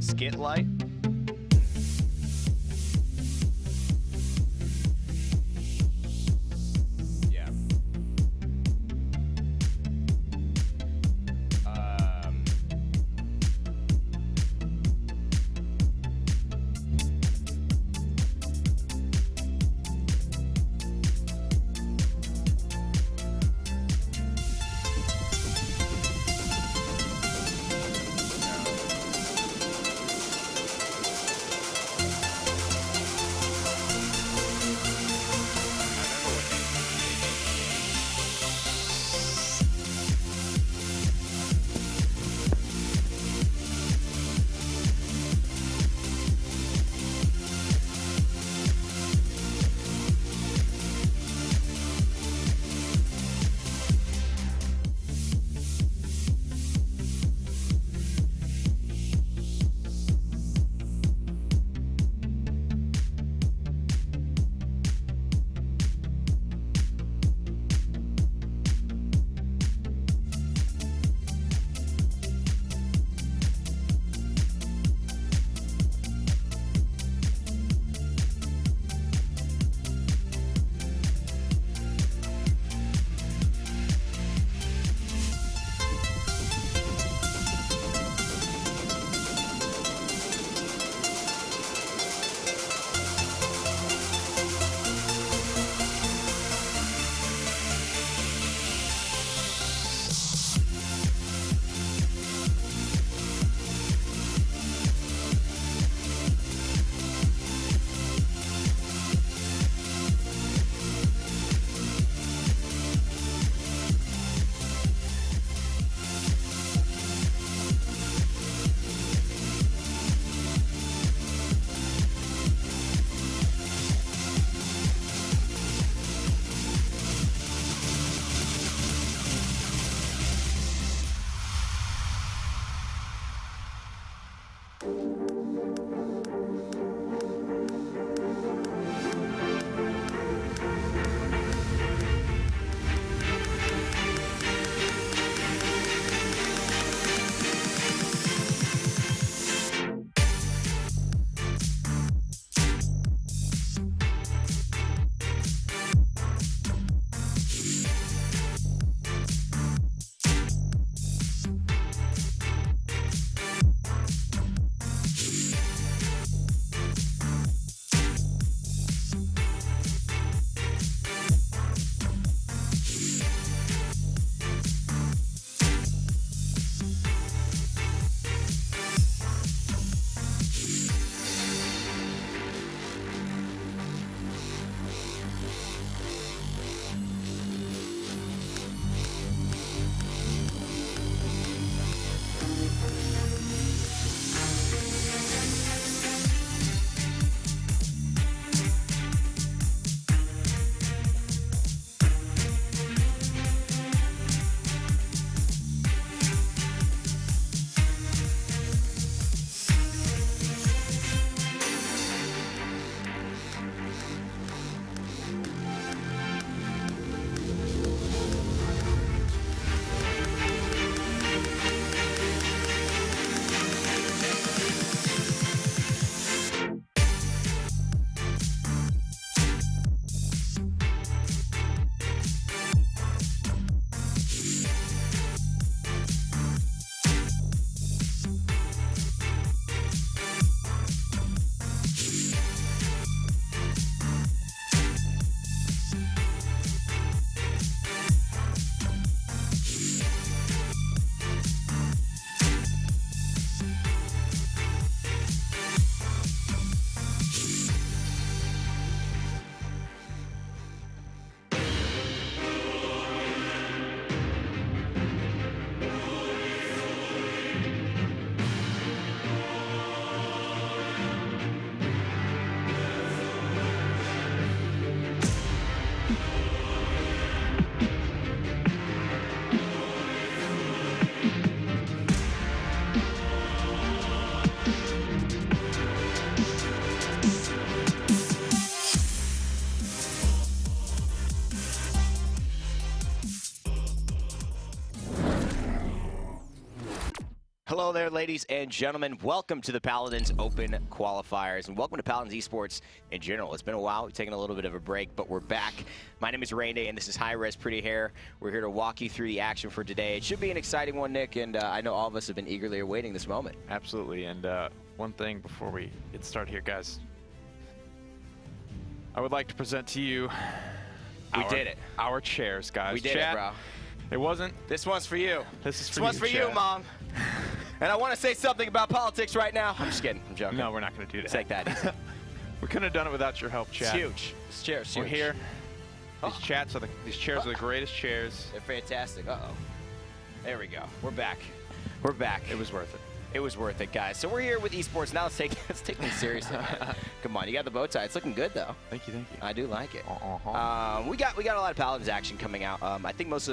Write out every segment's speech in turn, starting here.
Skit light. Yeah. Hello there, ladies and gentlemen. Welcome to the Paladins Open Qualifiers, and welcome to Paladins Esports in general. It's been a while. We've taken a little bit of a break, but we're back. My name is Rain Day, and this is High Res Pretty Hair. We're here to walk you through the action for today. It should be an exciting one, Nick, and I know all of us have been eagerly awaiting this moment. Absolutely, and one thing before we get started here, guys. I would like to present to you We did it. Our chairs, guys. We did it, bro. It wasn't. This one's for you. This one's for you, Mom. And I want to say something about politics right now. I'm just kidding. I'm joking. No, we're not going to do that. Take that easy. We couldn't have done it without your help, chat. It's huge. This chair's huge. We're here. These chairs are the greatest chairs. They're fantastic. Uh-oh. There we go. We're back. We're back. It was worth it. It was worth it, guys. So we're here with esports. Now let's take things seriously, man. Come on, you got the bow tie. It's looking good, though. Thank you. I do like it. We got a lot of Paladins action coming out. I think most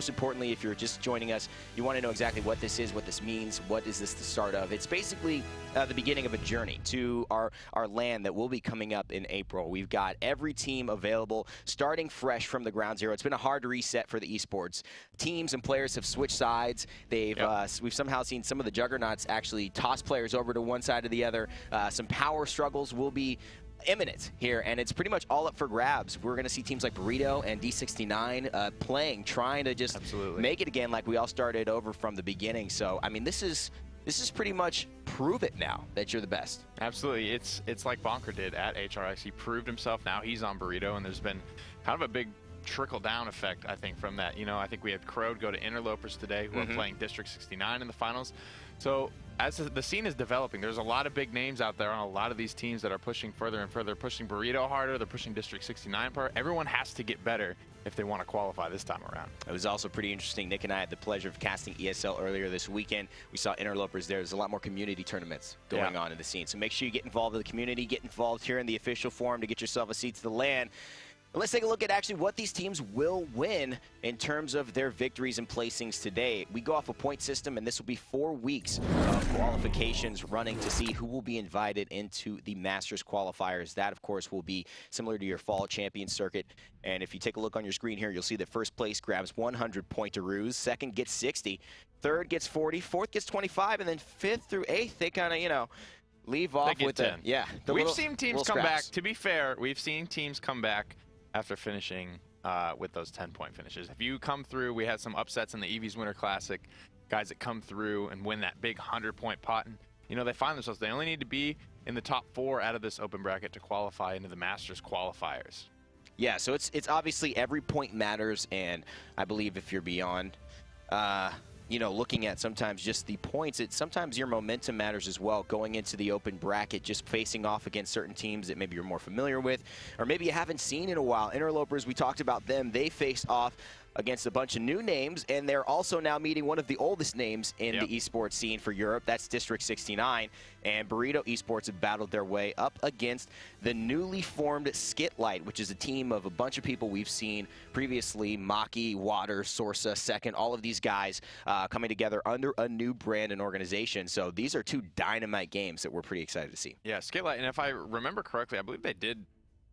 importantly, if you're just joining us, you want to know exactly what this is, what this means, what is this the start of. It's basically the beginning of a journey to our land that will be coming up in April. We've got every team available, starting fresh from the ground zero. It's been a hard reset for the esports. Teams and players have switched sides. We've somehow seen some of the juggernauts actually toss players over to one side or the other. Some power struggles will be imminent here, and it's pretty much all up for grabs. We're going to see teams like Burrito and D69 trying to just make it again like we all started over from the beginning. So, I mean, this is pretty much prove it now that you're the best. Absolutely. It's like Bonker did at HRX. He proved himself. Now he's on Burrito, and there's been kind of a big trickle-down effect, I think, from that. You know, I think we had Crowd go to Interlopers today, who are playing District 69 in the finals. So as the scene is developing, there's a lot of big names out there on a lot of these teams that are pushing further and further, pushing Burrito harder, they're pushing District 69 harder. Everyone has to get better if they want to qualify this time around. It was also pretty interesting. Nick and I had the pleasure of casting ESL earlier this weekend. We saw Interlopers there. There's a lot more community tournaments going on in the scene. So make sure you get involved in the community, get involved here in the official forum to get yourself a seat to the LAN. Let's take a look at actually what these teams will win in terms of their victories and placings today. We go off a point system, and this will be 4 weeks of qualifications running to see who will be invited into the Masters qualifiers. That, of course, will be similar to your fall champion circuit. And if you take a look on your screen here, you'll see that first place grabs 100 pointaroos, second gets 60, third gets 40, fourth gets 25, and then fifth through eighth, they kind of, you know, leave off with 10. We've seen teams come back. To be fair, we've seen teams come back after finishing with those 10-point finishes. If you come through, we had some upsets in the EV's Winter Classic, guys that come through and win that big 100-point pot, and you know, they find themselves, they only need to be in the top 4 out of this open bracket to qualify into the Masters qualifiers. Yeah, so it's obviously every point matters, and I believe if you're beyond, you know, looking at sometimes just the points, sometimes your momentum matters as well going into the open bracket, just facing off against certain teams that maybe you're more familiar with, or maybe you haven't seen in a while. Interlopers, we talked about them. They faced off against a bunch of new names, and they're also now meeting one of the oldest names in the esports scene for Europe. That's District 69, and Burrito Esports have battled their way up against the newly formed Skitlight, which is a team of a bunch of people we've seen previously: Maki, Water, Sorsa, Second, all of these guys coming together under a new brand and organization. So these are 2 dynamite games that we're pretty excited to see. Yeah, Skitlight, and if I remember correctly, I believe they did,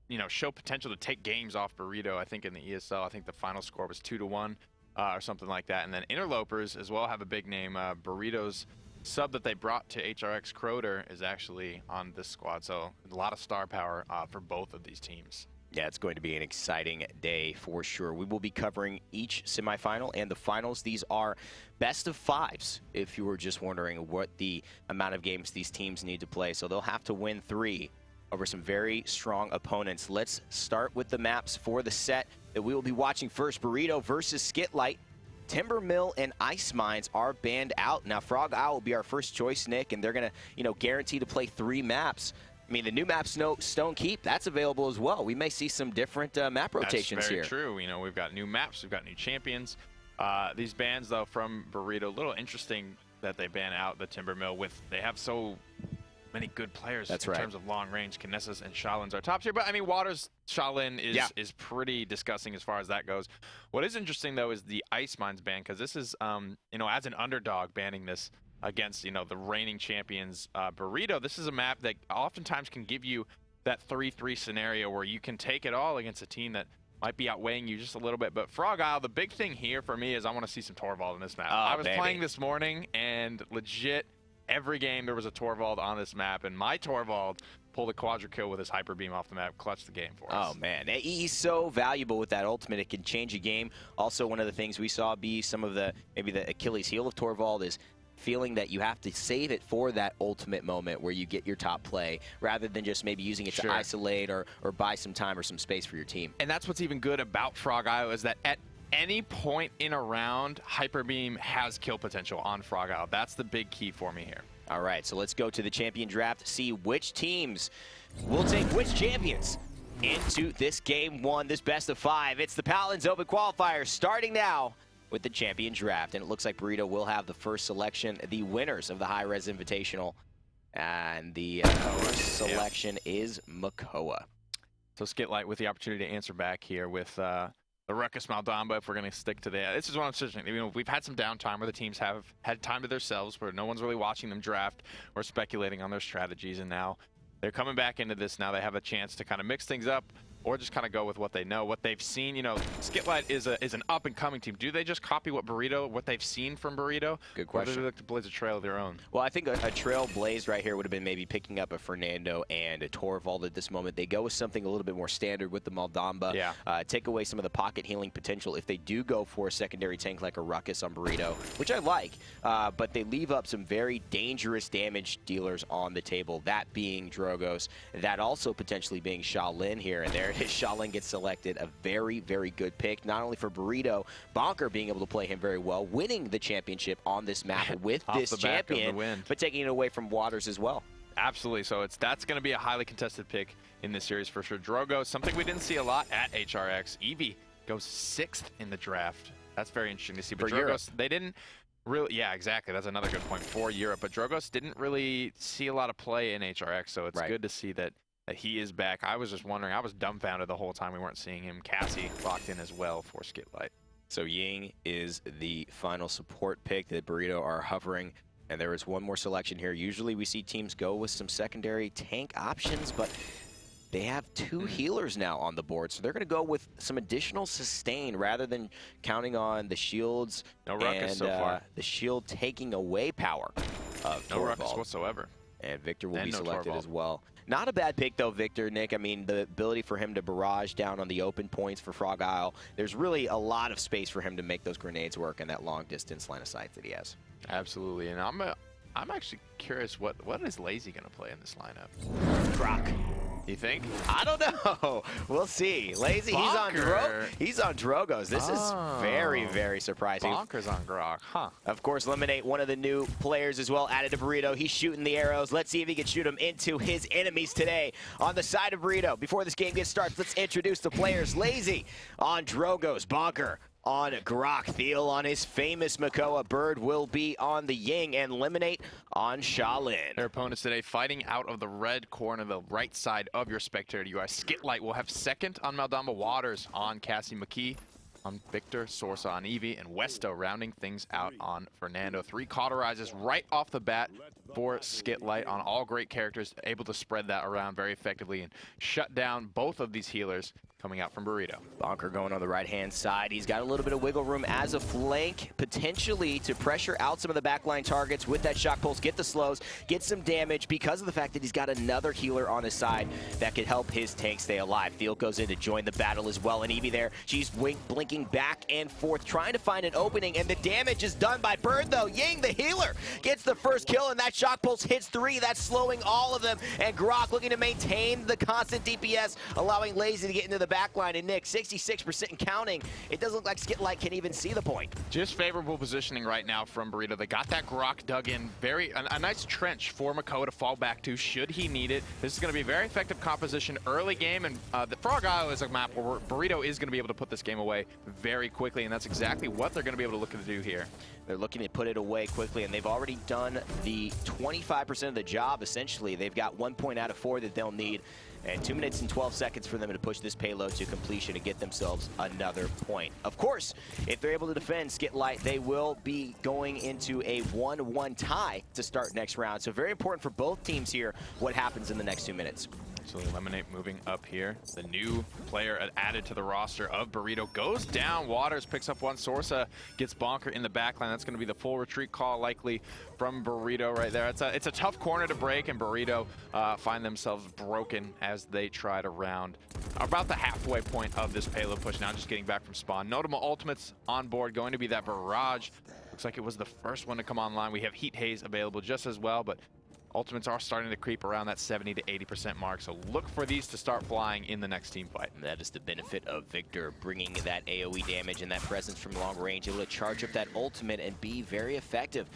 you know, show potential to take games off Burrito. I think in the ESL, I think the final score was 2-1 or something like that. And then Interlopers as well have a big name. Burrito's sub that they brought to HRX Croder is actually on this squad. So a lot of star power for both of these teams. Yeah, it's going to be an exciting day for sure. We will be covering each semifinal and the finals. These are best of 5s, if you were just wondering what the amount of games these teams need to play. So they'll have to win 3 over some very strong opponents. Let's start with the maps for the set that we will be watching first. Burrito versus Skitlight. Timber Mill and Ice Mines are banned out. Now, Frog Owl will be our first choice, Nick, and they're going to, you know, guarantee to play 3 maps. I mean, the new map, Stone Keep, that's available as well. We may see some different map rotations here. That's very true. You know, we've got new maps, we've got new champions. These bans, though, from Burrito, a little interesting that they ban out the Timber Mill they have so many good players in terms of long range. Kinesis and Shaolin's are top tier, but I mean, Water's Shaolin is pretty disgusting as far as that goes. What is interesting though is the Ice Mines ban, because this is you know, as an underdog banning this against, you know, the reigning champions Burrito. This is a map that oftentimes can give you that 3-3 scenario where you can take it all against a team that might be outweighing you just a little bit. But Frog Isle, the big thing here for me is I want to see some Torvald in this map. Oh, I was playing this morning, and legit every game there was a Torvald on this map, and my Torvald pulled a quadra kill with his hyper beam off the map, clutched the game for us. Oh man, he's so valuable with that ultimate. It can change a game. Also, one of the things we saw be some of the maybe the Achilles heel of Torvald is feeling that you have to save it for that ultimate moment where you get your top play rather than just maybe using it to isolate or buy some time or some space for your team. And that's what's even good about Frog Isle is that at any point in a round, Hyper Beam has kill potential on Frog Isle. That's the big key for me here. All right, so let's go to the champion draft, see which teams will take which champions into this game one, this best of 5. It's the Paladins Open Qualifiers starting now with the champion draft. And it looks like Burrito will have the first selection, the winners of the High Res Invitational. And the first selection is Makoa. So Skitlight with the opportunity to answer back here with the Ruckus Maldamba, if we're going to stick to that. This is what I'm saying. You know, we've had some downtime where the teams have had time to themselves, where no one's really watching them draft or speculating on their strategies, and now they're coming back into this. Now they have a chance to kind of mix things up or just kind of go with what they know, what they've seen. You know, Skitlight is an up-and-coming team. Do they just copy what they've seen from Burrito? Good question. Or do they look to blaze a trail of their own? Well, I think a trail blazed right here would have been maybe picking up a Fernando and a Torvald at this moment. They go with something a little bit more standard with the Maldamba. Yeah. Take away some of the pocket healing potential if they do go for a secondary tank like a Ruckus on Burrito, which I like, but they leave up some very dangerous damage dealers on the table, that being Drogos, that also potentially being Shaolin here, and there it is. Shaolin gets selected, a very, very good pick, not only for Burrito, Bonker being able to play him very well, winning the championship on this map with this champion, but taking it away from Waters as well. Absolutely. So that's going to be a highly contested pick in this series for sure. Drogo, something we didn't see a lot at HRX. Eevee goes 6th in the draft. That's very interesting to see. But Drogos, they didn't really, yeah, exactly. That's another good point for Europe. But Drogos didn't really see a lot of play in HRX, so it's good to see that he is back. I was just wondering, I was dumbfounded the whole time we weren't seeing him. Cassie locked in as well for Skitlight. So Ying is the final support pick that Burrito are hovering. And there is one more selection here. Usually we see teams go with some secondary tank options, but they have 2 healers now on the board. So they're going to go with some additional sustain rather than counting on the shields no ruckus so far. The shield taking away power of no Torvald. Ruckus whatsoever. And Victor will be selected as well. Not a bad pick, though, Victor, Nick. I mean, the ability for him to barrage down on the open points for Frog Isle, there's really a lot of space for him to make those grenades work in that long-distance line of sight that he has. Absolutely. And I'm actually curious, what is Lazy going to play in this lineup? Croc. You think? I don't know. We'll see. Lazy, he's on Drogos. This is very, very surprising. Bonker's on Grok, huh? Of course, Lemonade, one of the new players as well, added to Burrito. He's shooting the arrows. Let's see if he can shoot them into his enemies today on the side of Burrito. Before this game gets started, let's introduce the players. Lazy on Drogos. Bonker on Grok. Thiel on his famous Makoa. Bird will be on the Ying, and Lemonade on Shaolin. Their opponents today fighting out of the red corner, the right side of your spectator UI. Skitlight will have 2nd on Maldamba, Waters on Cassie McKee, on Victor, Sorsa on Eevee, and Westo rounding things out on Fernando. 3 cauterizes right off the bat for Skitlight on all great characters, able to spread that around very effectively and shut down both of these healers coming out from Burrito. Bonker going on the right-hand side. He's got a little bit of wiggle room as a flank, potentially to pressure out some of the backline targets with that shock pulse, get the slows, get some damage because of the fact that he's got another healer on his side that could help his tank stay alive. Thiel goes in to join the battle as well, and Eevee there, she's blinking back and forth, trying to find an opening, and the damage is done by Bird, though. Ying, the healer, gets the first kill, and that shock pulse hits 3. That's slowing all of them, and Grok looking to maintain the constant DPS, allowing Lazy to get into the backline. And Nick, 66% and counting. It doesn't look like Skitlight can even see the point. Just favorable positioning right now from Burrito. They got that Grok dug in. A nice trench for Makoa to fall back to should he need it. This is going to be a very effective composition early game, and the Frog Isle is a map where Burrito is going to be able to put this game away very quickly, and that's exactly what they're going to be able to look to do here. They're looking to put it away quickly, and they've already done the 25% of the job, essentially. They've got 1 point out of 4 that they'll need, and 2 minutes and 12 seconds for them to push this payload to completion and get themselves another point. Of course, if they're able to defend Skitlight, they will be going into a 1-1 tie to start next round. So very important for both teams here what happens in the next 2 minutes. Absolutely. Lemonade moving up here. The new player added to the roster of Burrito goes down. Waters picks up one. Sorsa gets Bonker in the backline. That's going to be the full retreat call likely from Burrito right there. It's a tough corner to break, and Burrito find themselves broken as they try to round about the halfway point of this payload push. Now just getting back from spawn. Notable ultimates on board, going to be that Barrage. Looks like it was the first one to come online. We have Heat Haze available just as well, but ultimates are starting to creep around that 70 to 80% mark, so look for these to start flying in the next team fight. And that is the benefit of Victor, bringing that AoE damage and that presence from long range, able to charge up that ultimate and be very effective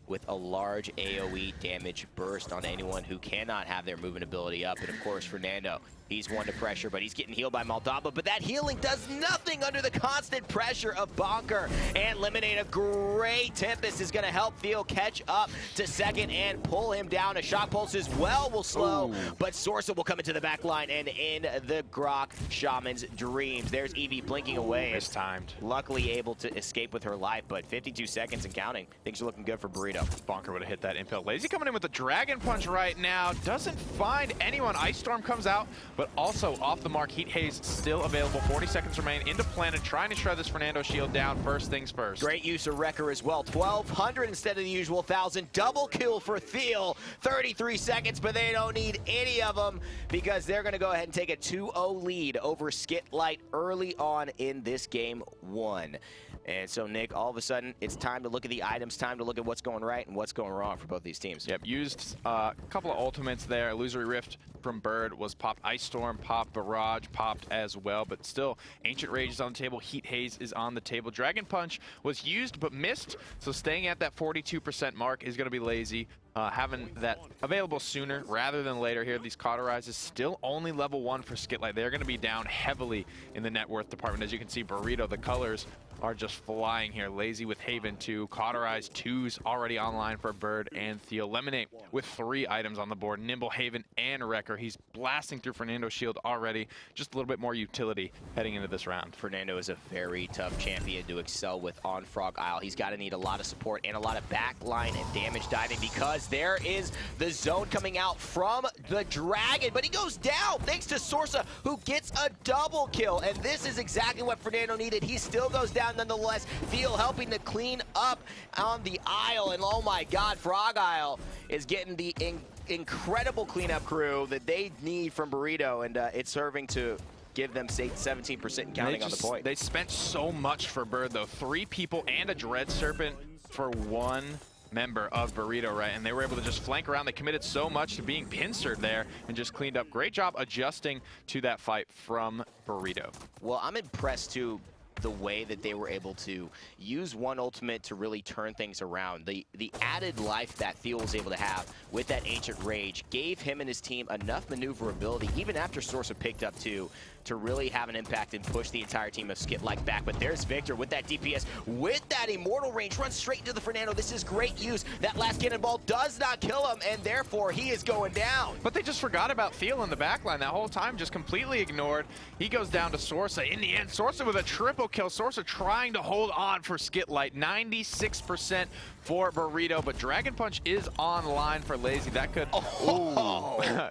with a large AoE damage burst on anyone who cannot have their movement ability up. And of course, Fernando, he's one to pressure, but he's getting healed by Moldava. But that healing does nothing under the constant pressure of Bonker. And Lemonade, a great Tempest is going to help Theo catch up to second and pull him down. A Shock Pulse as well will slow, but Sorsa will come into the back line and in the Grok Shaman's dreams. There's Evie blinking away. Mistimed. Luckily able to escape with her life, but 52 seconds and counting. Things are looking good for Burrito. Bonker would have hit that impale. Lazy coming in with the Dragon Punch right now. Doesn't find anyone. Ice Storm comes out, but also off the mark. Heat Haze still available. 40 seconds remain into Planet, trying to shred this Fernando shield down. First things first. Great use of Wrecker as well. 1,200 instead of the usual 1,000. Double kill for Thiel. 33 seconds, but they don't need any of them because they're going to go ahead and take a 2-0 lead over Skitlight early on in this game one. And so, Nick, all of a sudden, it's time to look at the items, time to look at what's going right and what's going wrong for both these teams. Yep, used a couple of ultimates there. Illusory Rift from Bird was popped. Ice Storm popped. Barrage popped as well. But still, Ancient Rage is on the table. Heat Haze is on the table. Dragon Punch was used but missed. So staying at that 42% mark is going to be Lazy. Having that available sooner rather than later here. These Cauterizes still only level 1 for Skitlight. They're going to be down heavily in the net worth department. As you can see, Burrito, the colors are just flying here. Lazy with Haven 2, Cauterized 2's already online for Bird and Theo. Lemonade with 3 items on the board. Nimble, Haven, and Wrecker. He's blasting through Fernando's shield already. Just a little bit more utility heading into this round. Fernando is a very tough champion to excel with on Frog Isle. He's got to need a lot of support and a lot of backline and damage diving because there is the zone coming out from the Dragon, but he goes down thanks to Sorsa, who gets a double kill, and this is exactly what Fernando needed. He still goes down nonetheless. Theo helping to clean up on the Isle, and oh my god, Frog Isle is getting the incredible cleanup crew that they need from Burrito, and it's serving to give them, say, 17% and counting on the point. They spent so much for Bird, though. 3 people and a Dread Serpent for 1 member of Burrito, right? And they were able to just flank around. They committed so much to being pincered there and just cleaned up. Great job adjusting to that fight from Burrito. Well, I'm impressed too the way that they were able to use one ultimate to really turn things around. The added life that Theo was able to have with that Ancient Rage gave him and his team enough maneuverability, even after Sorsa picked up 2, to really have an impact and push the entire team of Skitlight back. But there's Victor with that DPS, with that Immortal range, runs straight into the Fernando. This is great use. That last cannonball does not kill him, and therefore he is going down. But they just forgot about Theo in the backline that whole time, just completely ignored. He goes down to Sorsa. In the end, Sorsa with a triple kill. Sorsa trying to hold on for Skitlight. 96% for Burrito, but Dragon Punch is online for Lazy. That could...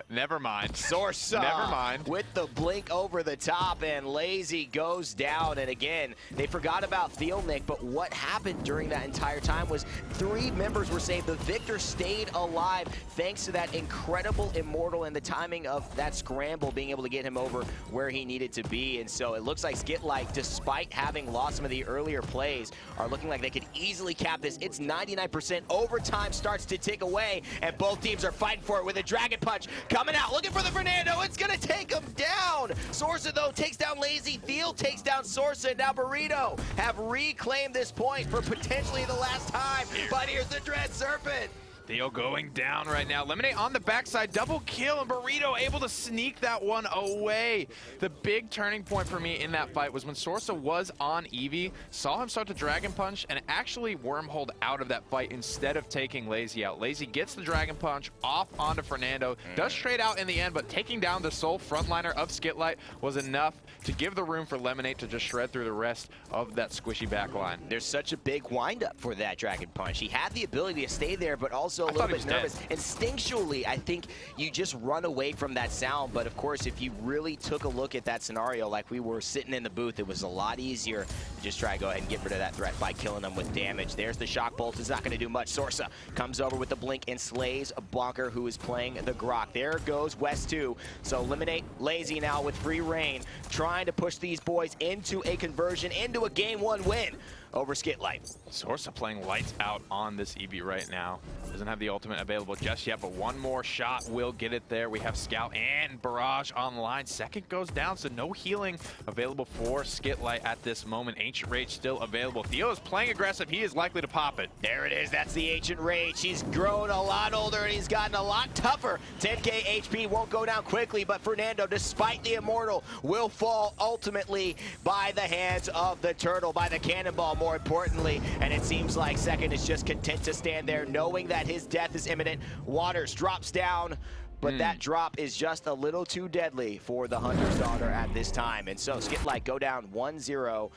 Never mind. Sorsa. Never mind. With the blink over the top, and Lazy goes down. And again, they forgot about Theo, Nick, but what happened during that entire time was 3 members were saved. The Victor stayed alive thanks to that incredible Immortal and the timing of that scramble being able to get him over where he needed to be. And so it looks like Skitlight, despite having lost some of the earlier plays, are looking like they could easily cap this. It's 99%. Overtime starts to tick away, and both teams are fighting for it with a Dragon Punch coming out, looking for the Fernando. It's going to take him down. Sorsa, though, takes down Lazy. Theo takes down Sorsa. Now Burrito have reclaimed this point for potentially the last time. But here's the Dread Serpent. Theo going down right now. Lemonade on the backside, double kill, and Burrito able to sneak that one away. The big turning point for me in that fight was when Sorsa was on Eevee, saw him start to Dragon Punch, and actually wormholed out of that fight instead of taking Lazy out. Lazy gets the Dragon Punch off onto Fernando, does trade out in the end, but taking down the sole frontliner of Skitlight was enough to give the room for Lemonade to just shred through the rest of that squishy back line. There's such a big windup for that Dragon Punch. He had the ability to stay there, but also a little bit nervous. Instinctually, I think you just run away from that sound, but of course, if you really took a look at that scenario like we were sitting in the booth, it was a lot easier to just try to go ahead and get rid of that threat by killing them with damage. There's the Shock Bolt. It's not going to do much. Sorsa comes over with the Blink and slays Bonker, who is playing the Grok. There goes West 2. So eliminate Lazy now with free reign, trying to push these boys into a conversion, into a game 1 win over Skitlight. Sorsa playing lights out on this Eevee right now. Doesn't have the ultimate available just yet, but one more shot will get it there. We have Scout and Barrage online. Second goes down, so no healing available for Skitlight at this moment. Ancient Rage still available. Theo is playing aggressive. He is likely to pop it. There it is. That's the Ancient Rage. He's grown a lot older and he's gotten a lot tougher. 10k HP won't go down quickly, but Fernando, despite the Immortal, will fall ultimately by the hands of the Turtle, by the Cannonball more importantly, and it seems like Second is just content to stand there knowing that his death is imminent. Waters drops down, but that drop is just a little too deadly for the Hunter's Daughter at this time. And so Skitlight go down 1-0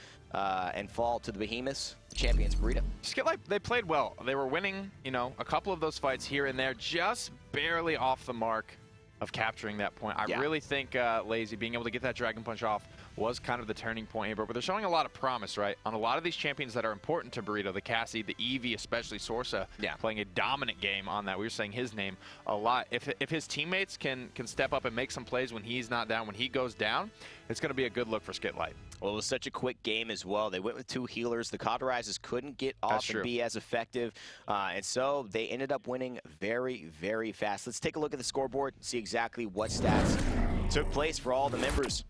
and fall to the Behemoths, the champions Burrito. Skitlight, they played well. They were winning, you know, a couple of those fights here and there, just barely off the mark of capturing that point. I really think Lazy being able to get that Dragon Punch off was kind of the turning point here, but they're showing a lot of promise, right? On a lot of these champions that are important to Burrito, the Cassie, the Eevee, especially Sorsa, playing a dominant game on that. We were saying his name a lot. If his teammates can step up and make some plays when he's not down, when he goes down, it's going to be a good look for Skitlight. Well, it was such a quick game as well. They went with 2 healers. The Cauterizers couldn't get off and be as effective, and so they ended up winning very, very fast. Let's take a look at the scoreboard and see exactly what stats took place for all the members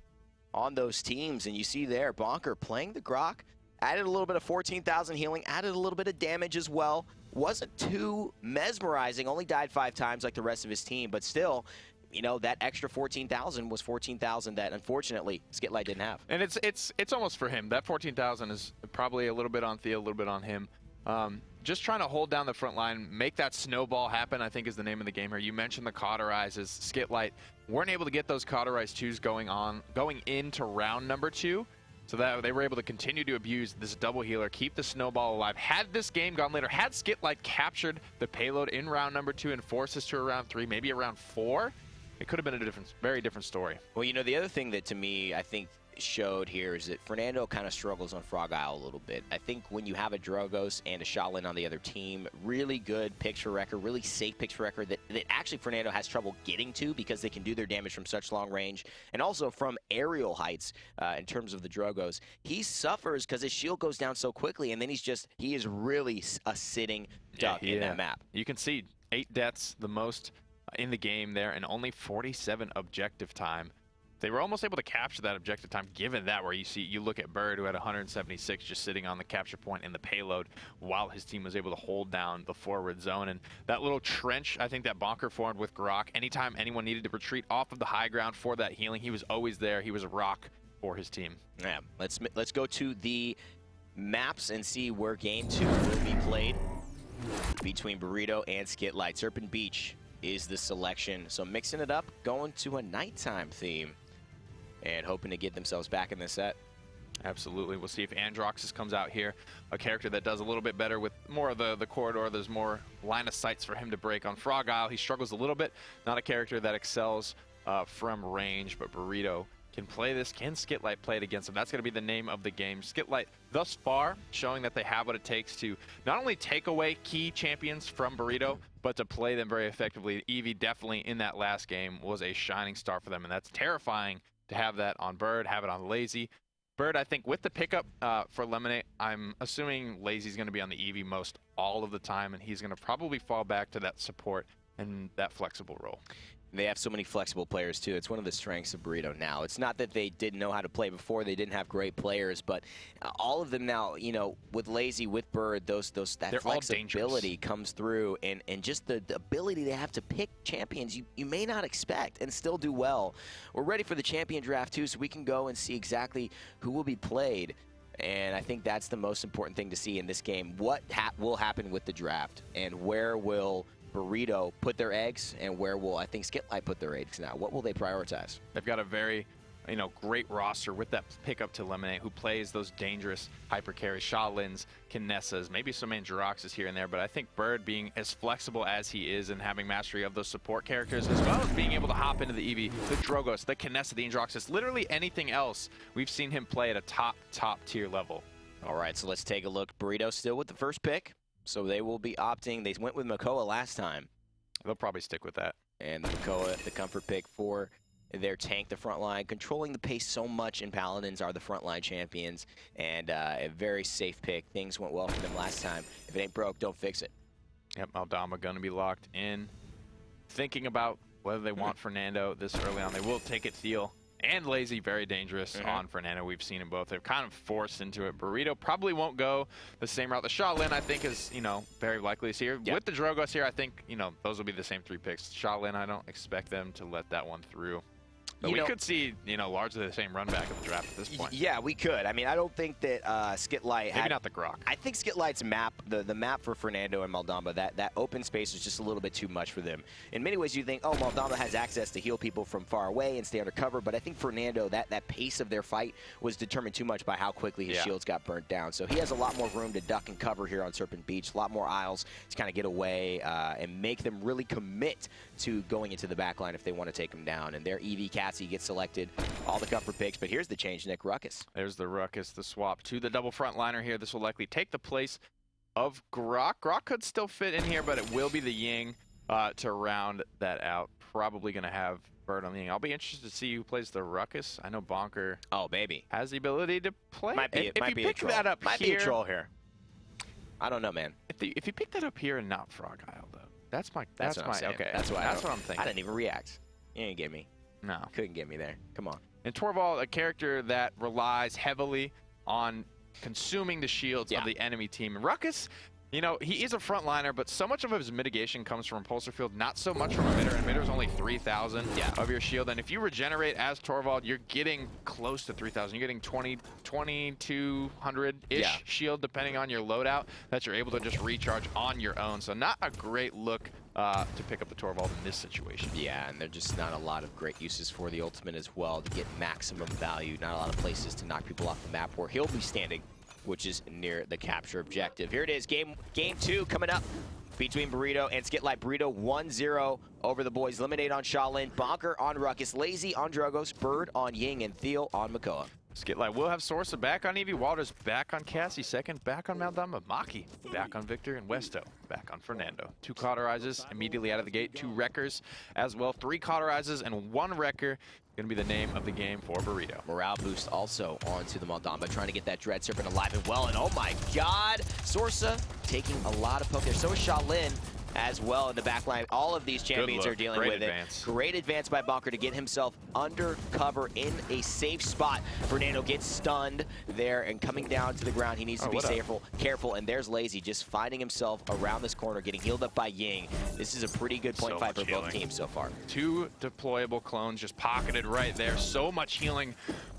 on those teams. And you see there, Bonker playing the Grok, added a little bit of 14,000 healing, added a little bit of damage as well. Wasn't too mesmerizing, only died 5 times like the rest of his team, but still, you know, that extra 14,000 was 14,000 that unfortunately Skitlight didn't have. And it's almost for him. That 14,000 is probably a little bit on Theo, a little bit on him. Just trying to hold down the front line, make that snowball happen, I think is the name of the game here. You mentioned the Cauterizes. Skitlight weren't able to get those Cauterized 2s going into round number 2, so that they were able to continue to abuse this double healer, keep the snowball alive. Had this game gone later, had Skitlight captured the payload in round number 2 and forced us to a round 3, maybe a round 4, it could have been a very different story. Well, you know, the other thing that to me, I think, showed here is that Fernando kind of struggles on Frog Isle a little bit. I think when you have a Drogos and a Shaolin on the other team, really good picture record, really safe picture record that actually Fernando has trouble getting to because they can do their damage from such long range and also from aerial heights in terms of the Drogos. He suffers because his shield goes down so quickly, and then he is really a sitting duck in that map. You can see 8 deaths, the most in the game there, and only 47 objective time. They were almost able to capture that objective time, given that where you look at Bird, who had 176 just sitting on the capture point in the payload while his team was able to hold down the forward zone. And that little trench, I think that Bonker formed with Grok, anytime anyone needed to retreat off of the high ground for that healing, he was always there. He was a rock for his team. Yeah, let's go to the maps and see where game 2 will be played between Burrito and Skitlight. Serpent Beach is the selection, so mixing it up, going to a nighttime theme, and hoping to get themselves back in this set. Absolutely. We'll see if Androxus comes out here, a character that does a little bit better with more of the corridor. There's more line of sights for him to break. On Frog Isle, he struggles a little bit. Not a character that excels from range, but Burrito can play this. Can Skitlight play it against him? That's going to be the name of the game. Skitlight, thus far, showing that they have what it takes to not only take away key champions from Burrito, but to play them very effectively. Eevee definitely in that last game was a shining star for them, and that's terrifying to have that on Bird, have it on Lazy. Bird, I think with the pickup for Lemonade, I'm assuming Lazy's going to be on the Eevee most all of the time, and he's going to probably fall back to that support and that flexible role. They have so many flexible players, too. It's one of the strengths of Burrito now. It's not that they didn't know how to play before. They didn't have great players, but all of them now, you know, with Lazy, with Bird, that flexibility comes through, and just the ability they have to pick champions you may not expect and still do well. We're ready for the champion draft, too, so we can go and see exactly who will be played. And I think that's the most important thing to see in this game. What will happen with the draft, and where will Burrito put their eggs, and where will, I think, Skitlight put their eggs now? What will they prioritize? They've got a very great roster with that pickup to eliminate, who plays those dangerous hyper carries, Sha-Lins, Kinessas, maybe some Angeroxes here and there. But I think Bird, being as flexible as he is and having mastery of those support characters, as well as being able to hop into the Eevee, the Drogos, the Kinessa, the Angeroxes, literally anything else, we've seen him play at a top tier level. All right, so let's take a look. Burrito still with the first pick, so they will be opting. They went with Makoa last time. They'll probably stick with that. And Makoa, the comfort pick for their tank, the front line, controlling the pace so much in Paladins, are the frontline champions, and a very safe pick. Things went well for them last time. If it ain't broke, don't fix it. Yep, Aldama going to be locked in. Thinking about whether they want Fernando this early on. They will take it. Thiel and Lazy, very dangerous on Fernando. We've seen them both. They're kind of forced into it. Burrito probably won't go the same route. The Sha-Lin, I think, is, very likely is here. Yep. With the Drogos here, I think, those will be the same 3 picks. Sha-Lin, I don't expect them to let that one through. But we could see, largely the same run back of the draft at this point. Yeah, we could. I mean, I don't think that Skitlight Maybe not the Grok. I think Skitlight's map, the map for Fernando and Maldamba, that open space was just a little bit too much for them. In many ways, you think, oh, Maldamba has access to heal people from far away and stay under cover, but I think Fernando, that pace of their fight was determined too much by how quickly his shields got burnt down. So he has a lot more room to duck and cover here on Serpent Beach, a lot more aisles to kind of get away and make them really commit to going into the backline if they want to take him down. And their Eevee Cassie gets selected, all the comfort picks, but here's the change, Nick. Ruckus. There's the Ruckus, the swap to the double frontliner here. This will likely take the place of Grok. Grok could still fit in here, but it will be the Ying to round that out. Probably going to have Bird on the Ying. I'll be interested to see who plays the Ruckus. I know Bonker has the ability to play. Might be a troll here. I don't know, man. If you pick that up here and not Frog Isle, though, that's what I'm thinking. I didn't even react. You didn't get me. No. Couldn't get me there. Come on. And Torvald, a character that relies heavily on consuming the shields of the enemy team. And Ruckus, he is a frontliner, but so much of his mitigation comes from Impulsor Field, not so much from emitter. Emitter's only 3,000 of your shield. And if you regenerate as Torvald, you're getting close to 3,000. You're getting 2,200-ish shield, depending on your loadout, that you're able to just recharge on your own. So not a great look to pick up the Torvald in this situation. Yeah, and there's just not a lot of great uses for the ultimate as well to get maximum value. Not a lot of places to knock people off the map where he'll be standing, which is near the capture objective. Here it is, game 2 coming up between Burrito and Skitlight. Burrito 1-0 over the boys. Eliminate on Sha-Lin, Bonker on Ruckus, Lazy on Drogos, Bird on Ying, and Thiel on Makoa. Skitlight will have Sorsa back on Eevee, Walters back on Cassie, second back on Maldamba, Maki back on Victor, and Westo back on Fernando. 2 cauterizes immediately out of the gate, 2 wreckers as well, 3 cauterizes and 1 wrecker. Going to be the name of the game for Burrito. Morale boost also onto the Maldamba, trying to get that Dread Serpent alive and well. And oh my god, Sorsa taking a lot of poke there. So is Sha-Lin as well in the back line. All of these champions are dealing with it. Great advance by Bonker to get himself under cover in a safe spot. Fernando gets stunned there and coming down to the ground. He needs to be careful. And there's Lazy just finding himself around this corner, getting healed up by Ying. This is a pretty good point fight for both teams so far. 2 deployable clones just pocketed right there. So much healing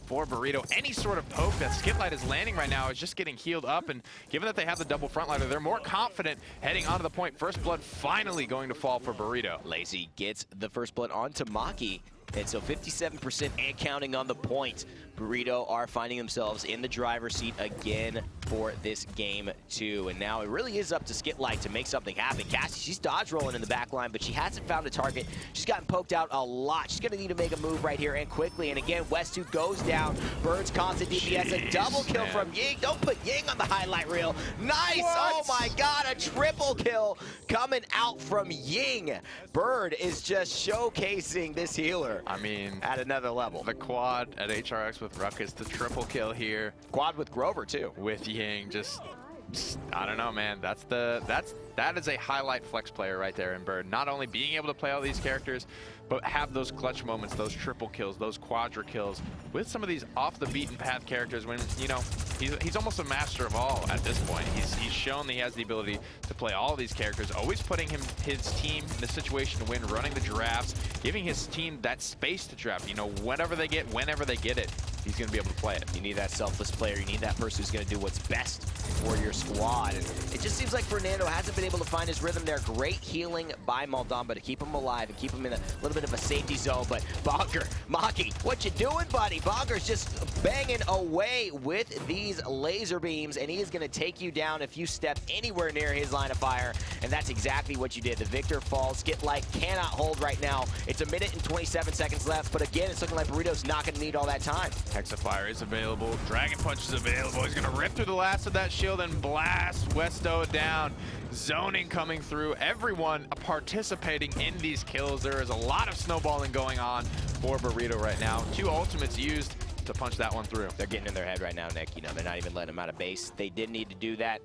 for Burrito. Any sort of poke that Skitlight is landing right now is just getting healed up, and given that they have the double frontliner, they're more confident heading onto the point. First blood finally going to fall for Burrito. Lazy gets the first blood onto Maki, and so 57% and counting on the point. Burrito are finding themselves in the driver's seat again for this game 2. And now it really is up to Skitlight to make something happen. Cassie, she's dodge rolling in the back line, but she hasn't found a target. She's gotten poked out a lot. She's going to need to make a move right here and quickly. And again, West2 goes down. Bird's constant DPS, a double kill from Ying. Don't put Ying on the highlight reel. Nice! What? Oh my god, a triple kill coming out from Ying. Bird is just showcasing this healer. I mean, at another level. The quad at HRX with Ruckus, the triple kill here. Quad with Grover too. With Ying, just I don't know, man. That is a highlight flex player right there in Bird. Not only being able to play all these characters, but have those clutch moments, those triple kills, those quadra kills with some of these off the beaten path characters when, he's almost a master of all at this point. He's shown that he has the ability to play all of these characters, always putting his team in the situation to win, running the drafts, giving his team that space to draft, whenever they get it. he's going to be able to play it. You need that selfless player. You need that person who's going to do what's best for your squad. And it just seems like Fernando hasn't been able to find his rhythm there. Great healing by Moldamba to keep him alive and keep him in a little bit of a safety zone. But Bonker, Maki, what you doing, buddy? Bonker's just banging away with these laser beams, and he is going to take you down if you step anywhere near his line of fire. And that's exactly what you did. The Victor falls. Skitlight cannot hold right now. It's a minute and 27 seconds left, but again, it's looking like Burrito's not going to need all that time. Hexafire is available. Dragon Punch is available. He's going to rip through the last of that shield and blast Westo down. Zoning coming through. Everyone participating in these kills. There is a lot of snowballing going on for Burrito right now. 2 ultimates used to punch that one through. They're getting in their head right now, Nick. You know, they're not even letting him out of base. They did need to do that.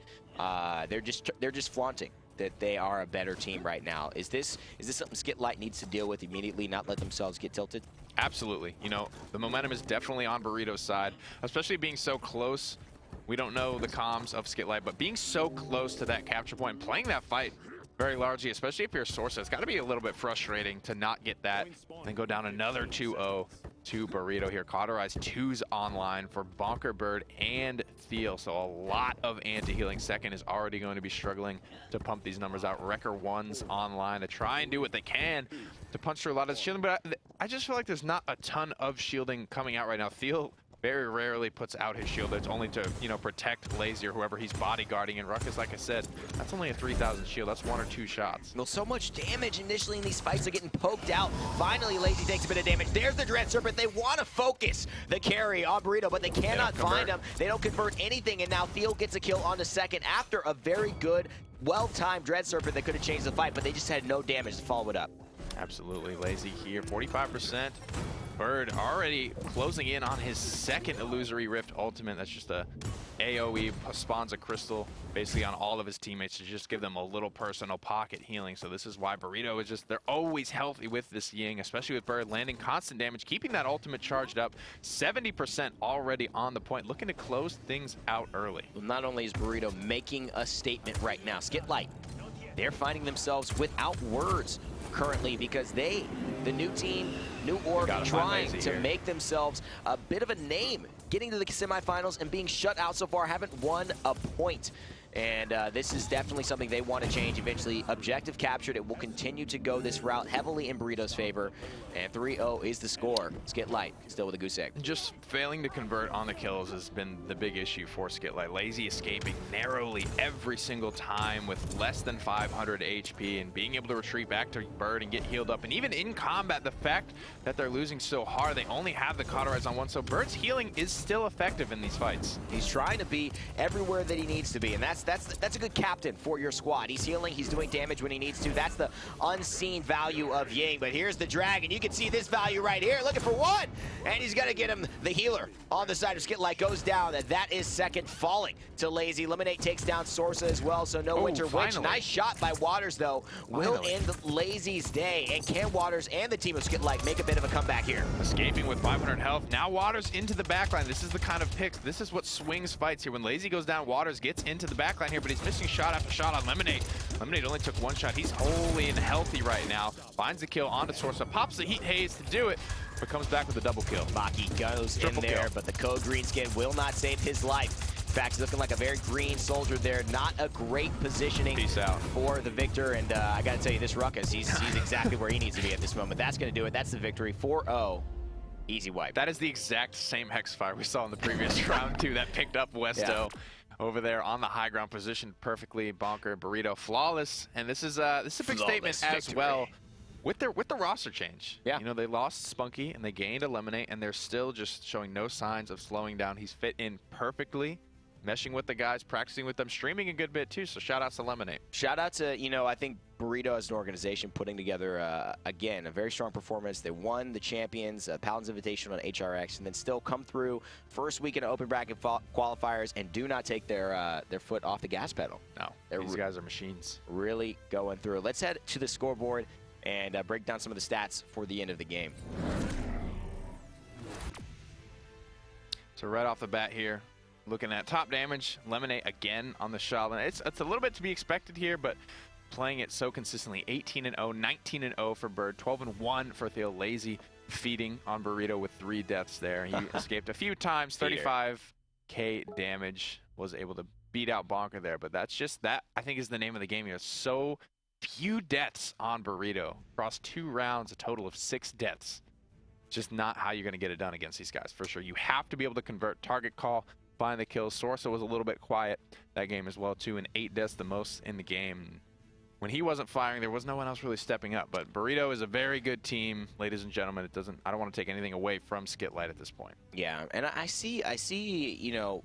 They're just flaunting that they are a better team right now. Is this something Skitlight needs to deal with immediately, not let themselves get tilted? Absolutely. You know, the momentum is definitely on Burrito's side, especially being so close. We don't know the comms of Skitlight, but being so close to that capture point, playing that fight very largely, especially if you're a Sorcerer, it's got to be a little bit frustrating to not get that, then go down another 2-0 to Burrito here. Cauterize 2's online for Bonker, Bird, and Thiel, so a lot of anti-healing. Second is already going to be struggling to pump these numbers out. Wrecker 1's online to try and do what they can to punch through a lot of the shielding, but I just feel like there's not a ton of shielding coming out right now. Thiel very rarely puts out his shield. It's only to, you know, protect Lazy or whoever he's bodyguarding. And Ruckus, like I said, that's only a 3,000 shield. That's 1 or 2 shots. Well, so much damage initially in these fights. Are getting poked out. Finally, Lazy takes a bit of damage. There's the Dread Serpent. They want to focus the carry on Burrito, but they cannot find him. They don't convert anything, and now Thiel gets a kill on the second after a very good, well-timed Dread Serpent that could have changed the fight, but they just had no damage to follow it up. Absolutely. Lazy here, 45%. Bird already closing in on his second Illusory Rift ultimate. That's just a AoE, spawns a crystal basically on all of his teammates to just give them a little personal pocket healing. So this is why Burrito is just, they're always healthy with this Ying, especially with Bird landing constant damage, keeping that ultimate charged up. 70% already on the point, looking to close things out early. Well, not only is Burrito making a statement right now, Skitlight, they're finding themselves without words currently because they, the new team, new org, trying to make themselves a bit of a name, getting to the semifinals and being shut out so far, haven't won a point. And this is definitely something they want to change eventually. Objective captured. It will continue to go this route heavily in Burrito's favor. And 3-0 is the score. Skitlight still with a goose egg. Just failing to convert on the kills has been the big issue for Skitlight. Lazy escaping narrowly every single time with less than 500 HP and being able to retreat back to Bird and get healed up. And even in combat, the fact that they're losing so hard, they only have the Cauterize on 1. So Bird's healing is still effective in these fights. He's trying to be everywhere that he needs to be. And that's a good captain for your squad. He's healing, he's doing damage when he needs to. That's the unseen value of Ying. But here's the Dragon. You can see this value right here, looking for 1. And he's gonna get him the healer on the side of Skitlight goes down. And that is second, falling to Lazy. Eliminate takes down Sorsa as well, so no Winter Witch. Nice shot by Waters though. Will end Lazy's day. And can Waters and the team of Skitlight make a bit of a comeback here? Escaping with 500 health. Now Waters into the backline. This is the kind of picks. This is what swings fights here. When Lazy goes down, Waters gets into the backline here, but he's missing shot after shot on Lemonade. Lemonade only took 1 shot. He's wholly and healthy right now. Finds the kill onto Sorsa. Pops the Heat Haze to do it, but comes back with a double kill. Maki goes in there, but the code green skin will not save his life. In fact, he's looking like a very green soldier there. Not a great positioning for the Victor. And I got to tell you, this Ruckus, he's exactly where he needs to be at this moment. That's going to do it. That's the victory. 4-0. Easy wipe. That is the exact same Hexfire we saw in the previous round, too. That picked up Westo. Yeah. Over there on the high ground, positioned perfectly. Bonker, Burrito, flawless, and this is a big statement as well with the roster change. Yeah, you know, they lost Spunky and they gained Eliminate, and they're still just showing no signs of slowing down. He's fit in perfectly, meshing with the guys, practicing with them, streaming a good bit too. So shout out to Eliminate. Shout out to, you know, I think Burrito as an organization putting together, again, a very strong performance. They won the Champions, Paladins Invitational on HRX, and then still come through first week in open bracket qualifiers and do not take their foot off the gas pedal. No, these guys are machines. Really going through. Let's head to the scoreboard and break down some of the stats for the end of the game. So right off the bat here, looking at top damage, Lemonade again on the shot. It's a little bit to be expected here, but playing it so consistently. 18-0, 19-0 for Bird, 12-1 for Theo. Lazy feeding on Burrito with 3 deaths there. He escaped a few times, 35k damage, was able to beat out Bonker there. But that's just that, I think, is the name of the game here. So few deaths on Burrito. Across 2 rounds, a total of 6 deaths. Just not how you're going to get it done against these guys, for sure. You have to be able to convert target call, find the kills. Sorsa was a little bit quiet that game as well, too, and 8 deaths, the most in the game. When he wasn't firing, there was no one else really stepping up. But Burrito is a very good team, ladies and gentlemen. I don't want to take anything away from Skitlight at this point. Yeah, and I see, you know,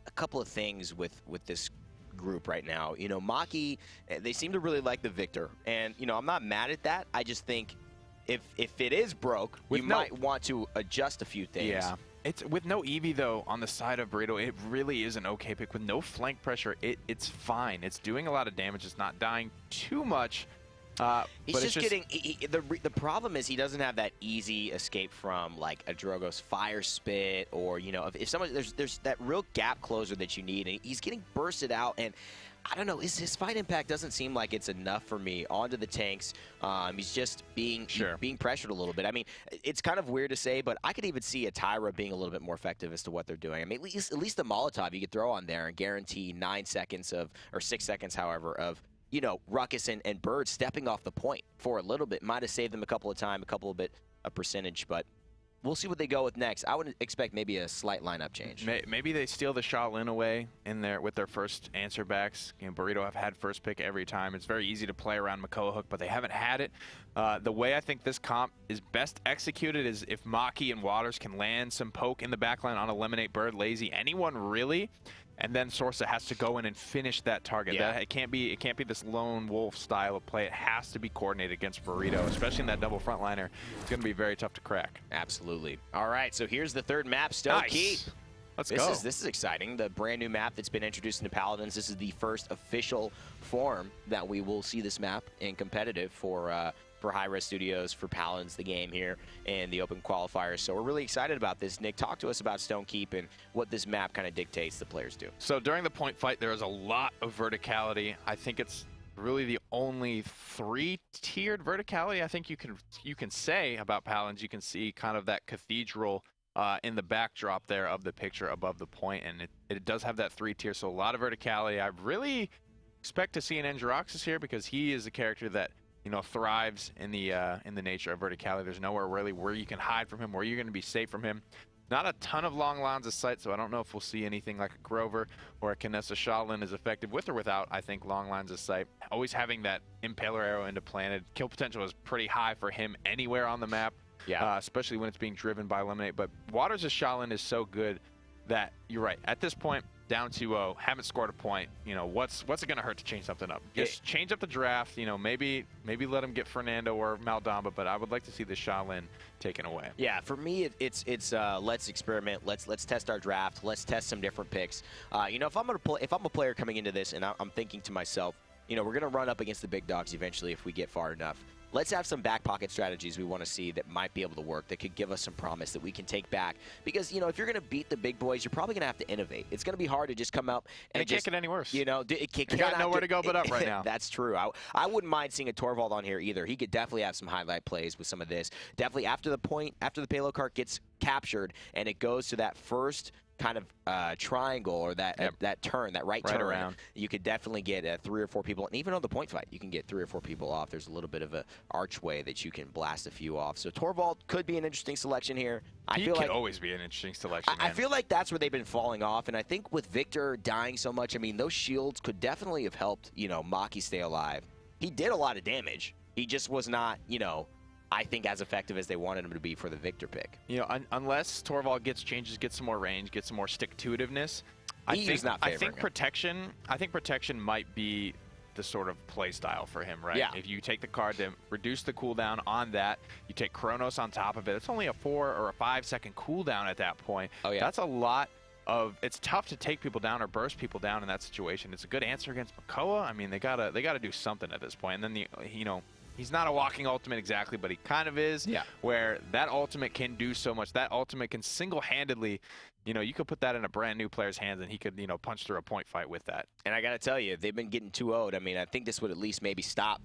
a couple of things with this group right now. You know, Maki, they seem to really like the Victor, and you know, I'm not mad at that. I just think if it is broke, you might want to adjust a few things. Yeah. It's with no Eevee though on the side of Burrito, it really is an okay pick. With no flank pressure, it's fine. It's doing a lot of damage. It's not dying too much. He's just getting the problem is he doesn't have that easy escape from like a Drogo's fire spit, or you know, if someone there's that real gap closer that you need, and he's getting bursted out, and I don't know, his fight impact doesn't seem like it's enough for me onto the tanks. He's just being pressured a little bit. I mean, it's kind of weird to say, but I could even see a Tyra being a little bit more effective as to what they're doing. I mean, at least the Molotov you could throw on there and guarantee 9 seconds or 6 seconds, however, of, you know, Ruckus and Bird stepping off the point for a little bit. Might have saved them a couple of bit of percentage, but we'll see what they go with next. I would expect maybe a slight lineup change. Maybe they steal the Shaolin away in there with their first answer backs. You know, Burrito have had first pick every time. It's very easy to play around Makoa Hook, but they haven't had it. The way I think this comp is best executed is if Maki and Waters can land some poke in the backline on Eliminate Bird, Lazy, anyone really, and then Sorsa has to go in and finish that target. Yeah. It can't be this lone wolf style of play. It has to be coordinated against Burrito, especially in that double frontliner. It's going to be very tough to crack. Absolutely. All right, so here's the third map, Stone Keep. Let's go. This is exciting. The brand new map that's been introduced into Paladins. This is the first official form that we will see this map in competitive for Hi-Res Studios, for Paladins, the game here, and the open qualifiers. So we're really excited about this. Nick, talk to us about Stone Keep and what this map kind of dictates the players do. So during the point fight, there is a lot of verticality. I think it's really the only 3-tiered verticality I think you can say about Paladins. You can see kind of that cathedral in the backdrop there of the picture above the point, and it does have that 3-tier, so a lot of verticality. I really expect to see an Engeroxis here because he is a character that, you know, thrives in the nature of verticality. There's nowhere really where you can hide from him, where you're going to be safe from him. Not a ton of long lines of sight, so I don't know if we'll see anything like a Grover or a Kinessa Shaolin is effective with or without, I think, long lines of sight. Always having that Impaler arrow into planted. Kill potential is pretty high for him anywhere on the map, especially when it's being driven by Eliminate. But Waters' Shaolin is so good that, you're right, at this point, down 2-0, haven't scored a point. You know, what's it going to hurt to change something up? Just change up the draft. You know, maybe let him get Fernando or Maldamba, but I would like to see the Shaolin taken away. Yeah, for me, it's let's experiment. Let's test our draft. Let's test some different picks. You know, if I'm a player coming into this and I'm thinking to myself, you know, we're going to run up against the big dogs eventually if we get far enough. Let's have some back pocket strategies we want to see that might be able to work, that could give us some promise that we can take back. Because, you know, if you're going to beat the big boys, you're probably going to have to innovate. It's going to be hard to just come up and it can't get any worse. You know, it got nowhere to go but up right now. That's true. I wouldn't mind seeing a Torvald on here either. He could definitely have some highlight plays with some of this. Definitely after the payload cart gets captured and it goes to that first kind of triangle or that turn, that right turn around, you could definitely get 3 or 4 people, and even on the point fight you can get 3 or 4 people off. There's a little bit of an archway that you can blast a few off, so Torvald could be an interesting selection here. He can always be an interesting selection. I feel like that's where they've been falling off, and I think with Victor dying so much, I mean, those shields could definitely have helped, you know, Maki stay alive. He did a lot of damage. He just was not, you know, I think as effective as they wanted him to be for the Victor pick. You know, unless Torvald gets some more range, gets some more stick-to-itiveness, I think protection might be the sort of play style for him, right? Yeah. If you take the card to reduce the cooldown on that, you take Chronos on top of it, it's only a 4 or a 5 second cooldown at that point. Oh, yeah. That's a lot of, it's tough to take people down or burst people down in that situation. It's a good answer against Makoa. I mean, they gotta do something at this point. And then you know, he's not a walking ultimate exactly, but he kind of is. Yeah. Where that ultimate can do so much. That ultimate can single-handedly, you know, you could put that in a brand new player's hands and he could, you know, punch through a point fight with that. And I got to tell you, they've been getting 2-0'd. I mean, I think this would at least maybe stop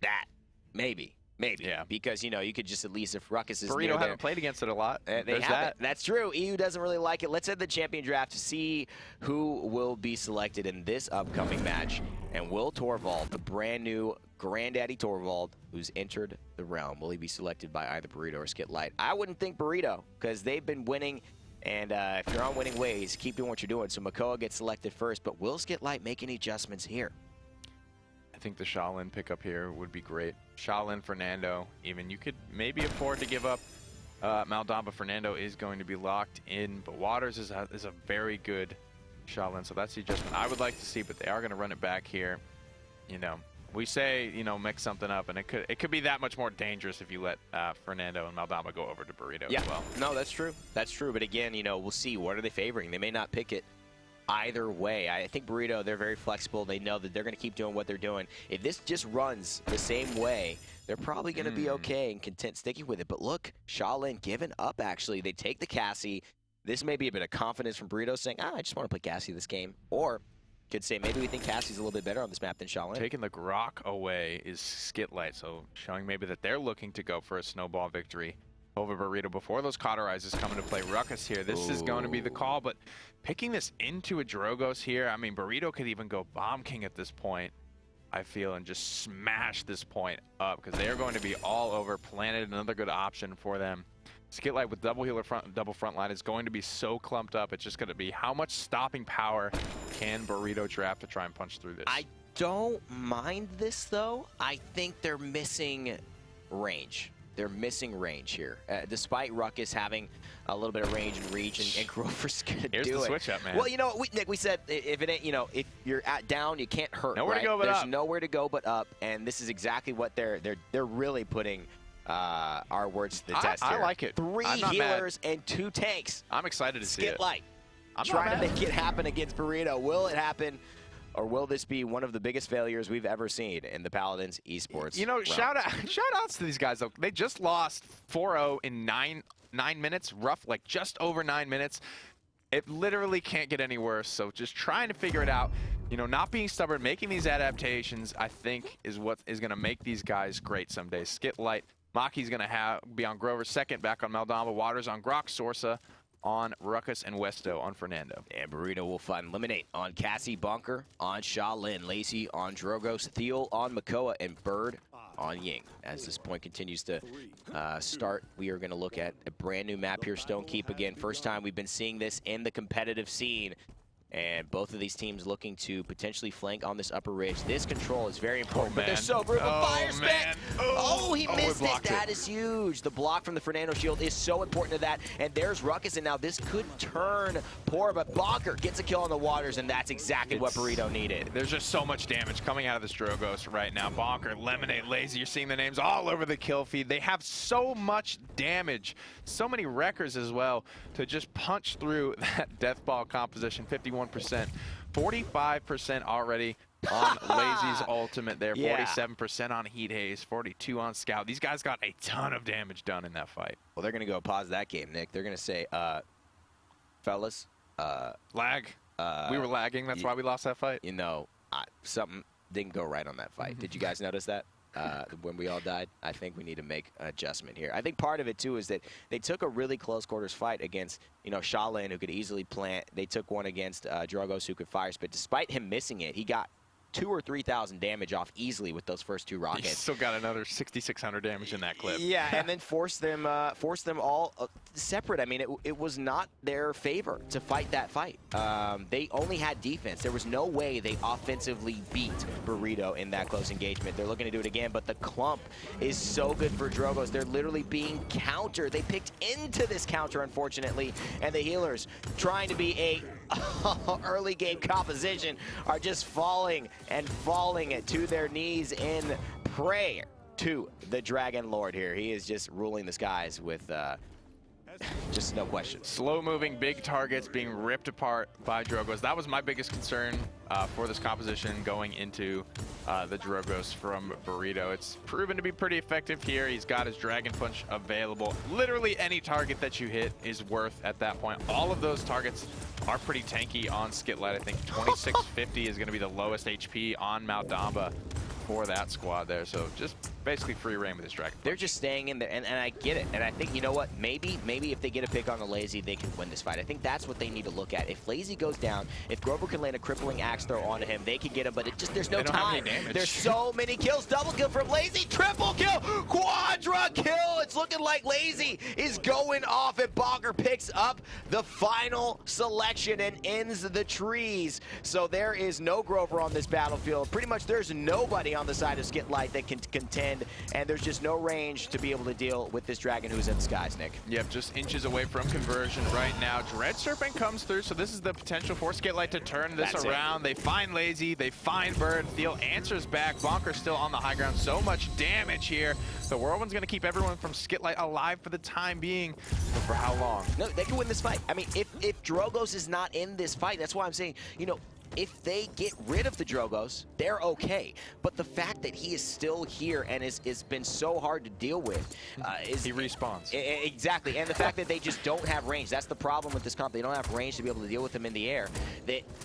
that. Maybe. Maybe. Yeah. Because, you know, you could just at least, if Ruckus is Burrito haven't played against it a lot. They haven't. That's true. EU doesn't really like it. Let's head to the champion draft to see who will be selected in this upcoming match. And will Torvald, the brand new Granddaddy Torvald, who's entered the realm, will he be selected by either Burrito or Skit Light? I wouldn't think Burrito, because they've been winning. And if you're on winning ways, keep doing what you're doing. So Makoa gets selected first, but will Skit Light make any adjustments here? I think the Shaolin pickup here would be great. Shaolin, Fernando, even. You could maybe afford to give up Maldamba. Fernando is going to be locked in, but Waters is a very good Shaolin, so that's the adjustment I would like to see, but they are going to run it back here. You know, we say, you know, mix something up, and it could be that much more dangerous if you let Fernando and Maldamba go over to Burrito as well. No, that's true. That's true, but again, you know, we'll see. What are they favoring? They may not pick it either way. I think Burrito, they're very flexible. They know that they're going to keep doing what they're doing. If this just runs the same way, they're probably going to be okay and content sticking with it. But look, Shaolin giving up, actually. They take the Cassie. This may be a bit of confidence from Burrito saying, I just want to play Cassie this game. Or could say, maybe we think Cassie's a little bit better on this map than Shaolin. Taking the Grok away is Skit Light, so showing maybe that they're looking to go for a snowball victory over Burrito before those cauterizers come into play. Ruckus here. This is going to be the call, but picking this into a Drogos here, I mean, Burrito could even go Bomb King at this point, I feel, and just smash this point up, because they are going to be all over Planet. Another good option for them. Skit Light with double healer double front line is going to be so clumped up. It's just going to be how much stopping power can Burrito draft to try and punch through this? I don't mind this, though. I think they're missing range. They're missing range here. Despite Ruckus having a little bit of range and reach, and Grover's going to do it. Here's the switch up, man. Well, you know, Nick, we said if it ain't, you know, if you're down, you can't hurt. Nowhere right? to go but There's up. nowhere to go but up, and this is exactly what they're really putting our words to the test here. I like it. 3 healers and 2 tanks. I'm excited to see it. Skit Light. I'm trying to make it happen against Burrito. Will it happen? Or will this be one of the biggest failures we've ever seen in the Paladins esports? You know, realm? shout outs to these guys, though. They just lost 4-0 in 9 minutes, like just over 9 minutes. It literally can't get any worse, so just trying to figure it out. You know, not being stubborn, making these adaptations, I think, is what is going to make these guys great someday. Skit Light, Maki's going to be on Grover, second back on Maldamba, Waters on Grok, Sorsa on Ruckus, and Westo on Fernando. And Burrito will find Eliminate on Cassie, Bunker on Shaolin, Lacey on Drogos, Thiel on Makoa, and Bird on Ying. As this point continues to start, we are going to look at a brand new map here, Stonekeep again. First time we've been seeing this in the competitive scene. And both of these teams looking to potentially flank on this upper ridge. This control is very important, but they're so brutal. Fire spec! Oh, he missed it. That is huge. The block from the Fernando shield is so important to that. And there's Ruckus, and now this could turn poor, but Bonker gets a kill on the Waters, and that's exactly what Burrito needed. There's just so much damage coming out of this Drogos right now. Bonker, Lemonade, Lazy, you're seeing the names all over the kill feed. They have so much damage, so many wreckers as well, to just punch through that death ball composition. 51%, 45% already on Lazy's ultimate there, 47% on Heat Haze, 42 on Scout. These guys got a ton of damage done in that fight. Well, they're going to go pause that game, Nick. They're going to say, fellas, lag. We were lagging. That's why we lost that fight. You know, something didn't go right on that fight. Did you guys notice that? When we all died, I think we need to make an adjustment here. I think part of it, too, is that they took a really close quarters fight against, you know, Shaolin, who could easily plant. They took one against Drogos, who could fire spit. Despite him missing it, he got 2,000 or 3,000 damage off easily with those first 2 rockets. He still got another 6,600 damage in that clip. Yeah, and then force them all separate. I mean, it was not their favor to fight that fight. They only had defense. There was no way they offensively beat Burrito in that close engagement. They're looking to do it again, but the clump is so good for Drogos. They're literally being countered. They picked into this counter, unfortunately, and the healers, trying to be a early game composition, are just falling and falling to their knees in prayer to the Dragon Lord here. He is just ruling the skies with just no question. Slow-moving, big targets being ripped apart by Drogos. That was my biggest concern for this composition going into the Drogos from Burrito. It's proven to be pretty effective here. He's got his Dragon Punch available. Literally any target that you hit is worth at that point. All of those targets are pretty tanky on Skit Light. I think 2650 is going to be the lowest HP on Maldamba for that squad there. So just basically free reign with his Dragon Punch. They're just staying in there, and I get it. And I think, you know what, maybe if they get a pick on the Lazy, they can win this fight. I think that's what they need to look at. If Lazy goes down, if Grover can land a crippling axe throw onto him, they can get him, but there's no time. There's so many kills. Double kill from Lazy, triple kill, quadra kill. It's looking like Lazy is going off, and Bonker picks up the final selection and ends the trees. So there is no Grover on this battlefield. Pretty much there's nobody on the side of Skitlight that can contend, and there's just no range to be able to deal with this dragon who's in the skies, Nick. Yep, just inches away from conversion right now. Dread Serpent comes through, so this is the potential for Skitlight to turn this around. They find Lazy, they find Bird. Theo answers back. Bonker still on the high ground. So much damage here. The Whirlwind's going to keep everyone from Skitlight alive for the time being. But for how long? No, they can win this fight. I mean, if Drogos is not in this fight, that's why I'm saying, you know, if they get rid of the Drogos, they're okay. But the fact that he is still here and has been so hard to deal with is... He respawns. Exactly. And the fact that they just don't have range. That's the problem with this comp. They don't have range to be able to deal with him in the air.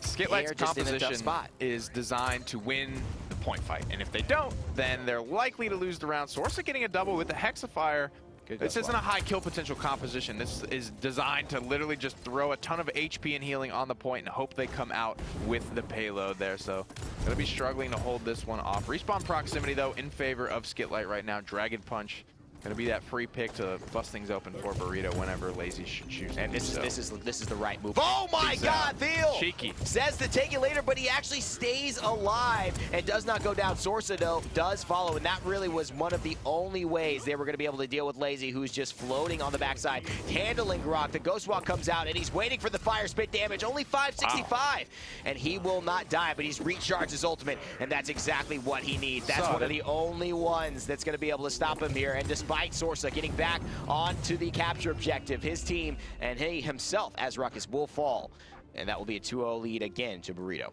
Skitlight's composition is designed to win the point fight. And if they don't, then they're likely to lose the round. Sorsa getting a double with the Hexafire. This isn't a high kill potential composition. This is designed to literally just throw a ton of HP and healing on the point and hope they come out with the payload there. So gonna be struggling to hold this one off. Respawn proximity though in favor of Skitlight right now. Dragon Punch gonna be that free pick to bust things open for Burrito whenever Lazy should choose. And this is the right move. Oh my God, Theo! Cheeky. Says to take it later, but he actually stays alive and does not go down. Sorsa though does follow, and that really was one of the only ways they were gonna be able to deal with Lazy, who's just floating on the backside, handling Grok. The Ghost Walk comes out and he's waiting for the fire spit damage. Only 565, and he will not die, but he's recharged his ultimate, and that's exactly what he needs. That's one of the only ones that's gonna be able to stop him here. And despite Sorsa getting back onto the capture objective, his team and he himself as Ruckus will fall, and that will be a 2-0 lead again to Burrito.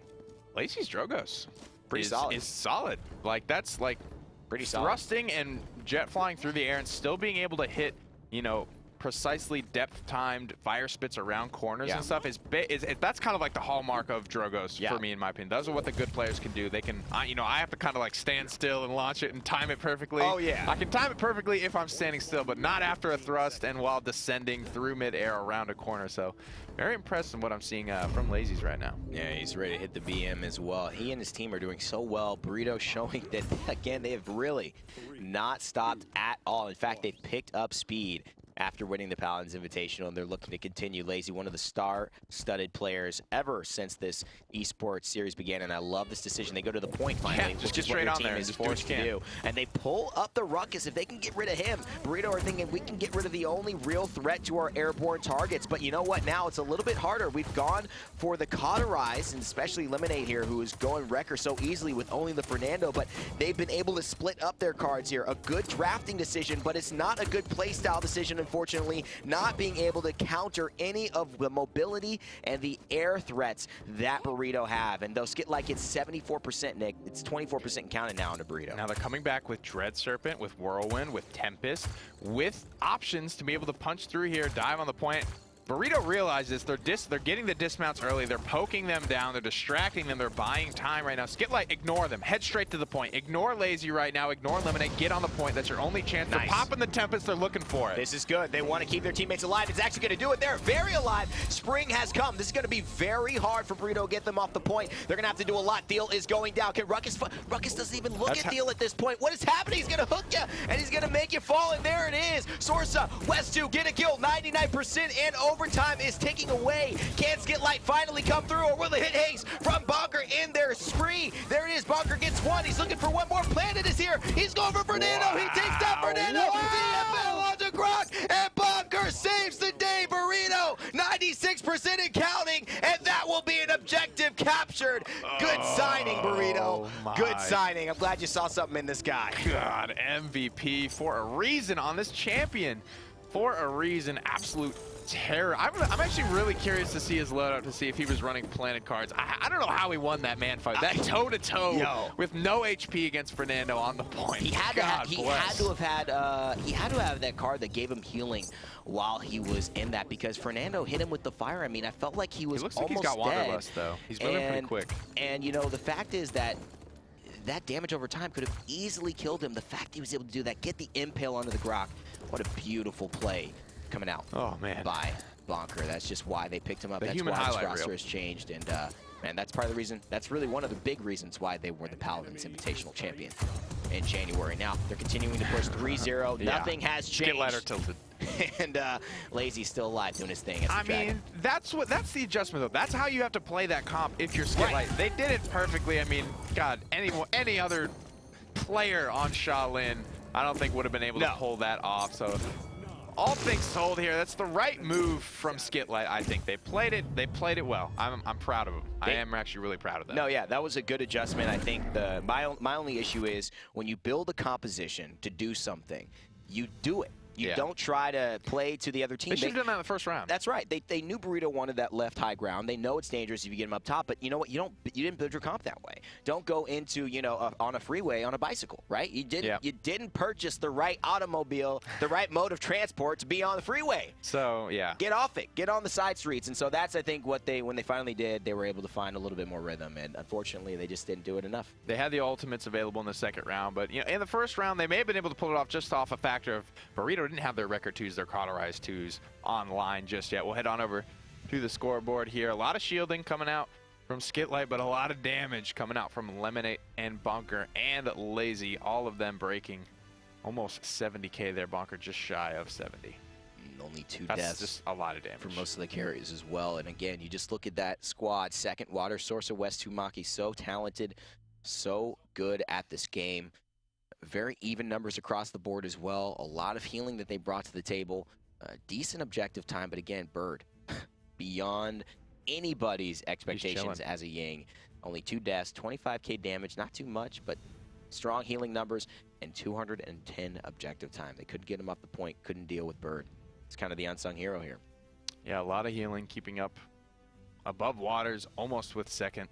Lazy's Drogos is solid. Like that's like pretty solid. Thrusting and jet flying through the air and still being able to hit, you know, precisely depth-timed fire spits around corners and stuff that's kind of like the hallmark of Drogos for me, in my opinion. Those are what the good players can do. They can, you know, I have to kind of like stand still and launch it and time it perfectly. Oh yeah. I can time it perfectly if I'm standing still, but not after a thrust and while descending through mid-air around a corner. So very impressed in what I'm seeing from Lazy's right now. Yeah, he's ready to hit the BM as well. He and his team are doing so well. Burrito showing that, again, they have really not stopped at all. In fact, they've picked up speed after winning the Paladins Invitational, and they're looking to continue. Lazy, one of the star-studded players ever since this esports series began, and I love this decision. They go to the point finally, just get straight on there and just forced to do. And they pull up the Ruckus. If they can get rid of him, Burrito are thinking we can get rid of the only real threat to our airborne targets. But you know what? Now it's a little bit harder. We've gone for the Cauterize, and especially Lemonade here, who is going Wrecker so easily with only the Fernando, but they've been able to split up their cards here. A good drafting decision, but it's not a good playstyle decision, unfortunately, not being able to counter any of the mobility and the air threats that Burrito have. And though Skitlight gets 74%, Nick, it's 24% counted now into Burrito. Now they're coming back with Dread Serpent, with Whirlwind, with Tempest, with options to be able to punch through here, dive on the point. Burrito realizes they're getting the dismounts early, they're poking them down, they're distracting them, they're buying time right now. Skitlight, ignore them, head straight to the point. Ignore Lazy right now, ignore Lemonade, get on the point. That's your only chance. They're popping the Tempest, they're looking for it. This is good. They want to keep their teammates alive. It's actually going to do it. They're very alive. Spring has come. This is going to be very hard for Burrito to get them off the point. They're going to have to do a lot. Thiel is going down. Can Ruckus doesn't even look at Thiel at this point. What is happening? He's going to hook you, and he's going to make you fall, and there it is. Sorsa, West 2, get a kill. 99% and overtime is taking away. Can Skitlight finally come through, or will it hit Haze from Bonker in their spree? There it is. Bonker gets one. He's looking for one more. Planet is here. He's going for Fernando. Wow. He takes down Fernando. DFL onto Grok, and Bonker saves the day. Burrito, 96% and counting, and that will be an objective captured. Good signing, Burrito. Good signing. I'm glad you saw something in this guy. God, MVP for a reason on this champion. For a reason, absolute terror. I'm actually really curious to see his loadout, to see if he was running Planet cards. I don't know how he won that man fight. That toe-to-toe with no HP against Fernando on the point. He had to have that card that gave him healing while he was in that, because Fernando hit him with the fire. I mean, I felt like he was almost dead. He looks like he's got Wanderlust, though. He's moving pretty quick. And, you know, the fact is that that damage over time could have easily killed him. The fact he was able to do that, get the impale onto the Grok, what a beautiful play coming out by Bonker. That's just why they picked him up. That's why his roster has changed. And man, that's part of the reason. That's really one of the big reasons why they were the Paladins Invitational champion in January. Now, they're continuing to push 3-0. Nothing has changed. Skitlight tilted. And Lazy's still alive doing his thing. I mean, that's the adjustment, though. That's how you have to play that comp if you're Skitlight. Right. They did it perfectly. I mean, God, any other player on Shaolin, I don't think would have been able to pull that off. So, all things told here, that's the right move from Skitlight. I think they played it well. I'm proud of them. I am actually really proud of that. No, yeah, that was a good adjustment. I think my only issue is when you build a composition to do something, you do it. You don't try to play to the other team. They should have done that in the first round. That's right. They knew Burrito wanted that left high ground. They know it's dangerous if you get him up top, but you know what? You didn't build your comp that way. Don't go into, on a freeway on a bicycle, right? You didn't purchase the right automobile, the right mode of transport to be on the freeway. So, yeah. Get off it. Get on the side streets. And so that's, I think, when they finally did, they were able to find a little bit more rhythm, and unfortunately, they just didn't do it enough. They had the ultimates available in the second round, but in the first round, they may have been able to pull it off just off a factor of Burrito didn't have their record 2s, their cauterized 2s online just yet. We'll head on over to the scoreboard here. A lot of shielding coming out from Skitlight, but a lot of damage coming out from Lemonade and Bonker and Lazy. All of them breaking almost 70k there. Bonker just shy of 70. Only 2 That's deaths. Just a lot of damage. For most of the carries as well. And again, you just look at that squad. Second Water Source of West Tumaki. So talented, so good at this game. Very even numbers across the board as well. A lot of healing that they brought to the table. Decent objective time, but again, Bird, beyond anybody's expectations as a Ying. Only 2 deaths, 25k damage, not too much, but strong healing numbers, and 210 objective time. They couldn't get him off the point, couldn't deal with Bird. It's kind of the unsung hero here. Yeah, a lot of healing, keeping up above waters, almost with second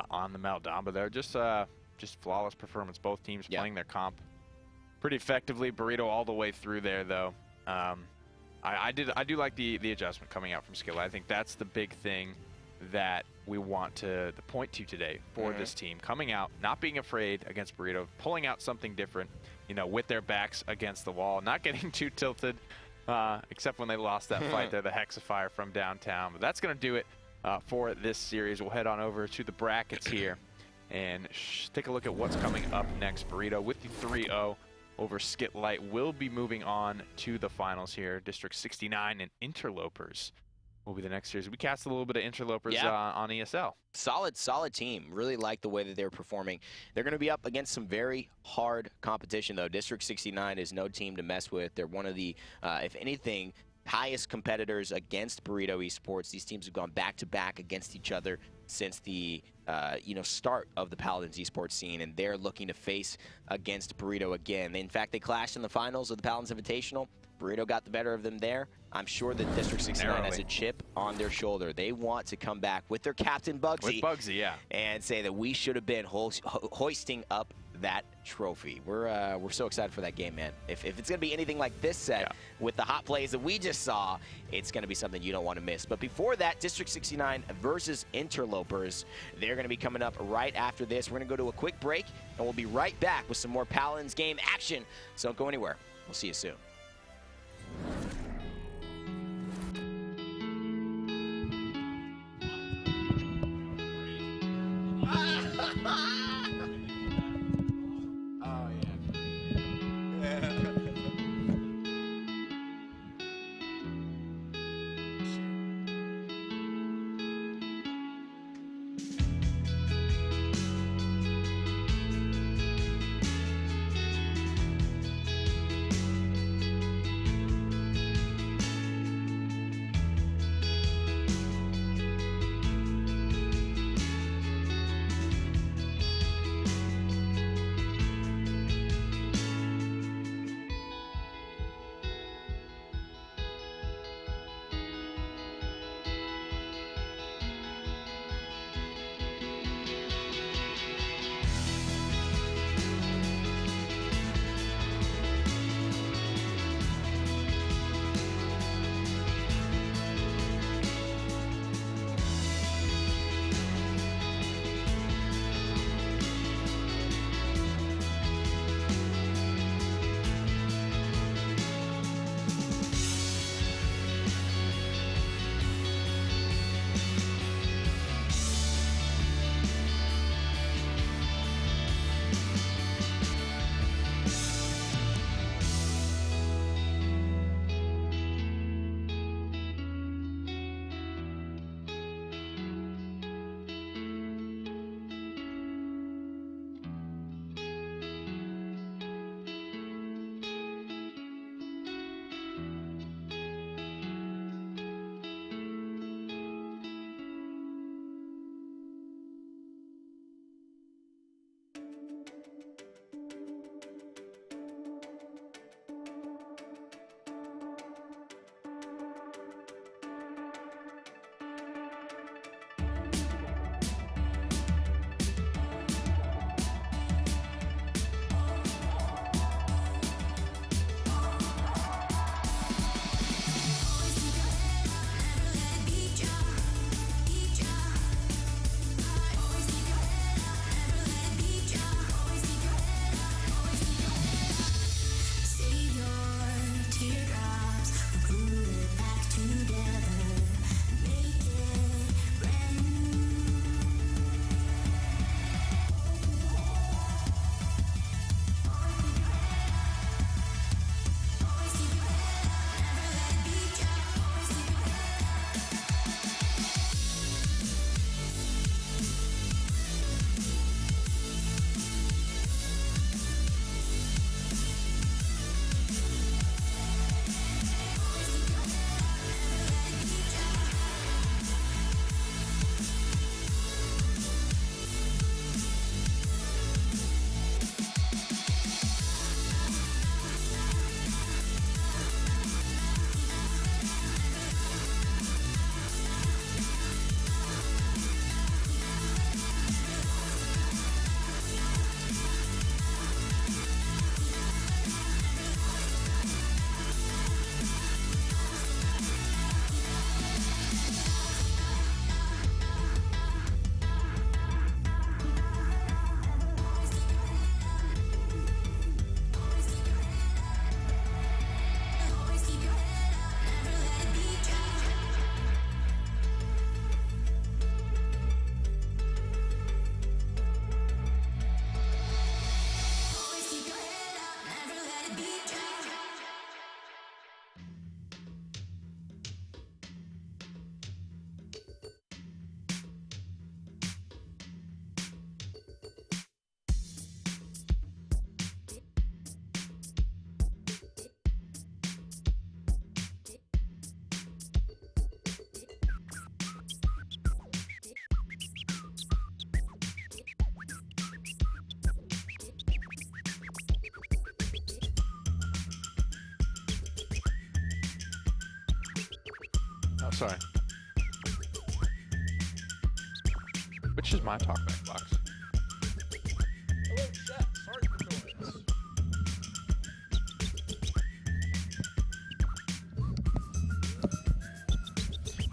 on the Maldamba there. Just flawless performance. Both teams playing their comp pretty effectively. Burrito all the way through there, though. I do like the adjustment coming out from Skitlight. I think that's the big thing that we want to point to today for this team. Coming out, not being afraid against Burrito, pulling out something different, with their backs against the wall, not getting too tilted, except when they lost that fight there, the Hexafire from downtown. But that's going to do it for this series. We'll head on over to the brackets here and take a look at what's coming up next. Burrito with the 3-0 over Skitlight will be moving on to the finals here. District 69 and Interlopers will be the next series. We cast a little bit of Interlopers on ESL. Solid team. Really like the way that they're performing. They're going to be up against some very hard competition, though. District 69 is no team to mess with. They're one of the, if anything, highest competitors against Burrito Esports. These teams have gone back-to-back against each other since the start of the Paladins esports scene, and they're looking to face against Burrito again. In fact, they clashed in the finals of the Paladins Invitational. Burrito got the better of them there. I'm sure that District 69 has a chip on their shoulder. They want to come back with their captain Bugsy, and say that we should have been hoisting up that trophy. We're so excited for that game, man. If it's going to be anything like this set with the hot plays that we just saw, it's going to be something you don't want to miss. But before that, District 69 versus Interlopers, they're going to be coming up right after this. We're going to go to a quick break, and we'll be right back with some more Paladins game action. So don't go anywhere. We'll see you soon. Oh, sorry. Which is my talkback box? Hello, chat. Sorry for noise.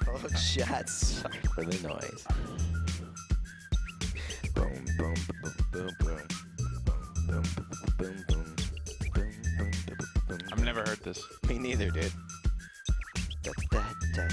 Hello, chat. Sorry for the noise. Boom, boom, boom, boom, boom. Boom, boom, boom, boom. Boom, boom, boom, boom. I've never heard this. Me neither, dude. Da, da, da.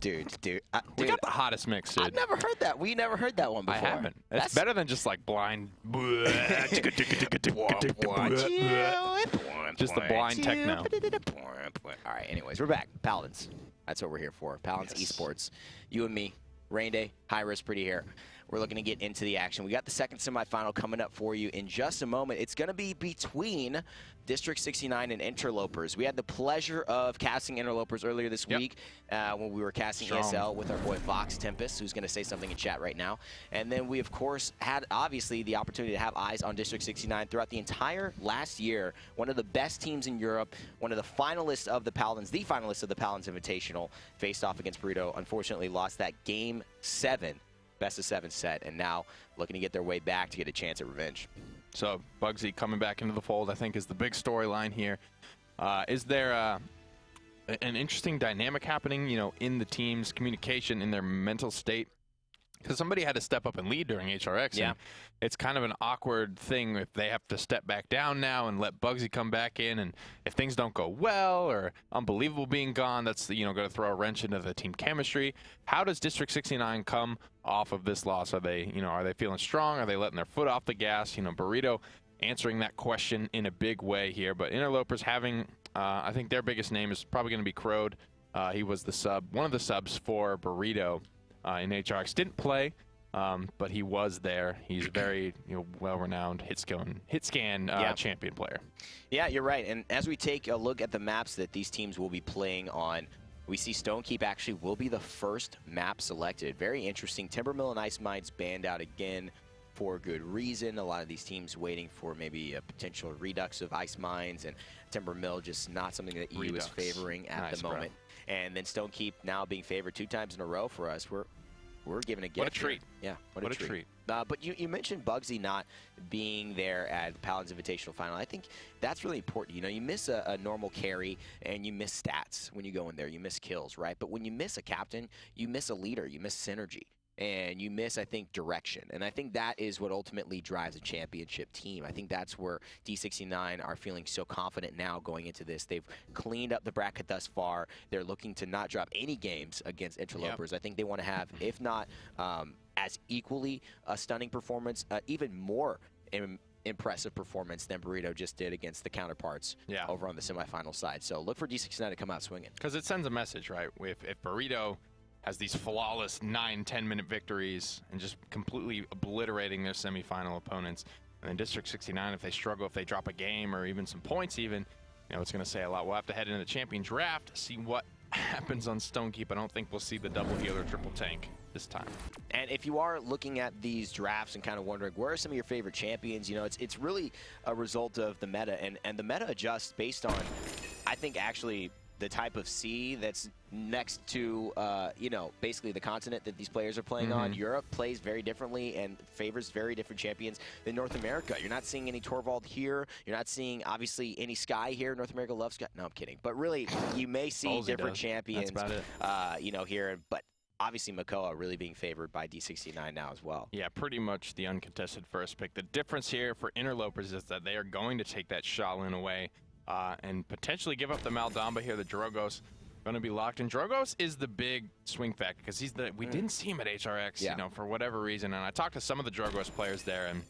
Dude. We got the hottest mix, dude. I've never heard that. We never heard that one before. I haven't. It's better than just like blind. Just the blind techno. All right, anyways, we're back. Paladins. That's what we're here for. Paladins Esports. You and me. Rain Day. High risk, pretty here. We're looking to get into the action. We got the second semifinal coming up for you in just a moment. It's going to be between District 69 and Interlopers. We had the pleasure of casting Interlopers earlier this week when we were casting ESL with our boy Fox Tempest, who's going to say something in chat right now. And then we, of course, had obviously the opportunity to have eyes on District 69 throughout the entire last year. One of the best teams in Europe, one of the finalists of the Paladins, the finalist of the Paladins Invitational, faced off against Burrito. Unfortunately, lost that Game 7. Best of 7 set, and now looking to get their way back to get a chance at revenge. So Bugsy coming back into the fold, I think, is the big storyline here. Is there an interesting dynamic happening, you know, in the team's communication, in their mental state? Because somebody had to step up and lead during HRX. Yeah. And it's kind of an awkward thing if they have to step back down now and let Bugsy come back in. And if things don't go well or Unbelievable being gone, that's, you know, going to throw a wrench into the team chemistry. How does District 69 come off of this loss? Are they, you know, are they feeling strong? Are they letting their foot off the gas? You know, Burrito answering that question in a big way here. But Interlopers having, I think their biggest name is probably going to be Crowed. He was the sub, one of the subs for Burrito. In HRX, didn't play, but he was there. He's a very well-renowned hit scan champion player. Yeah, you're right. And as we take a look at the maps that these teams will be playing on, we see Stonekeep actually will be the first map selected. Very interesting. Timbermill and Ice Mines banned out again for good reason. A lot of these teams waiting for maybe a potential redux of Ice Mines, and Timbermill just not something that EU is favoring at the moment. Bro. And then Stonekeep now being favored 2 times in a row for us. We're giving a gift. What a treat. Yeah, what a treat. But you mentioned Bugsy not being there at the Paladins Invitational Final. I think that's really important. You know, you miss a normal carry and you miss stats when you go in there. You miss kills, right? But when you miss a captain, you miss a leader. You miss synergy. And you miss, I think, direction. And I think that is what ultimately drives a championship team. I think that's where D69 are feeling so confident now going into this. They've cleaned up the bracket thus far. They're looking to not drop any games against Interlopers. Yep. I think they want to have, if not as equally a stunning performance, even more impressive performance than Burrito just did against the counterparts over on the semifinal side. So look for D69 to come out swinging. Because it sends a message, right? If Burrito has these flawless 9-10 minute victories and just completely obliterating their semifinal opponents. And then District 69, if they struggle, if they drop a game or even some points even, you know, it's going to say a lot. We'll have to head into the champion draft, see what happens on Stonekeep. I don't think we'll see the double heal or triple tank this time. And if you are looking at these drafts and kind of wondering where are some of your favorite champions, you know, it's really a result of the meta, and the meta adjusts based on, I think, actually the type of sea that's next to, you know, basically the continent that these players are playing on. Europe plays very differently and favors very different champions than North America. You're not seeing any Torvald here. You're not seeing, obviously, any Sky here. North America loves Sky. No, I'm kidding. But really, you may see different champions, you know, here. But obviously, Makoa really being favored by D69 now as well. Yeah, pretty much the uncontested first pick. The difference here for Interlopers is that they are going to take that Shaolin away and potentially give up the Maldamba here. The Drogos going to be locked in. Drogos is the big swing factor because he's the we didn't see him at HRX, you know, for whatever reason. And I talked to some of the Drogos players there, and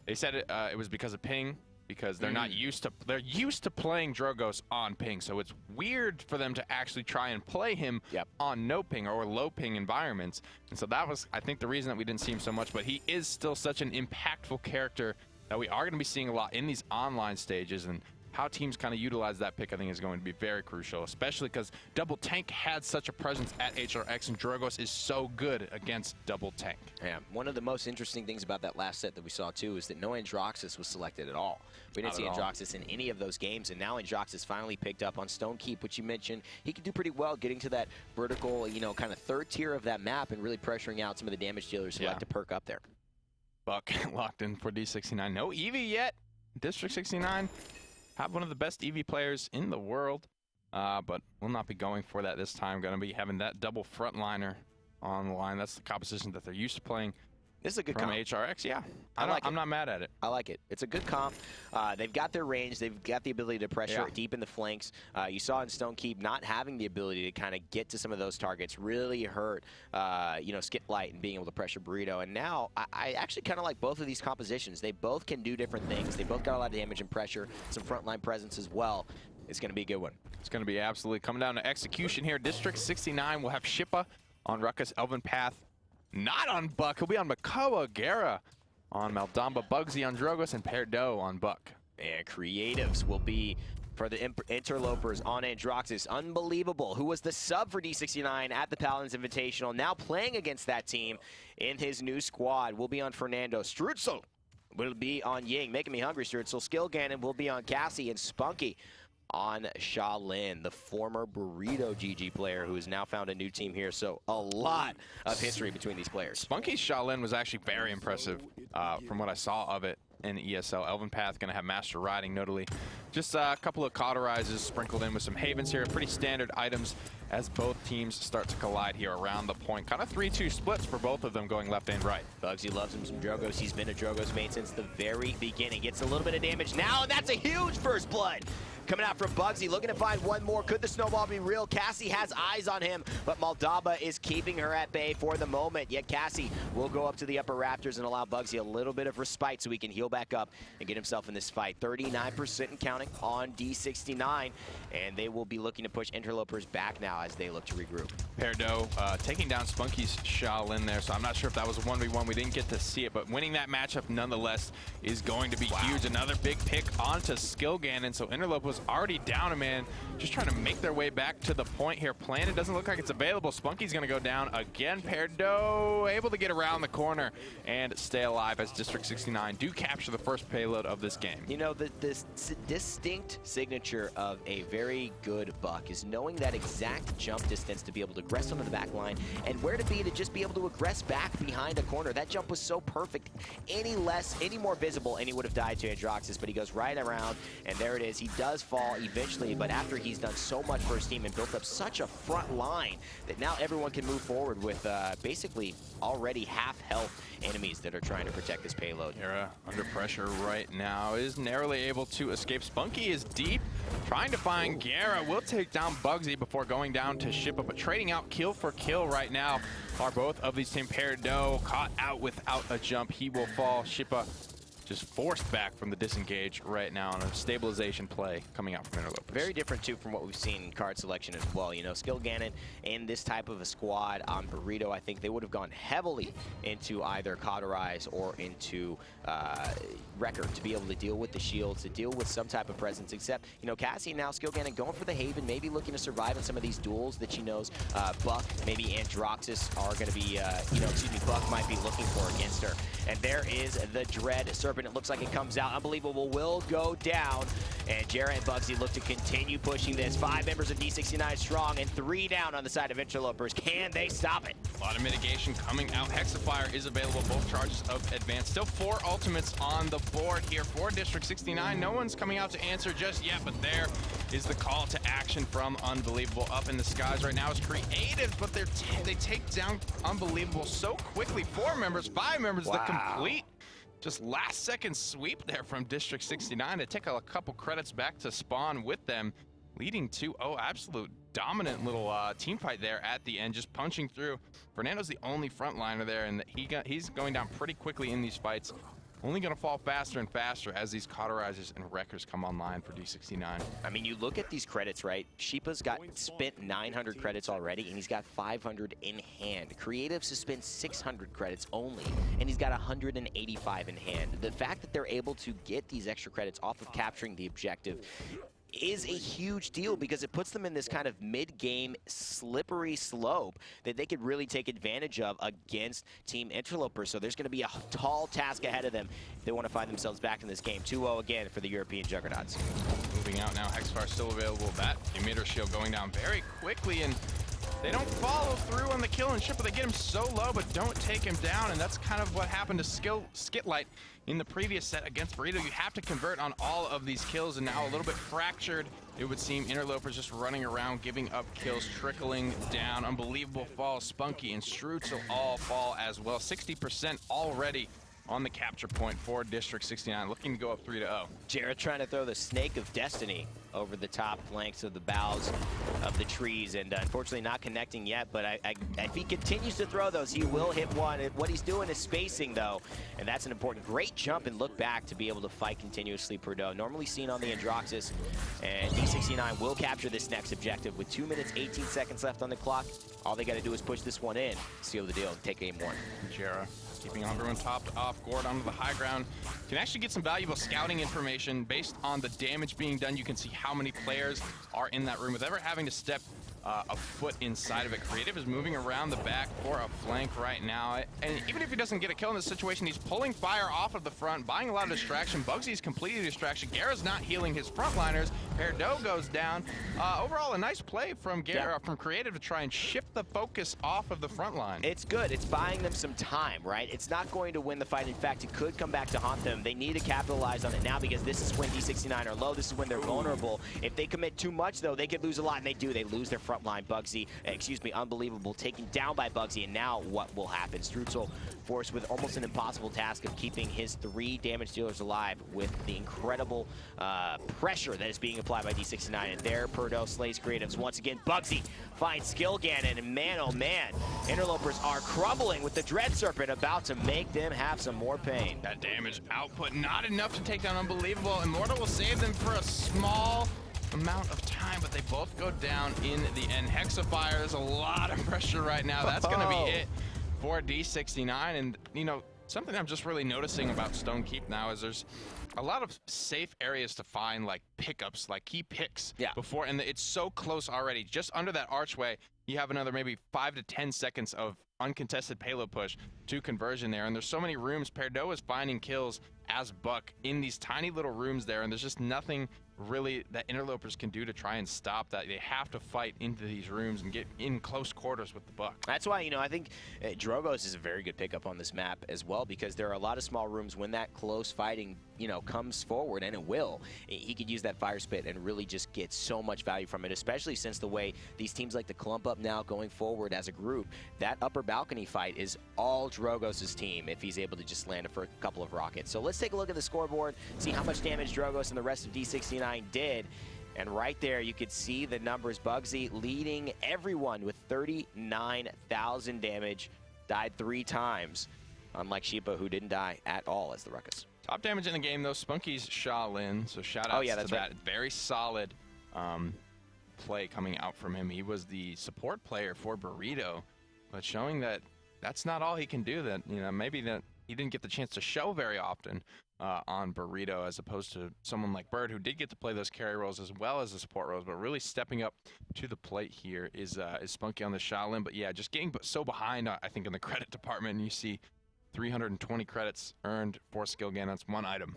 they said it was because of ping. Because they're not used to playing Drogos on ping, so it's weird for them to actually try and play him on no ping or low ping environments. And so that was, I think, the reason that we didn't see him so much. But he is still such an impactful character that we are going to be seeing a lot in these online stages. And how teams kind of utilize that pick, I think, is going to be very crucial, especially because Double Tank had such a presence at HRX, and Drogos is so good against Double Tank. Yeah, one of the most interesting things about that last set that we saw, too, is that no Androxus was selected at all. We didn't see Androxus in any of those games, and now Androxus finally picked up on Stone Keep, which you mentioned. He could do pretty well getting to that vertical, you know, kind of third tier of that map and really pressuring out some of the damage dealers who like to perk up there. Buck locked in for D69. No Eevee yet. District 69. Have one of the best Eevee players in the world, but will not be going for that this time. Going to be having that double frontliner on the line. That's the composition that they're used to playing. This is a good comp. HRX, yeah. I'm not mad at it. I like it. It's a good comp. They've got their range. They've got the ability to pressure deep in the flanks. You saw in Stone Keep not having the ability to kind of get to some of those targets really hurt, you know, Skip Light and being able to pressure Burrito. And now I actually kind of like both of these compositions. They both can do different things. They both got a lot of damage and pressure, some frontline presence as well. It's going to be a good one. It's going to be absolutely coming down to execution here. District 69 will have Shippa on Ruckus, Elven Path. Not on Buck. He'll be on Makoa, Gara on Maldamba, Bugsy on Drogos, and Perdo on Buck. And Creatives will be for the Interlopers on Androxus. Unbelievable. Who was the sub for D69 at the Paladins Invitational, now playing against that team in his new squad. Will be on Fernando. Strutzel will be on Ying. Making me hungry, Strutzel. Skill Ganon will be on Cassie, and Spunky on Shaolin, the former Burrito GG player who has now found a new team here. So a lot of history between these players. Spunky's Shaolin was actually very impressive from what I saw of it in ESL. Elven Path going to have Master Riding, notably. Just a couple of cauterizes sprinkled in with some Havens here. Pretty standard items as both teams start to collide here around the point. Kind of 3-2 splits for both of them going left and right. Bugsy loves him some Drogos. He's been a Drogos main since the very beginning. Gets a little bit of damage now, and that's a huge first blood. Coming out from Bugsy, looking to find one more. Could the snowball be real? Cassie has eyes on him, but Maldaba is keeping her at bay for the moment. Yet Cassie will go up to the upper rafters and allow Bugsy a little bit of respite so he can heal back up and get himself in this fight. 39% and counting on D69, and they will be looking to push Interlopers back now as they look to regroup. Perdo taking down Spunky's Shaolin there, so I'm not sure if that was a 1v1. We didn't get to see it, but winning that matchup nonetheless is going to be huge. Another big pick onto Skill Ganon, so Interlopers already down a man, just trying to make their way back to the point here. Planet doesn't look like it's available. Spunky's going to go down again. Perdo able to get around the corner and stay alive as District 69 do capture the first payload of this game. You know, this distinct signature of a very good Buck is knowing that exact jump distance to be able to aggress onto the back line and where to be to just be able to aggress back behind a corner. That jump was so perfect. Any more visible, and he would have died to Androxus, but he goes right around, and there it is. He does fall eventually, but after he's done so much for his team and built up such a front line that now everyone can move forward with basically already half health enemies that are trying to protect this payload. Era under pressure right now, is narrowly able to escape. Spunky is deep, trying to find Gara. Will take down Bugsy before going down to Shippa, but trading out kill for kill right now are both of these team. Perdo caught out without a jump. He will fall. Shippa just forced back from the disengage right now on a stabilization play coming out from Interlopers. Very different, too, from what we've seen in card selection as well. You know, Skill Ganon in this type of a squad on Burrito, I think they would have gone heavily into either Cauterize or into Wrecker to be able to deal with the shields, to deal with some type of presence, except, you know, Cassie now, Skill Ganon going for the Haven, maybe looking to survive in some of these duels that she knows Buck, maybe Androxus are going to be, you know, excuse me, Buck might be looking for against her. And there is the Dread Serpent. Serpent. It looks like it comes out. Unbelievable will go down. And Jarrett and Bugsy look to continue pushing this. 5 members of D69 strong and 3 down on the side of Interlopers. Can they stop it? A lot of mitigation coming out. Hexafire is available, both charges of advance. Still 4 ultimates on the board here for District 69. No one's coming out to answer just yet, but there is the call to action from Unbelievable. Up in the skies right now is Creative, but they take down Unbelievable so quickly. 4 members, 5 members, wow. The complete just last second sweep there from District 69 to take a couple credits back to Spawn with them, leading to, absolute dominant little team fight there at the end, just punching through. Fernando's the only frontliner there, and he's going down pretty quickly in these fights. Only going to fall faster and faster as these cauterizers and wreckers come online for D69. I mean, you look at these credits, right? Sheepa's spent 900 credits already, and he's got 500 in hand. Creatives has spent 600 credits only, and he's got 185 in hand. The fact that they're able to get these extra credits off of capturing the objective is a huge deal, because it puts them in this kind of mid-game slippery slope that they could really take advantage of against Team Interlopers. So there's going to be a tall task ahead of them if they want to find themselves back in this game. 2-0 again for the European Juggernauts. Moving out now, Hexafire still available. That emitter shield going down very quickly, and they don't follow through on the kill and ship, but they get him so low but don't take him down, and that's kind of what happened to Skitlight in the previous set against Burrito. You have to convert on all of these kills, and now a little bit fractured, it would seem. Interlopers just running around, giving up kills, trickling down. Unbelievable falls. Spunky and Strutzel all fall as well. 60% already on the capture point for District 69, looking to go up 3-0. Jarrett trying to throw the Snake of Destiny over the top flanks of the boughs of the trees, and unfortunately not connecting yet, but if he continues to throw those, he will hit one. What he's doing is spacing, though, and that's an important, great jump and look back to be able to fight continuously Perdo. Normally seen on the Androxus, and D69 will capture this next objective with 2 minutes, 18 seconds left on the clock. All they got to do is push this one in, seal the deal, and take game 1. Jarrett keeping everyone topped off. Gord onto the high ground. You can actually get some valuable scouting information based on the damage being done. You can see how many players are in that room without ever having to step a foot inside of it. Creative is moving around the back for a flank right now. And even if he doesn't get a kill in this situation, he's pulling fire off of the front, buying a lot of distraction. Bugsy's completely distraction. Guerra's not healing his frontliners. Perdo goes down. Overall, a nice play from from Creative to try and shift the focus off of the front line. It's good. It's buying them some time, right? It's not going to win the fight. In fact, it could come back to haunt them. They need to capitalize on it now, because this is when D69 are low. This is when they're vulnerable. If they commit too much, though, they could lose a lot, and they do. They lose their front line. Unbelievable, taken down by Bugsy, and now what will happen? Strutzel forced with almost an impossible task of keeping his 3 damage dealers alive with the incredible pressure that is being applied by D69, and there Perdo slays Creatives. Once again, Bugsy finds Skillganon, and man, oh man, Interlopers are crumbling with the Dread Serpent, about to make them have some more pain. That damage output, not enough to take down Unbelievable. Immortal will save them for a small amount of time, but they both go down in the end. Hexafire, there's a lot of pressure right now. That's going to be it for D69. And, you know, something I'm just really noticing about Stone Keep now is there's a lot of safe areas to find, like pickups, like key picks before, and it's so close already. Just under that archway, you have another maybe 5 to 10 seconds of uncontested payload push to conversion there. And there's so many rooms. Perdo is finding kills as Buck in these tiny little rooms there, and there's just nothing really that Interlopers can do to try and stop that. They have to fight into these rooms and get in close quarters with the Buck. That's why, you know, I think Drogos is a very good pickup on this map as well, because there are a lot of small rooms when that close fighting, you know, comes forward, and it will. He could use that fire spit and really just get so much value from it, especially since the way these teams like to clump up now going forward as a group. That upper balcony fight is all Drogos' team if he's able to just land it for a couple of rockets. So let's take a look at the scoreboard, see how much damage Drogos and the rest of D69 did. And right there, you could see the numbers. Bugsy leading everyone with 39,000 damage, died 3 times, unlike Sheepa, who didn't die at all as the Ruckus. Top damage in the game, though, Spunky's Shaolin, so shout out to that. Right. Very solid play coming out from him. He was the support player for Burrito, but showing that that's not all he can do, that, you know, maybe that he didn't get the chance to show very often on Burrito, as opposed to someone like Bird, who did get to play those carry roles as well as the support roles, but really stepping up to the plate here is Spunky on the Shaolin. But yeah, just getting so behind, I think, in the credit department. You see 320 credits earned for skill gain. That's one item.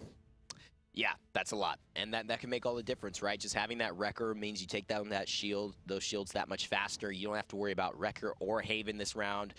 Yeah, that's a lot, and that can make all the difference, right? Just having that Wrecker means you take down that shield, those shields that much faster. You don't have to worry about Wrecker or Haven this round.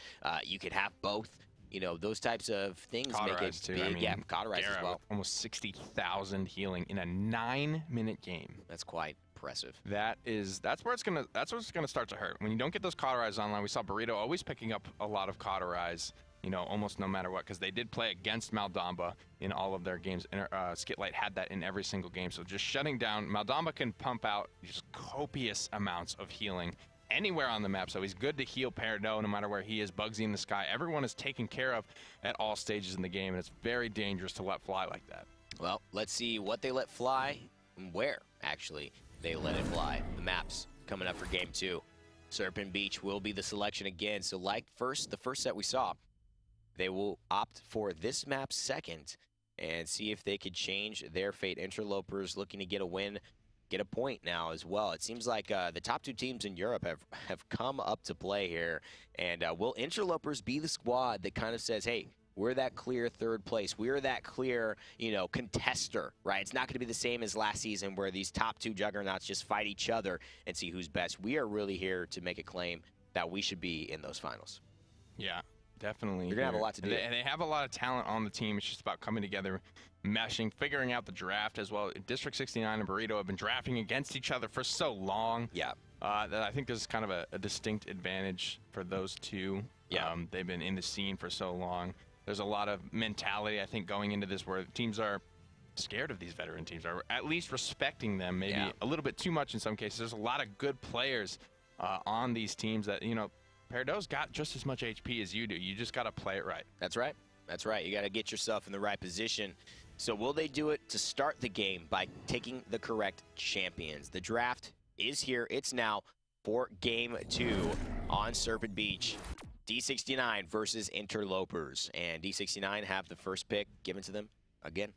You could have both. You know, those types of things make it too. big. I mean, yeah, cauterize as well. Almost 60,000 healing in a 9-minute game. That's quite impressive. That's where it's gonna start to hurt. When you don't get those cauterize online, we saw Burrito always picking up a lot of cauterize, you know, almost no matter what, because they did play against Maldamba in all of their games. Skitlight had that in every single game. So just shutting down, Maldamba can pump out just copious amounts of healing anywhere on the map, so he's good to heal Peridot no matter where he is. Bugsy in the sky, everyone is taken care of at all stages in the game, and it's very dangerous to let fly like that. Well, let's see what they let fly and where, actually, they let it fly. The maps coming up for Game 2. Serpent Beach will be the selection again, so like the first set we saw, they will opt for this map second and see if they could change their fate. Interlopers looking to get a win, get a point now as well. It seems like the top two teams in Europe have come up to play here. And will Interlopers be the squad that kind of says, hey, we're that clear third place. We're that clear, you know, contester, right? It's not going to be the same as last season where these top two juggernauts just fight each other and see who's best. We are really here to make a claim that we should be in those finals. Yeah, definitely. You're going to have a lot to do. And they have a lot of talent on the team. It's just about coming together, meshing, figuring out the draft as well. District 69 and Burrito have been drafting against each other for so long. Yeah. That I think this is kind of a distinct advantage for those two. Yeah. They've been in the scene for so long. There's a lot of mentality, I think, going into this where teams are scared of these veteran teams, or at least respecting them maybe a little bit too much in some cases. There's a lot of good players on these teams that, you know, Peridot's got just as much HP as you do. You just got to play it right. That's right. That's right. You got to get yourself in the right position. So will they do it to start the game by taking the correct champions? The draft is here. It's now for Game 2 on Serpent Beach. D69 versus Interlopers. And D69 have the first pick given to them again.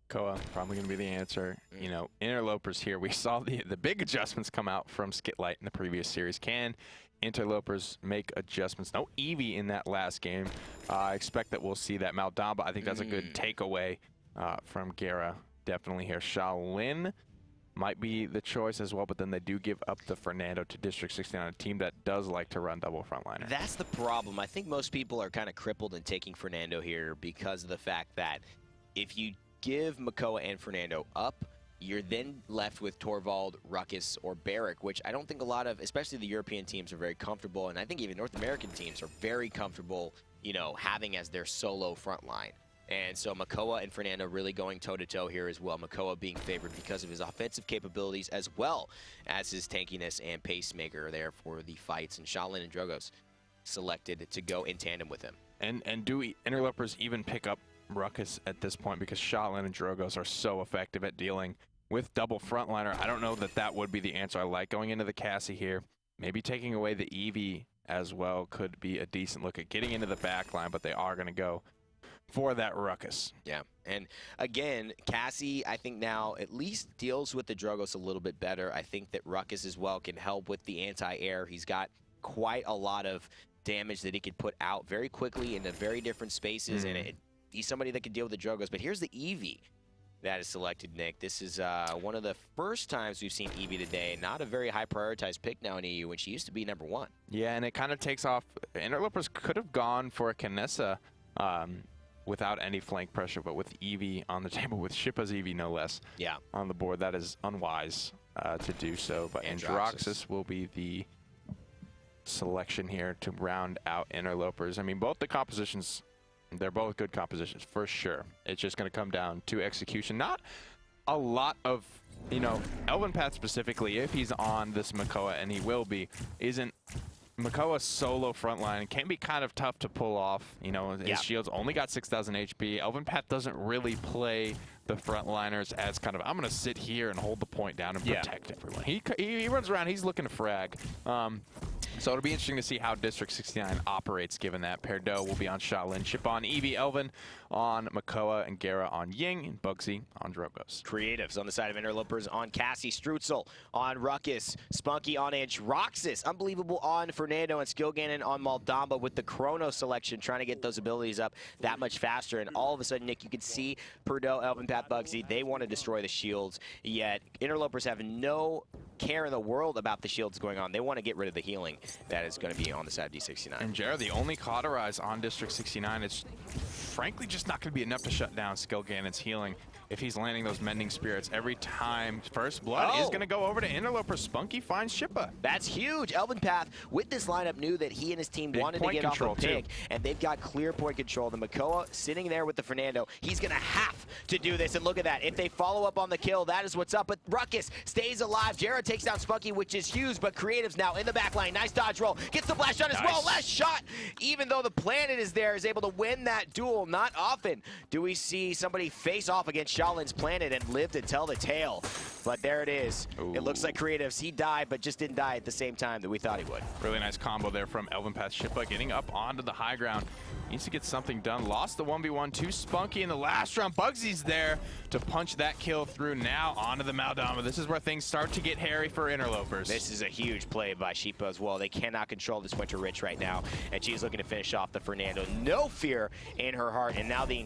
Koa, probably going to be the answer. You know, Interlopers here. We saw the big adjustments come out from Skitlight in the previous series. Can Interlopers make adjustments? No Eevee in that last game. I expect that we'll see that. Maldamba, I think that's a good takeaway from Gera. Definitely here. Shaolin might be the choice as well, but then they do give up the Fernando to District 69, a team that does like to run double frontliner. That's the problem. I think most people are kind of crippled in taking Fernando here because of the fact that if you give Makoa and Fernando up, you're then left with Torvald, Ruckus, or Barrick, which I don't think a lot of, especially the European teams, are very comfortable, and I think even North American teams are very comfortable, you know, having as their solo front line. And so Makoa and Fernando really going toe-to-toe here as well. Makoa being favored because of his offensive capabilities as well as his tankiness and pacemaker there for the fights. And Shaolin and Drogos selected to go in tandem with him. And do Interlopers even pick up Ruckus at this point, because Shaolin and Drogos are so effective at dealing with double frontliner? I don't know that that would be the answer. I like going into the Cassie here. Maybe taking away the Eevee as well could be a decent look at getting into the back line, but they are going to go for that Ruckus. Yeah, and again, Cassie, I think now at least deals with the Drogos a little bit better. I think that Ruckus as well can help with the anti-air. He's got quite a lot of damage that he could put out very quickly into very different spaces, and he's somebody that can deal with the Drogos. But here's the Eevee that is selected, Nick. This is one of the first times we've seen Eevee today. Not a very high prioritized pick now in EU, when she used to be #1. Yeah, and it kind of takes off. Interlopers could have gone for a Kinessa without any flank pressure, but with Eevee on the table, with Shippa's Eevee no less on the board, that is unwise to do so. But Androxus will be the selection here to round out Interlopers. I mean, both the compositions, they're both good compositions for sure. It's just going to come down to execution. Not a lot of, you know, Elven Path specifically, if he's on this Makoa, and he will be, isn't Makoa's solo frontline can be kind of tough to pull off. You know, his shield's only got 6,000 HP. Elven Path doesn't really play the frontliners as kind of, I'm going to sit here and hold the point down and protect everyone. He runs around, he's looking to frag. So it'll be interesting to see how District 69 operates, given that Perdo will be on Shaolin, Chip on Eevee, Elvin on Makoa, and Gera on Ying, and Bugsy on Drogos. Creatives on the side of Interlopers on Cassie, Strutzel on Ruckus, Spunky on Roxas, unbelievable on Fernando, and Skillganon on Maldamba with the Chrono selection, trying to get those abilities up that much faster. And all of a sudden, Nick, you can see Perdo, Elvin, Pat, Bugsy, they want to destroy the shields, yet Interlopers have no care in the world about the shields going on. They want to get rid of the healing that is going to be on the side of D69. And Jared, the only cauterize on District 69 is frankly just not going to be enough to shut down Skillganon's healing if he's landing those Mending Spirits every time. First Blood is going to go over to Interloper. Spunky finds Shippa. That's huge. Elvin Path, with this lineup, knew that he and his team wanted to get off a pick, and they've got clear point control. The Makoa sitting there with the Fernando. He's going to have to do this, and look at that. If they follow up on the kill, that is what's up. But Ruckus stays alive. Jared takes down Spunky, which is huge, but Creatives now in the back line. Nice dodge roll. Gets the blast shot as well. Last shot, even though the Planet is there, is able to win that duel. Not often do we see somebody face off against Shaolin's Planet and live to tell the tale. But there it is. Ooh. It looks like Creatives, he died, but just didn't die at the same time that we thought he would. Really nice combo there from Elvin Path. Shippa getting up onto the high ground. Needs to get something done. Lost the 1v1 to Spunky in the last round. Bugsy's there to punch that kill through. Now onto the Maldama. This is where things start to get hairy for Interlopers. This is a huge play by Shippa as well. They cannot control this Winter Rich right now, and she's looking to finish off the Fernando. No fear in her heart, and now the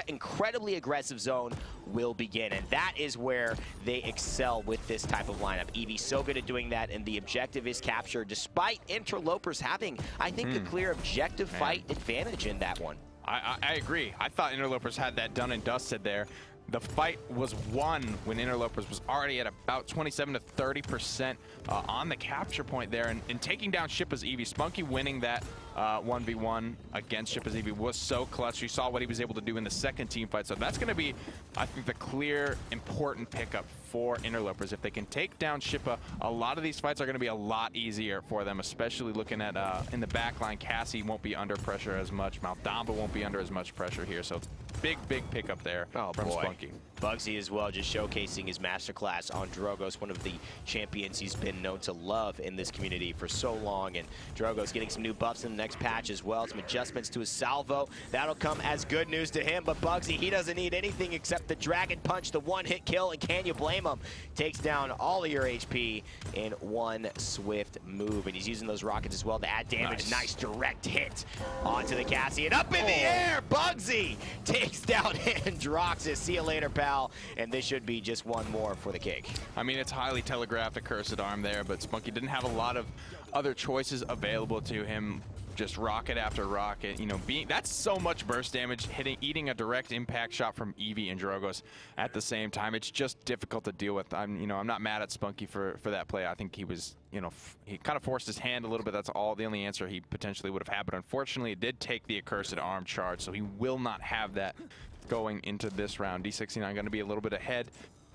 incredibly aggressive zone will begin, and that is where they excel with this type of lineup. Eevee's so good at doing that, and the objective is capture, despite Interlopers having, I think, the clear objective fight advantage in that one. I agree. I thought Interlopers had that done and dusted there. The fight was won when Interlopers was already at about 27 to 30% on the capture point there, and taking down Shippa's Eevee. Spunky winning that 1v1 against Shippa's Eevee was so clutch. You saw what he was able to do in the second team fight, so that's going to be, I think, the clear, important pickup for Interlopers. If they can take down Shippa, a lot of these fights are going to be a lot easier for them, especially looking at in the back line. Cassie won't be under pressure as much. Maldamba won't be under as much pressure here, so big pickup there from Spunky. Bugsy as well, just showcasing his masterclass on Drogos, one of the champions he's been known to love in this community for so long. And Drogos getting some new buffs in the next patch as well, some adjustments to his salvo. That'll come as good news to him, but Bugsy, he doesn't need anything except the Dragon Punch, the one-hit kill, and can you blame him? Takes down all of your HP in one swift move, and he's using those rockets as well to add damage. Nice direct hit onto the Cassie, and up in the air, Bugsy takes down Androxus. See you later, pal. And this should be just one more for the cake. I mean, it's highly telegraphed, a cursed arm there, but Spunky didn't have a lot of other choices available to him. Just rocket after rocket, you know, that's so much burst damage, eating a direct impact shot from Eevee and Drogos at the same time. It's just difficult to deal with. I'm not mad at Spunky for that play. I think he was, he kind of forced his hand a little bit. That's the only answer he potentially would have had. But unfortunately, it did take the accursed arm charge, so he will not have that going into this round. D69 going to be a little bit ahead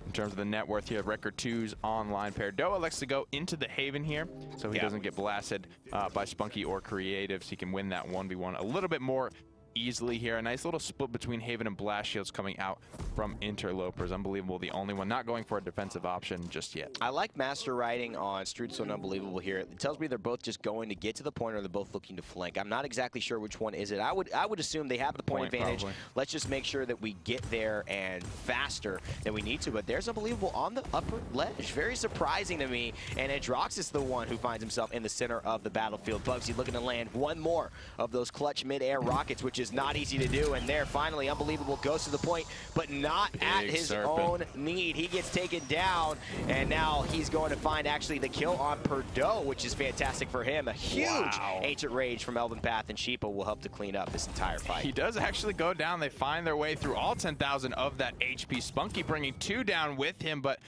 in terms of the net worth here. Record 2's online pair. Doa likes to go into the Haven here, so he doesn't get blasted by Spunky or Creatives. He can win that 1v1 a little bit more easily here. A nice little split between Haven and Blast Shields coming out from Interlopers. Unbelievable, the only one not going for a defensive option just yet. I like Master Riding on Strutzel and Unbelievable here. It tells me they're both just going to get to the point, or they're both looking to flank. I'm not exactly sure which one is it. I would assume they have the point advantage. Probably. Let's just make sure that we get there and faster than we need to. But there's Unbelievable on the upper ledge. Very surprising to me. And Androxus is the one who finds himself in the center of the battlefield. Bugsy looking to land one more of those clutch mid-air rockets, which is not easy to do. And there, finally, Unbelievable goes to the point, but not at his own need. He gets taken down, and now he's going to find actually the kill on Perdo, which is fantastic for him. A huge Ancient Rage from Elvin Path, and Shippa will help to clean up this entire fight. He does actually go down. They find their way through all 10,000 of that HP. Spunky bringing 2 down with him, but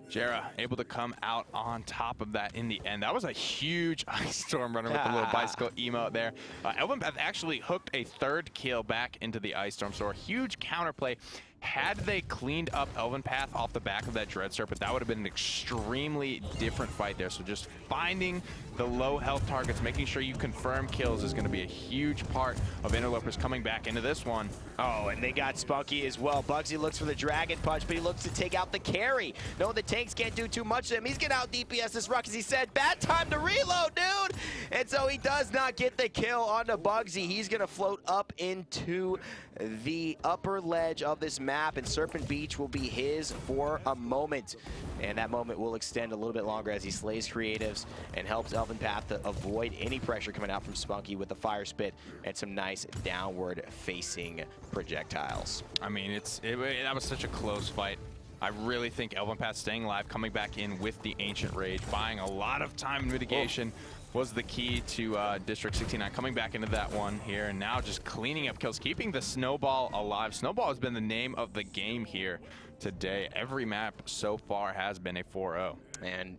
Jera able to come out on top of that in the end. That was a huge Ice Storm runner with the little bicycle emote there. Elvin Path actually hooked a 3rd kill back into the Ice Storm, so a huge counterplay. Had they cleaned up Elven Path off the back of that Dread Serpent, that would have been an extremely different fight there. So just finding the low health targets, making sure you confirm kills is going to be a huge part of Interlopers coming back into this one. Oh, and they got Spunky as well. Bugsy looks for the Dragon Punch, but he looks to take out the carry. No, the tanks can't do too much to him. He's going to out DPS this Ruckus. He said, bad time to reload, dude! And so he does not get the kill onto Bugsy. He's going to float up into the upper ledge of this map, and Serpent Beach will be his for a moment. And that moment will extend a little bit longer as he slays creatives and helps Elven Path to avoid any pressure coming out from Spunky with the Fire Spit and some nice downward facing projectiles. I mean, that was such a close fight. I really think Elven Path staying alive, coming back in with the Ancient Rage, buying a lot of time and mitigation was the key to District 69 coming back into that one here, and now just cleaning up kills, keeping the Snowball alive. Snowball has been the name of the game here today. Every map so far has been a 4-0. And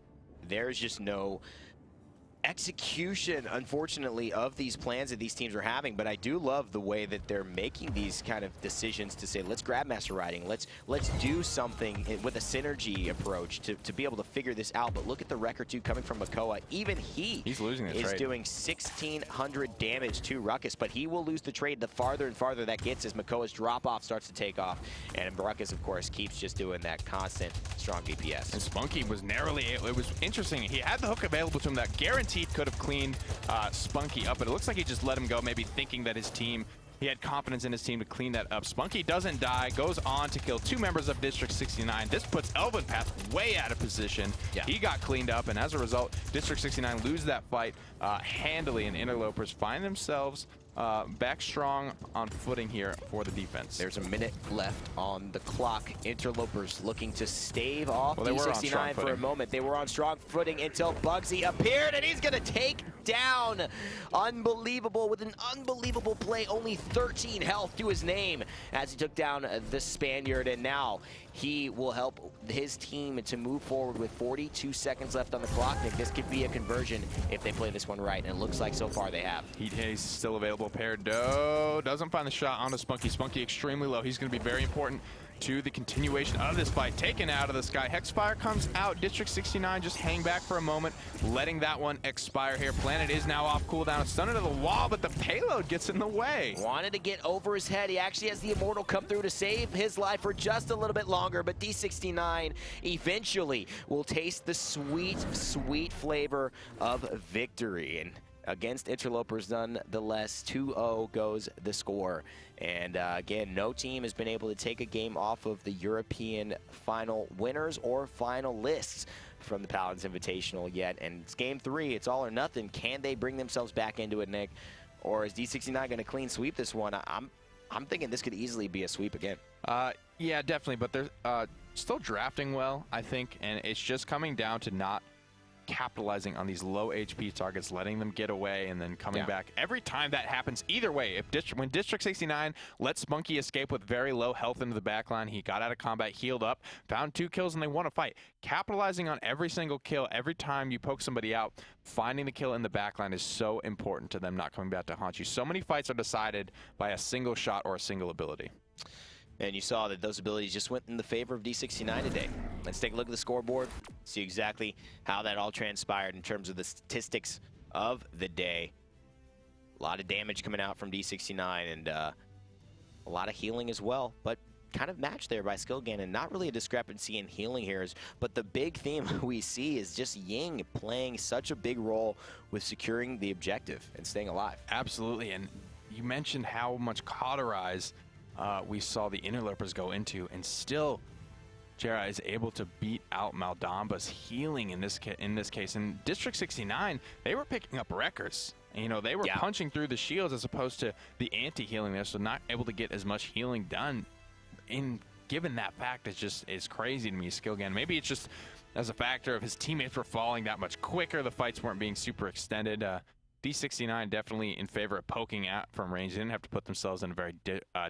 there's just no execution, unfortunately, of these plans that these teams are having, but I do love the way that they're making these kind of decisions to say, let's grab Master Riding, let's do something with a synergy approach to be able to figure this out. But look at the record too coming from Makoa. Even he's losing the trade. Doing 1,600 damage to Ruckus, but he will lose the trade the farther and farther that gets as Makoa's drop-off starts to take off, and Ruckus, of course, keeps just doing that constant strong DPS. And Spunky was narrowly, it was interesting, he had the hook available to him that guaranteed could have cleaned Spunky up, but it looks like he just let him go, maybe thinking that his team, he had confidence in his team to clean that up. Spunky doesn't die, goes on to kill 2 members of District 69. This puts Elven Path way out of position. Yeah. He got cleaned up, and as a result, District 69 lose that fight handily, and Interlopers find themselves back strong on footing here for the defense. There's a minute left on the clock. Interlopers looking to stave off D69 for a moment. They were on strong footing until Bugsy appeared, and he's going to take down Unbelievable with an unbelievable play. Only 13 health to his name as he took down the Spaniard, and now he will help his team to move forward with 42 seconds left on the clock. Nick, this could be a conversion if they play this one right, and it looks like so far they have. Heat Haze still available. Peardo doesn't find the shot onto Spunky. Spunky extremely low. He's going to be very important to the continuation of this fight. Taken out of the sky. Hexfire comes out. District 69 just hang back for a moment, letting that one expire here. Planet is now off cooldown. It's stunned into the wall, but the payload gets in the way. Wanted to get over his head. He actually has the Immortal come through to save his life for just a little bit longer, but D69 eventually will taste the sweet, sweet flavor of victory. And against Interlopers, nonetheless, 2-0 goes the score. And again, no team has been able to take a game off of the European final winners or finalists from the Paladins Invitational yet. And it's game 3. It's all or nothing. Can they bring themselves back into it, Nick? Or is D69 going to clean sweep this one? I'm thinking this could easily be a sweep again. Yeah, definitely. But they're still drafting well, I think. And it's just coming down to not capitalizing on these low HP targets, letting them get away, and then coming back. Every time that happens, either way, when District 69 let Spunky escape with very low health into the backline, he got out of combat, healed up, found 2 kills, and they won a fight. Capitalizing on every single kill, every time you poke somebody out, finding the kill in the backline is so important to them not coming back to haunt you. So many fights are decided by a single shot or a single ability. And you saw that those abilities just went in the favor of D69 today. Let's take a look at the scoreboard, see exactly how that all transpired in terms of the statistics of the day. A lot of damage coming out from D69 and a lot of healing as well, but kind of matched there by Skillgan, and not really a discrepancy in healing here. But the big theme we see is just Ying playing such a big role with securing the objective and staying alive. Absolutely, and you mentioned how much cauterize we saw the Interlopers go into, and still Jera is able to beat out Maldamba's healing in this case. In District 69, they were picking up records. You know, they were punching through the shields as opposed to the anti-healing there, so not able to get as much healing done. Given that fact, it's crazy to me, Skillgan. Maybe it's just as a factor of his teammates were falling that much quicker, the fights weren't being super extended. D69 definitely in favor of poking out from range. They didn't have to put themselves in a very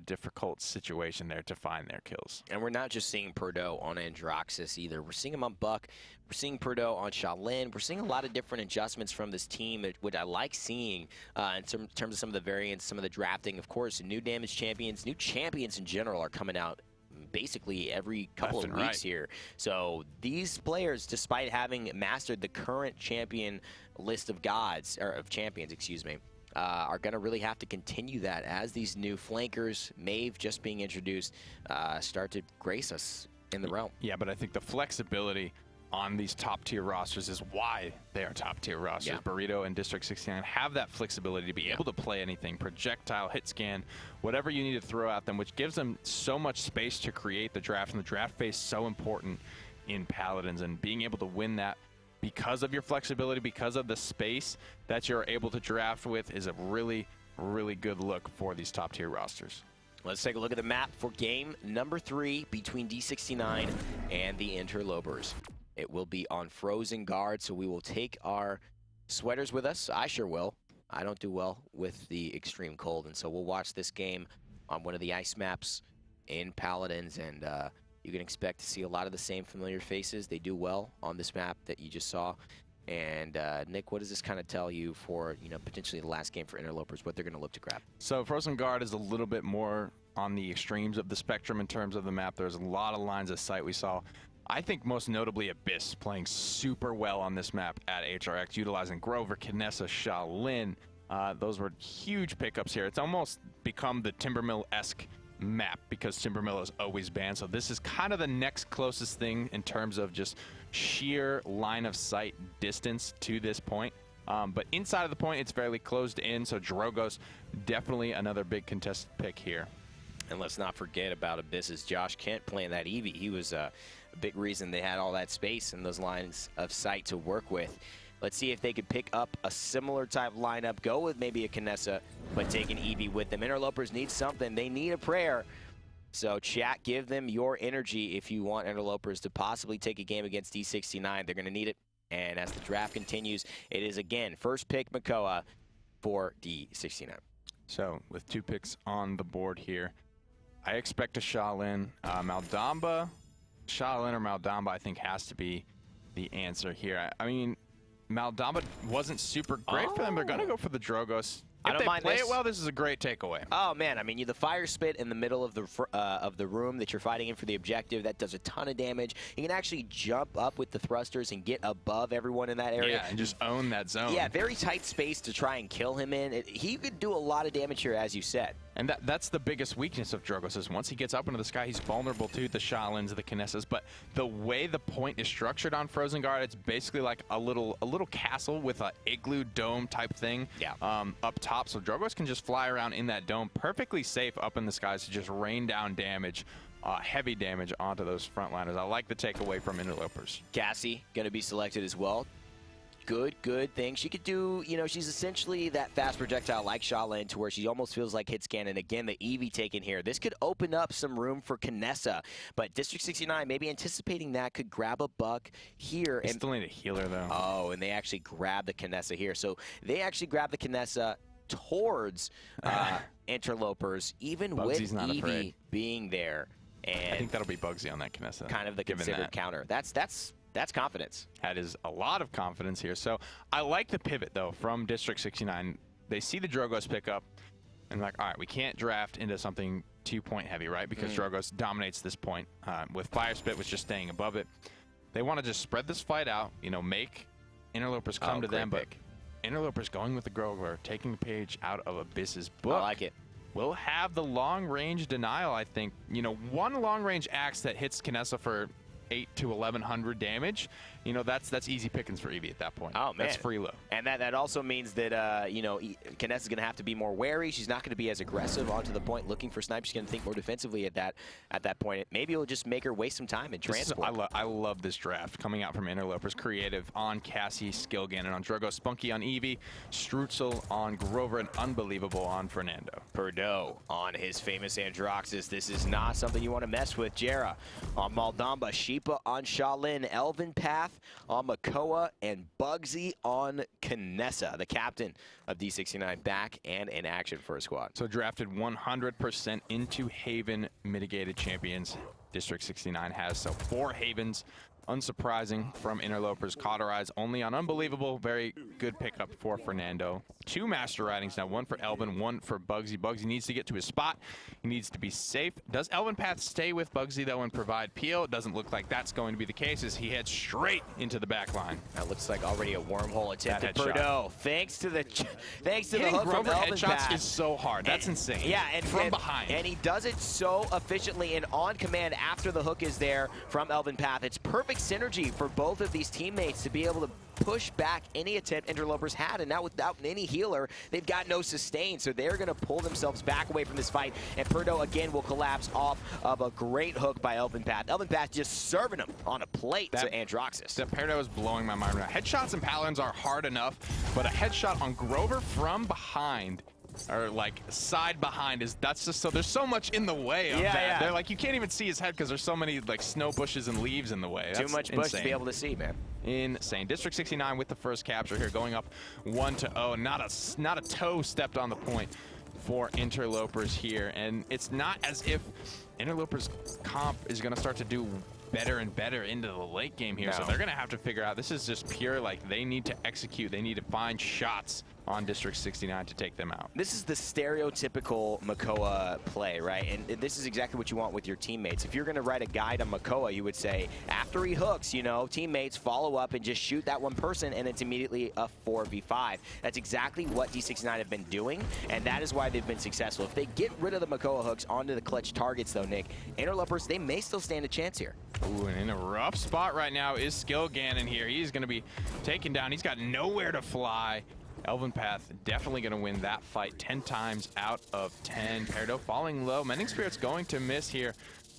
difficult situation there to find their kills. And we're not just seeing Peardo on Androxus either. We're seeing him on Buck. We're seeing Peardo on Shaolin. We're seeing a lot of different adjustments from this team, which I like seeing in terms of some of the variants, some of the drafting. Of course, new damage champions, new champions in general are coming out basically every couple of weeks here. So these players, despite having mastered the current champion list of gods, or of champions, excuse me, are going to really have to continue that as these new flankers, Maeve just being introduced, start to grace us in the realm. Yeah, but I think the flexibility on these top-tier rosters is why they are top-tier rosters. Burrito and District 69 have that flexibility to be able to play anything, projectile, hit scan, whatever you need to throw at them, which gives them so much space to create the draft, and the draft phase is so important in Paladins, and being able to win that because of your flexibility, because of the space that you're able to draft with is a really, really good look for these top-tier rosters. Let's take a look at the map for game number 3 between D69 and the Interlopers. It will be on Frozen Guard, so we will take our sweaters with us. I sure will. I don't do well with the extreme cold, and so we'll watch this game on one of the ice maps in Paladins, and you can expect to see a lot of the same familiar faces. They do well on this map that you just saw. And Nick, what does this kind of tell you for, potentially the last game for Interlopers, what they're going to look to grab? So Frozen Guard is a little bit more on the extremes of the spectrum in terms of the map. There's a lot of lines of sight we saw. I think most notably Abyss playing super well on this map at HRX, utilizing Grover, Kinessa, Shaolin. Those were huge pickups here. It's almost become the Timbermill-esque map because Timbermill is always banned. So this is kind of the next closest thing in terms of just sheer line of sight distance to this point. But inside of the point, it's fairly closed in. So Drogos, definitely another big contested pick here. And let's not forget about Abyss's Josh Kent playing that Eevee. He was a big reason they had all that space and those lines of sight to work with. Let's see if they could pick up a similar type lineup, go with maybe a Kinessa, but take an Eevee with them. Interlopers need something. They need a prayer. So chat, give them your energy if you want Interlopers to possibly take a game against D69. They're going to need it. And as the draft continues, it is again first pick Makoa for D69. So with 2 picks on the board here, I expect a Shaolin. Maldamba, Shaolin or Maldamba, I think has to be the answer here. I mean, Maldamba wasn't super great for them. They're going to go for the Drogos. If they play it well, this is a great takeaway. Oh, man. I mean, the fire spit in the middle of the room that you're fighting in for the objective, that does a ton of damage. You can actually jump up with the thrusters and get above everyone in that area. Yeah, and just own that zone. Yeah, very tight space to try and kill him in. He could do a lot of damage here, as you said. And that's the biggest weakness of Drogos is once he gets up into the sky, he's vulnerable to the Shaolins, the Kinessas. But the way the point is structured on Frozen Guard, it's basically like a little castle with an igloo dome type thing up top. So Drogos can just fly around in that dome, perfectly safe up in the skies to just rain down damage, heavy damage onto those frontliners. I like the takeaway from Interlopers. Cassie going to be selected as well. Good thing. She could do, she's essentially that fast projectile like Shaolin to where she almost feels like hit scan. And again, the Eevee taken here. This could open up some room for Kinessa. But District 69, maybe anticipating that, could grab a buck here. They still need a healer, though. Oh, and they actually grab the Kinessa here. So they actually grab the Kinessa towards Interlopers, even Bugsy's with Eevee being there. And I think that'll be Bugsy on that Kinessa. Kind of the considered counter. That's confidence. That is a lot of confidence here. So I like the pivot, though, from District 69. They see the Drogos pick up and like, all right, we can't draft into something 2-point heavy, right? Because Drogos dominates this point with Fire Spit, was just staying above it. They want to just spread this fight out, make Interlopers come to them. But Interlopers going with the Grover, taking a page out of Abyss's book. I like it. We'll have the long-range denial, I think. One long-range axe that hits Kinessa for 800 to 1100 damage, that's easy pickings for Eevee at that point. Oh, man. That's free low. And that also means that, Kinessa's going to have to be more wary. She's not going to be as aggressive onto the point looking for snipes. She's going to think more defensively at that point. Maybe it'll just make her waste some time and transport. I love this draft coming out from Interlopers. Creative on Cassie, Skilgan, and on Drogo. Spunky on Eevee, Strutzel on Grover, and Unbelievable on Fernando. Perdot on his famous Androxus. This is not something you want to mess with. Jera on Maldamba, Sheepa on Shaolin, Elven Path on Makoa, and Bugsy on Kinessa, the captain of D69, back and in action for a squad. So drafted 100% into Haven mitigated champions. District 69 has, so 4 Havens Unsurprising from Interlopers. Cauterize only on Unbelievable. Very good pickup for Fernando. 2 Master Ridings now. 1 for Elvin, 1 for Bugsy. Bugsy needs to get to his spot. He needs to be safe. Does Elvin Path stay with Bugsy, though, and provide peel? It doesn't look like that's going to be the case as he heads straight into the back line. That looks like already a wormhole attempt at Perdot. Thanks to the hook from Elvin headshots Path. is so hard. That's insane. Yeah, and from behind. And he does it so efficiently and on command after the hook is there from Elvin Path. It's perfect synergy for both of these teammates to be able to push back any attempt Interlopers had, and now without any healer, they've got no sustain, so they're going to pull themselves back away from this fight, and Perdot again will collapse off of a great hook by Elvin Path. Elvin Path just serving him on a plate to Androxus. That Perdot is blowing my mind right now. Headshots and Paladins are hard enough, but a headshot on Grover from behind, or like side behind, that's just so there's so much in the way of that. Yeah. They're like, you can't even see his head because there's so many like snow bushes and leaves in the way. That's too much bush to be able to see, man. Insane. District 69 with the first capture here, going up 1-0. Not a toe stepped on the point for Interlopers here, and it's not as if Interlopers comp is going to start to do better and better into the late game here. No. So they're going to have to figure out, this is just pure, like, they need to execute. They need to find shots on District 69 to take them out. This is the stereotypical Makoa play, right? And this is exactly what you want with your teammates. If you're going to write a guide on Makoa, you would say, after he hooks, you know, teammates follow up and just shoot that one person, and it's immediately a 4v5. That's exactly what D69 have been doing, and that is why they've been successful. If they get rid of the Makoa hooks onto the clutch targets, though, Nick, Interlopers, they may still stand a chance here. Ooh, and in a rough spot right now is Skill Ganon here. He's going to be taken down. He's got nowhere to fly. Elvin Path definitely going to win that fight 10 times out of 10. Perdot falling low. Mending Spirit's going to miss here.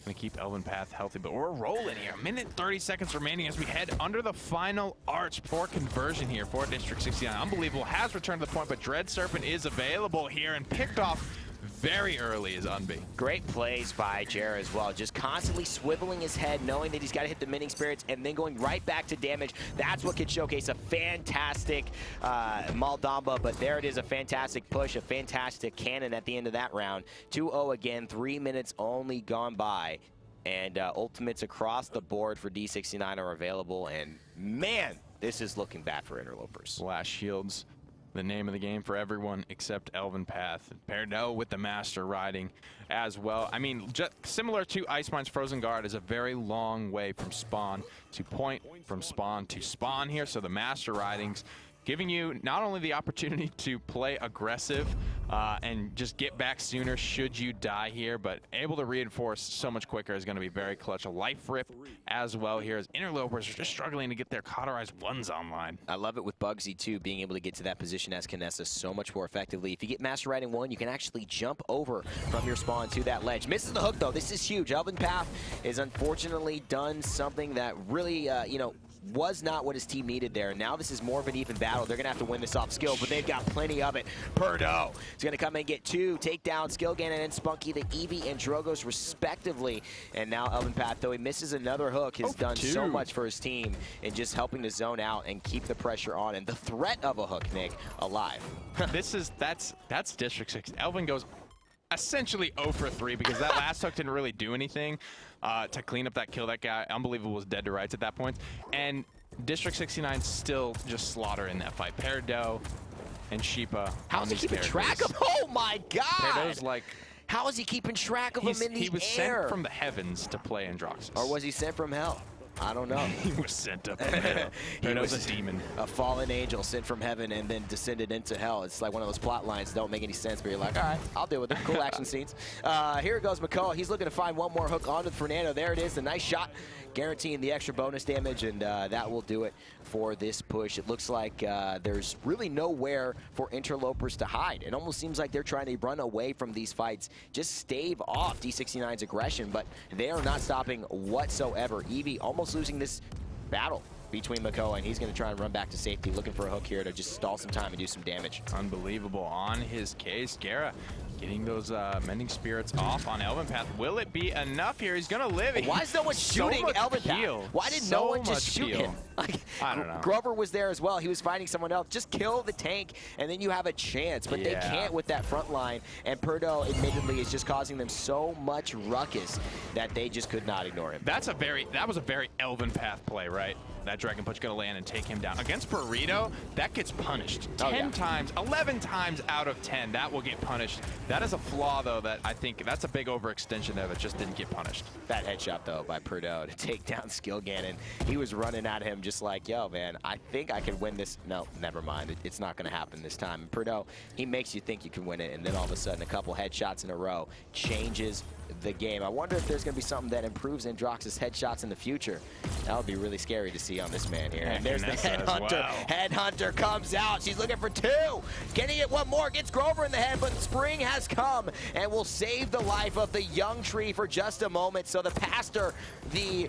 Going to keep Elvin Path healthy, but we're rolling here. 1:30 seconds remaining as we head under the final arch for conversion here for District 69. Unbelievable has returned to the point, but Dread Serpent is available here and picked off very early is Unbe. Great plays by Jera as well. Just constantly swiveling his head, knowing that he's got to hit the Mending Spirits, and then going right back to damage. That's what could showcase a fantastic Maldamba, but there it is, a fantastic push, a fantastic cannon at the end of that round. 2-0 again, 3 minutes only gone by, and ultimates across the board for D69 are available, and man, this is looking bad for Interlopers. Blast Shields, the name of the game for everyone except Elvin Path. Perdot with the Master Riding as well. I mean, just similar to Ice Mine's Frozen Guard is a very long way from spawn to point, from spawn to spawn here. So the Master Ridings giving you not only the opportunity to play aggressive and just get back sooner should you die here, but able to reinforce so much quicker is going to be very clutch. A life rip as well here as Interlopers are just struggling to get their cauterized ones online. I love it with Bugsy too, being able to get to that position as Kinessa so much more effectively. If you get Master Riding 1, you can actually jump over from your spawn to that ledge. Misses the hook though. This is huge. Elvin Path is unfortunately done something that really, you know, was not what his team needed there. Now this is more of an even battle. They're going to have to win this off skill, but they've got plenty of it. Perdot is going to come and get 2 takedowns. Skill Ganon and Spunky, the Eevee and Drogos respectively. And now Elvin Path, though he misses another hook, has done so much for his team in just helping to zone out and keep the pressure on. And the threat of a hook, Nick, alive. That's District 6. Elvin goes essentially 0 for 3 because that last hook didn't really do anything to clean up that kill. That guy, Unbelievable, was dead to rights at that point. And District 69 still just slaughter in that fight. Perdot and Sheepa. How's he keeping track of? Oh my God! Perdot's like, how is he keeping track of him in the air? He was sent from the heavens to play Androxus. Or was he sent from hell? I don't know. He was sent up from hell. He was a demon. A fallen angel sent from heaven and then descended into hell. It's like one of those plot lines that don't make any sense, but you're like, all right, I'll deal with it. Cool action scenes. Here goes Makoa. He's looking to find one more hook onto Fernando. There it is, the nice shot, guaranteeing the extra bonus damage, and that will do it for this push. It looks like there's really nowhere for Interlopers to hide. It almost seems like they're trying to run away from these fights, just stave off D69's aggression, but they are not stopping whatsoever. Eevee almost losing this battle between Makoa, and he's going to try and run back to safety, looking for a hook here to just stall some time and do some damage. Unbelievable on his case. Gara getting those Mending Spirits off on Elvenpath. Will it be enough here? He's going to live. Why is no one shooting Elvenpath? Why did no one just shoot him? Like, I don't know. Grover was there as well. He was fighting someone else. Just kill the tank, and then you have a chance. But they can't with that front line. And Perdo, admittedly, is just causing them so much ruckus that they just could not ignore him. That was a very Elvenpath play, right? That Dragon Punch going to land and take him down. Against Burrito, that gets punished 10 times, 11 times out of 10. That will get punished. That is a flaw, though, that I think that's a big overextension there that just didn't get punished. That headshot, though, by Perdo to take down Skill Ganon. He was running at him just like, yo, man, I think I can win this. No, never mind. It's not going to happen this time. And Perdo, he makes you think you can win it, and then all of a sudden, a couple headshots in a row changes the game. I wonder if there's going to be something that improves Androx's headshots in the future. That would be really scary to see on this man here. And there's the Headhunter. Headhunter comes out. She's looking for two. Getting it one more. Gets Grover in the head, but spring has come and will save the life of the young tree for just a moment. So the pastor, the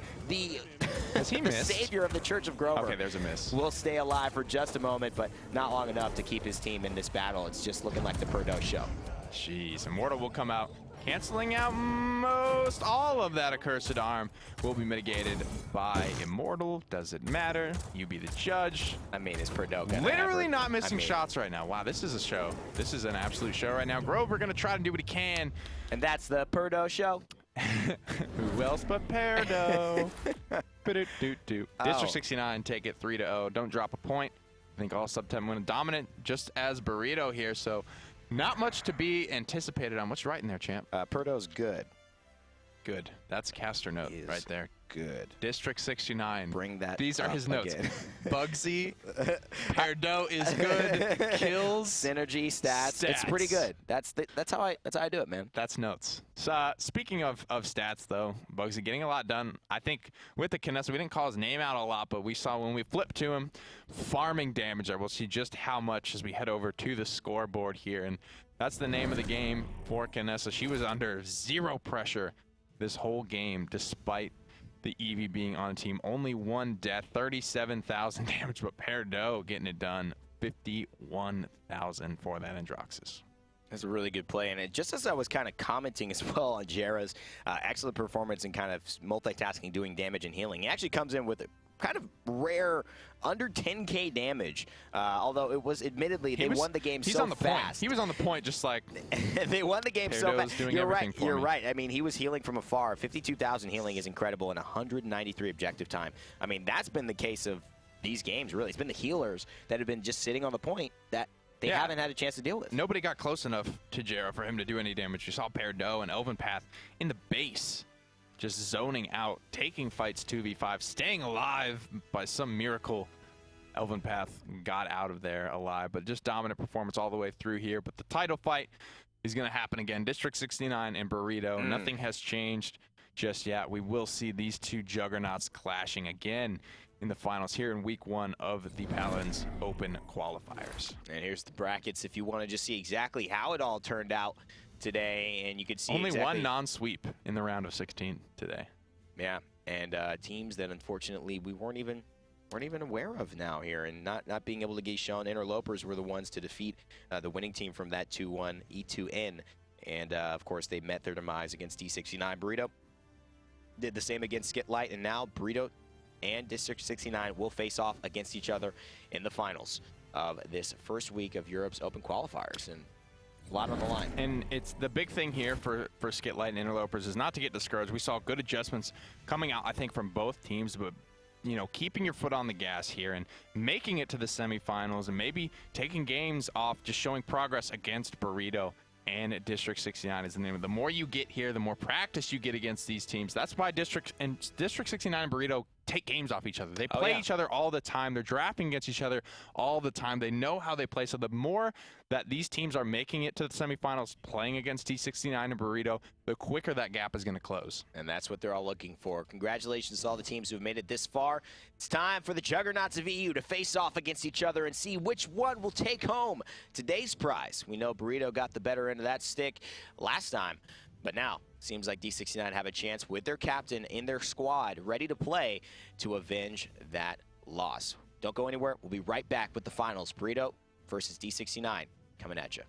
savior of the Church of Grover. Okay, there's a miss. Will stay alive for just a moment, but not long enough to keep his team in this battle. It's just looking like the Perdo show. Jeez, Immortal will come out, canceling out most all of that accursed arm. Will be mitigated by Immortal. Does it matter? You be the judge. I mean, is Perdo gonna literally not missing shots right now? Wow, this is a show. This is an absolute show right now. Grover gonna try to do what he can. And that's the Perdo show. Who else but Perdo? District 69 take it 3-0. Don't drop a point. I think all sub-10 win dominant, just as Burrito here. So not much to be anticipated on. What's right in there, champ? Perdo's good. Good. That's caster note right there. Good. District 69. Bring that. These are his notes. Again. Bugsy. Perdo is good. Kills. Synergy stats. It's pretty good. That's how I do it, man. That's notes. So speaking of stats, though, Bugsy getting a lot done. I think with the Kinessa, we didn't call his name out a lot, but we saw when we flipped to him, farming damage there. We'll see just how much as we head over to the scoreboard here. And that's the name of the game for Kinessa. She was under zero pressure this whole game, despite the Eevee being on team. Only one death, 37,000 damage, but Perdo getting it done, 51,000 for that Androxus. That's a really good play, and just as I was kind of commenting as well on Jera's excellent performance and kind of multitasking, doing damage and healing, he actually comes in with a kind of rare under 10k damage, although it was admittedly they won the game so fast. He was on the point, just like they won the game so fast. You're right. You're right. I mean, he was healing from afar. 52,000 healing is incredible, and 193 objective time. I mean, that's been the case of these games. Really, it's been the healers that have been just sitting on the point that they haven't had a chance to deal with. Nobody got close enough to Jera for him to do any damage. You saw Perdo and Elvenpath in the base, just zoning out, taking fights 2v5, staying alive by some miracle. Elvenpath got out of there alive, but just dominant performance all the way through here. But the title fight is going to happen again. District 69 and Burrito. Nothing has changed just yet. We will see these two juggernauts clashing again in the finals here in week 1 of the Paladins Open Qualifiers. And here's the brackets if you want to just see exactly how it all turned out today, and you could see only one non-sweep in the round of 16 today. Yeah, and teams that unfortunately we weren't even aware of now here, and not being able to get shown. Interlopers were the ones to defeat the winning team from that 2-1 E2N, and of course they met their demise against D69. Burrito did the same against Skitlight, and now Burrito and District 69 will face off against each other in the finals of this first week of Europe's Open Qualifiers, and a lot on the line. And it's the big thing here for Skitlight and Interlopers is not to get discouraged. We saw good adjustments coming out, I think, from both teams, but you know, keeping your foot on the gas here and making it to the semifinals and maybe taking games off, just showing progress against Burrito and District 69 is the name of it. The more you get here, the more practice you get against these teams. That's why District 69 and Burrito take games off each other. They play each other all the time. They're drafting against each other all the time. They know how they play. So the more that these teams are making it to the semifinals, playing against D69 and Burrito, the quicker that gap is going to close. And that's what they're all looking for. Congratulations to all the teams who have made it this far. It's time for the Juggernauts of EU to face off against each other and see which one will take home today's prize. We know Burrito got the better end of that stick last time, but now seems like D69 have a chance with their captain in their squad ready to play to avenge that loss. Don't go anywhere. We'll be right back with the finals. Burrito versus D69 coming at you.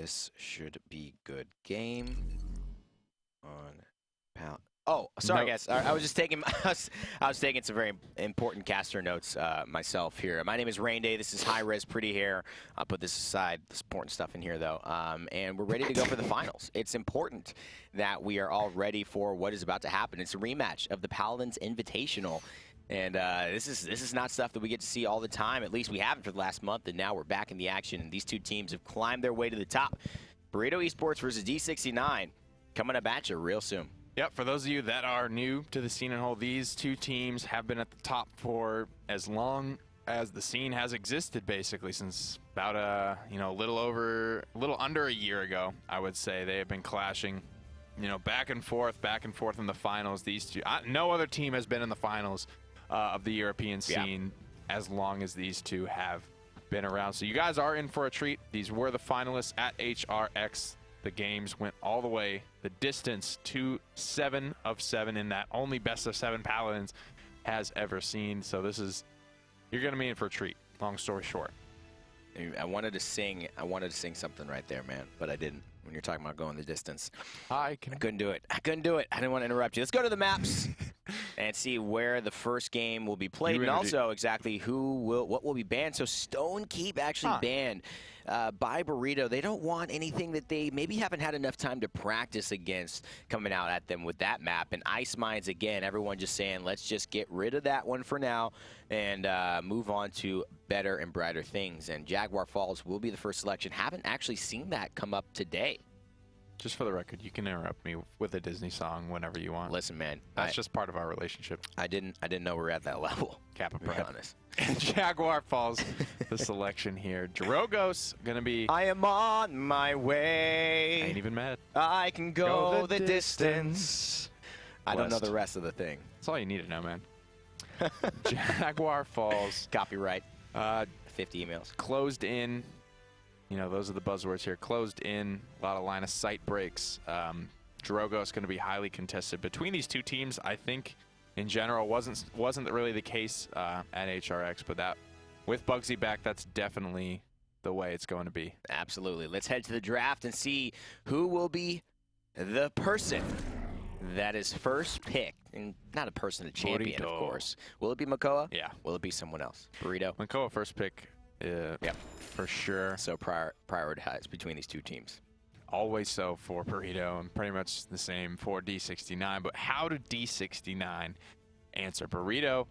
This should be good game on Pal. Oh, sorry, guys. I was just taking I was taking some very important caster notes myself here. My name is Rain Day. This is High Res Pretty Hair. I'll put this aside. There's important stuff in here, though. And we're ready to go for the finals. It's important that we are all ready for what is about to happen. It's a rematch of the Paladins Invitational. And this is not stuff that we get to see all the time. At least we haven't for the last month, and now we're back in the action. And these two teams have climbed their way to the top. Burrito Esports versus D69 coming up at you real soon. Yep, for those of you that are new to the scene and whole, these two teams have been at the top for as long as the scene has existed, basically, since about a little under a year ago, I would say. They have been clashing, back and forth in the finals. These two, no other team has been in the finals of the European scene as long as these two have been around. So you guys are in for a treat. These were the finalists at HRX. The games went all the way, the distance, to 7 of 7 in that only best of 7 Paladins has ever seen. So you're going to be in for a treat, long story short. I wanted to sing something right there, man, but I didn't. When you're talking about going the distance, I couldn't do it. I didn't want to interrupt you. Let's go to the maps and see where the first game will be played, and also exactly what will be banned. So Stone Keep actually banned by Burrito. They don't want anything that they maybe haven't had enough time to practice against coming out at them with that map. And Ice Mines, again, everyone just saying, let's just get rid of that one for now and move on to better and brighter things. And Jaguar Falls will be the first selection. Haven't actually seen that come up today. Just for the record, you can interrupt me with a Disney song whenever you want. Listen, man, that's just part of our relationship. I didn't know we were at that level. Kappa to be honest. Jaguar Falls, the selection here. Drogos gonna be. I am on my way. I ain't even mad. I can go the distance. I don't know the rest of the thing. That's all you need to know, man. Jaguar Falls. Copyright. 50 emails. Closed in. Those are the buzzwords here. Closed in, a lot of line of sight breaks. Drogos going to be highly contested between these two teams. I think, in general, wasn't really the case at HRX, but that with Bugsy back, that's definitely the way it's going to be. Absolutely. Let's head to the draft and see who will be the person that is first picked. And not a person, a champion, Burrito. Of course. Will it be Makoa? Yeah. Will it be someone else? Burrito? Makoa first pick. Yep, for sure. So prioritize between these two teams. Always so for Burrito, and pretty much the same for D69. But how did D69 answer? Burrito,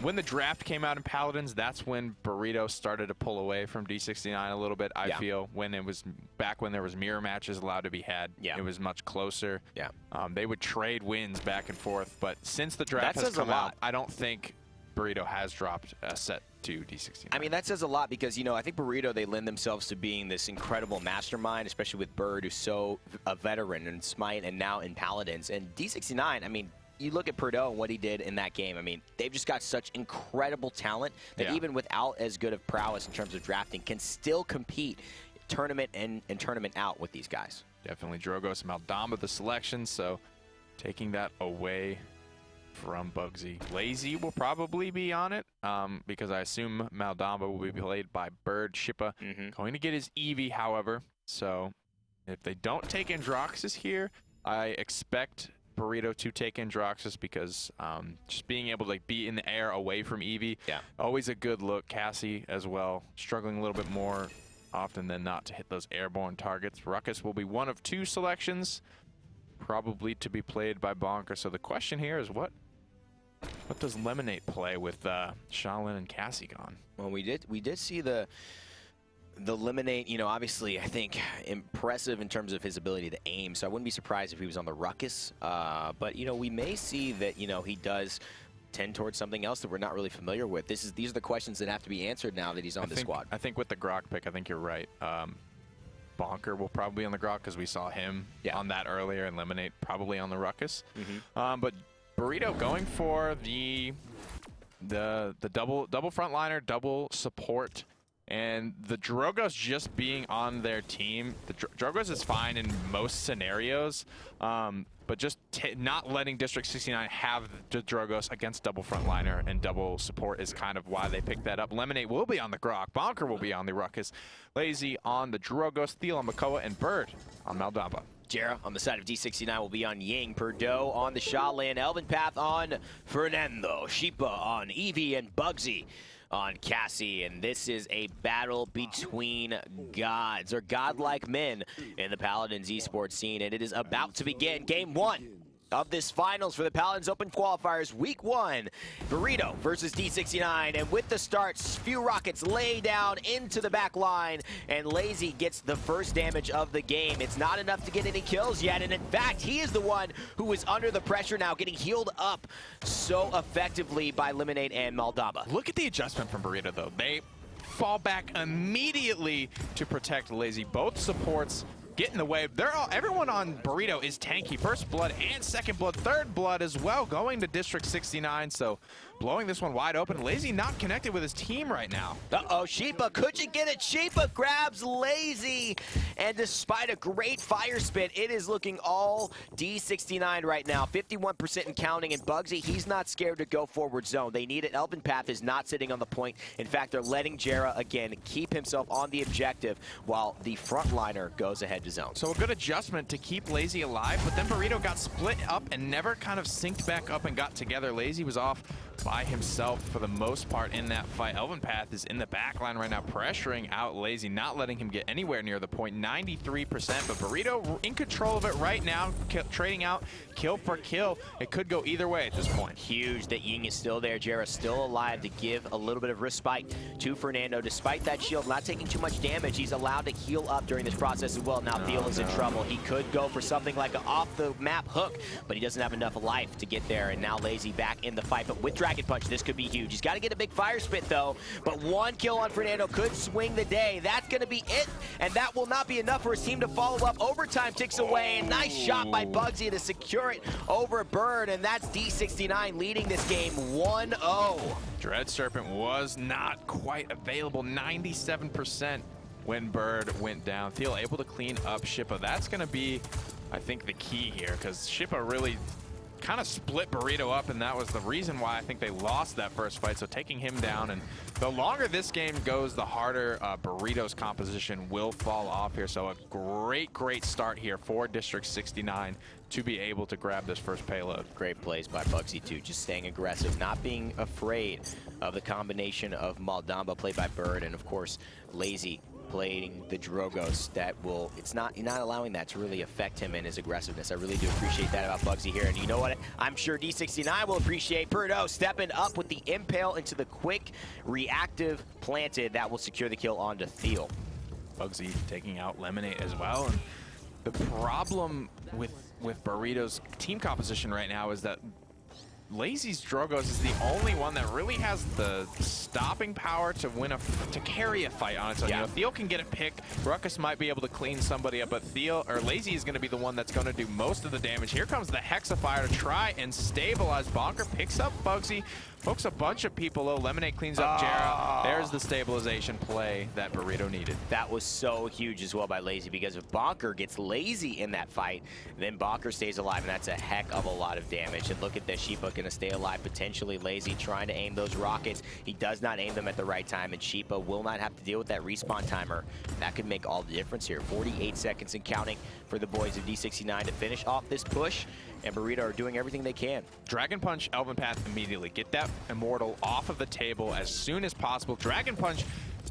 when the draft came out in Paladins, that's when Burrito started to pull away from D69 a little bit, I feel. When it was back when there was mirror matches allowed to be had, it was much closer. Yeah. They would trade wins back and forth. But since the draft has come out, I don't think Burrito has dropped a set to D69. I mean, that says a lot because, I think Burrito, they lend themselves to being this incredible mastermind, especially with Bird, who's so a veteran in Smite and now in Paladins. And D69, I mean, you look at Purdue and what he did in that game. I mean, they've just got such incredible talent that even without as good of prowess in terms of drafting, can still compete tournament and tournament out with these guys. Definitely Drogos and Maldamba the selection, so taking that away from Bugsy. Lazy will probably be on it because I assume Maldamba will be played by Bird Shippa. Going to get his Eevee, however. So if they don't take Androxus here, I expect Burrito to take Androxus because just being able to be in the air away from Eevee, always a good look. Cassie as well, struggling a little bit more often than not to hit those airborne targets. Ruckus will be one of 2 selections, probably to be played by Bonker. So the question here is what does Lemonade play with Shaolin and Cassie gone? Well, we did see the Lemonade, obviously, I think impressive in terms of his ability to aim. So I wouldn't be surprised if he was on the Ruckus. But, we may see that, he does tend towards something else that we're not really familiar with. These are the questions that have to be answered now that he's on the squad. I think with the Grok pick, I think you're right. Bonker will probably be on the Grok because we saw him on that earlier, and Lemonade probably on the Ruckus. But Burrito going for the double frontliner, double support, and the Drogos just being on their team. The Drogos is fine in most scenarios, but but just not letting District 69 have the Drogos against double frontliner and double support is kind of why they picked that up. Lemonade will be on the Grok, Bonker will be on the Ruckus, Lazy on the Drogos, Thiel on Makoa, and Bird on Maldamba. Jera on the side of D69 will be on Ying, Perdo on the Shaolin, Elven Path on Fernando, Sheepa on Eevee, and Bugsy on Cassie. And this is a battle between gods, or godlike men in the Paladins esports scene, and it is about to begin. Game 1 of this finals for the Paladins Open Qualifiers, Week 1, Burrito versus D69, and with the starts, few rockets lay down into the back line, and Lazy gets the first damage of the game. It's not enough to get any kills yet, and in fact, he is the one who is under the pressure now, getting healed up so effectively by Lemonade and Maldamba. Look at the adjustment from Burrito, though. They fall back immediately to protect Lazy. Both supports get in the way. Everyone on Burrito is tanky. First blood and second blood, third blood as well, going to District 69. So blowing this one wide open. Lazy not connected with his team right now. Uh-oh, Sheepa, could you get it? Sheepa grabs Lazy, and despite a great fire spit, it is looking all D69 right now. 51% and counting, and Bugsy, he's not scared to go forward zone. They need it. Elven Path is not sitting on the point. In fact, they're letting Jera, again, keep himself on the objective while the frontliner goes ahead to zone. So a good adjustment to keep Lazy alive, but then Burrito got split up and never kind of synced back up and got together. Lazy was off by himself for the most part in that fight. Elven Path is in the back line right now, pressuring out Lazy, not letting him get anywhere near the point. 93%, but Burrito in control of it right now, trading out kill for kill. It could go either way at this point. Huge that Ying is still there. Jera still alive to give a little bit of respite to Fernando. Despite that shield not taking too much damage, he's allowed to heal up during this process as well. Now Thiel is in trouble. He could go for something like an off-the-map hook, but he doesn't have enough life to get there, and now Lazy back in the fight. But with Dragon Punch, this could be huge. He's got to get a big fire spit, though, but one kill on Fernando could swing the day. That's going to be it, and that will not be enough for his team to follow up. Overtime ticks away, and nice shot by Bugsy to secure it over Bird, and that's D69 leading this game 1-0. Dread Serpent was not quite available, 97% when Bird went down. Thiel able to clean up Shippa. That's going to be, I think, the key here, because Shippa really kind of split Burrito up, and that was the reason why I think they lost that first fight. So taking him down, and the longer this game goes, the harder Burrito's composition will fall off here. So a great start here for District 69 to be able to grab this first payload. Great plays by Bugsy too, just staying aggressive, not being afraid of the combination of Maldamba played by Bird, and of course Lazy playing the Drogos. That will, you're not allowing that to really affect him and his aggressiveness. I really do appreciate that about Bugsy here, and you know what? I'm sure D69 will appreciate Perdo stepping up with the impale into the quick reactive planted that will secure the kill onto Thiel. Bugsy taking out Lemonade as well, and the problem with Burrito's team composition right now is that Lazy's Drogos is the only one that really has the stopping power to win to carry a fight on its own. Yeah. You know, Thiel can get a pick. Ruckus might be able to clean somebody up, but Lazy is going to be the one that's going to do most of the damage. Here comes the Hexafire to try and stabilize. Bonker picks up Bugsy, pokes a bunch of people low. Lemonade cleans up Jera. There's the stabilization play that Burrito needed. That was so huge as well by Lazy, because if Bonker gets Lazy in that fight, then Bonker stays alive, and that's a heck of a lot of damage. And look at the Sheepa going to stay alive, potentially. Lazy trying to aim those rockets. He does not aim them at the right time, and Sheepa will not have to deal with that respawn timer. That could make all the difference here. 48 seconds and counting for the boys of D69 to finish off this push, and Burrito are doing everything they can. Dragon Punch, Elven Path immediately. Get that Immortal off of the table as soon as possible. Dragon Punch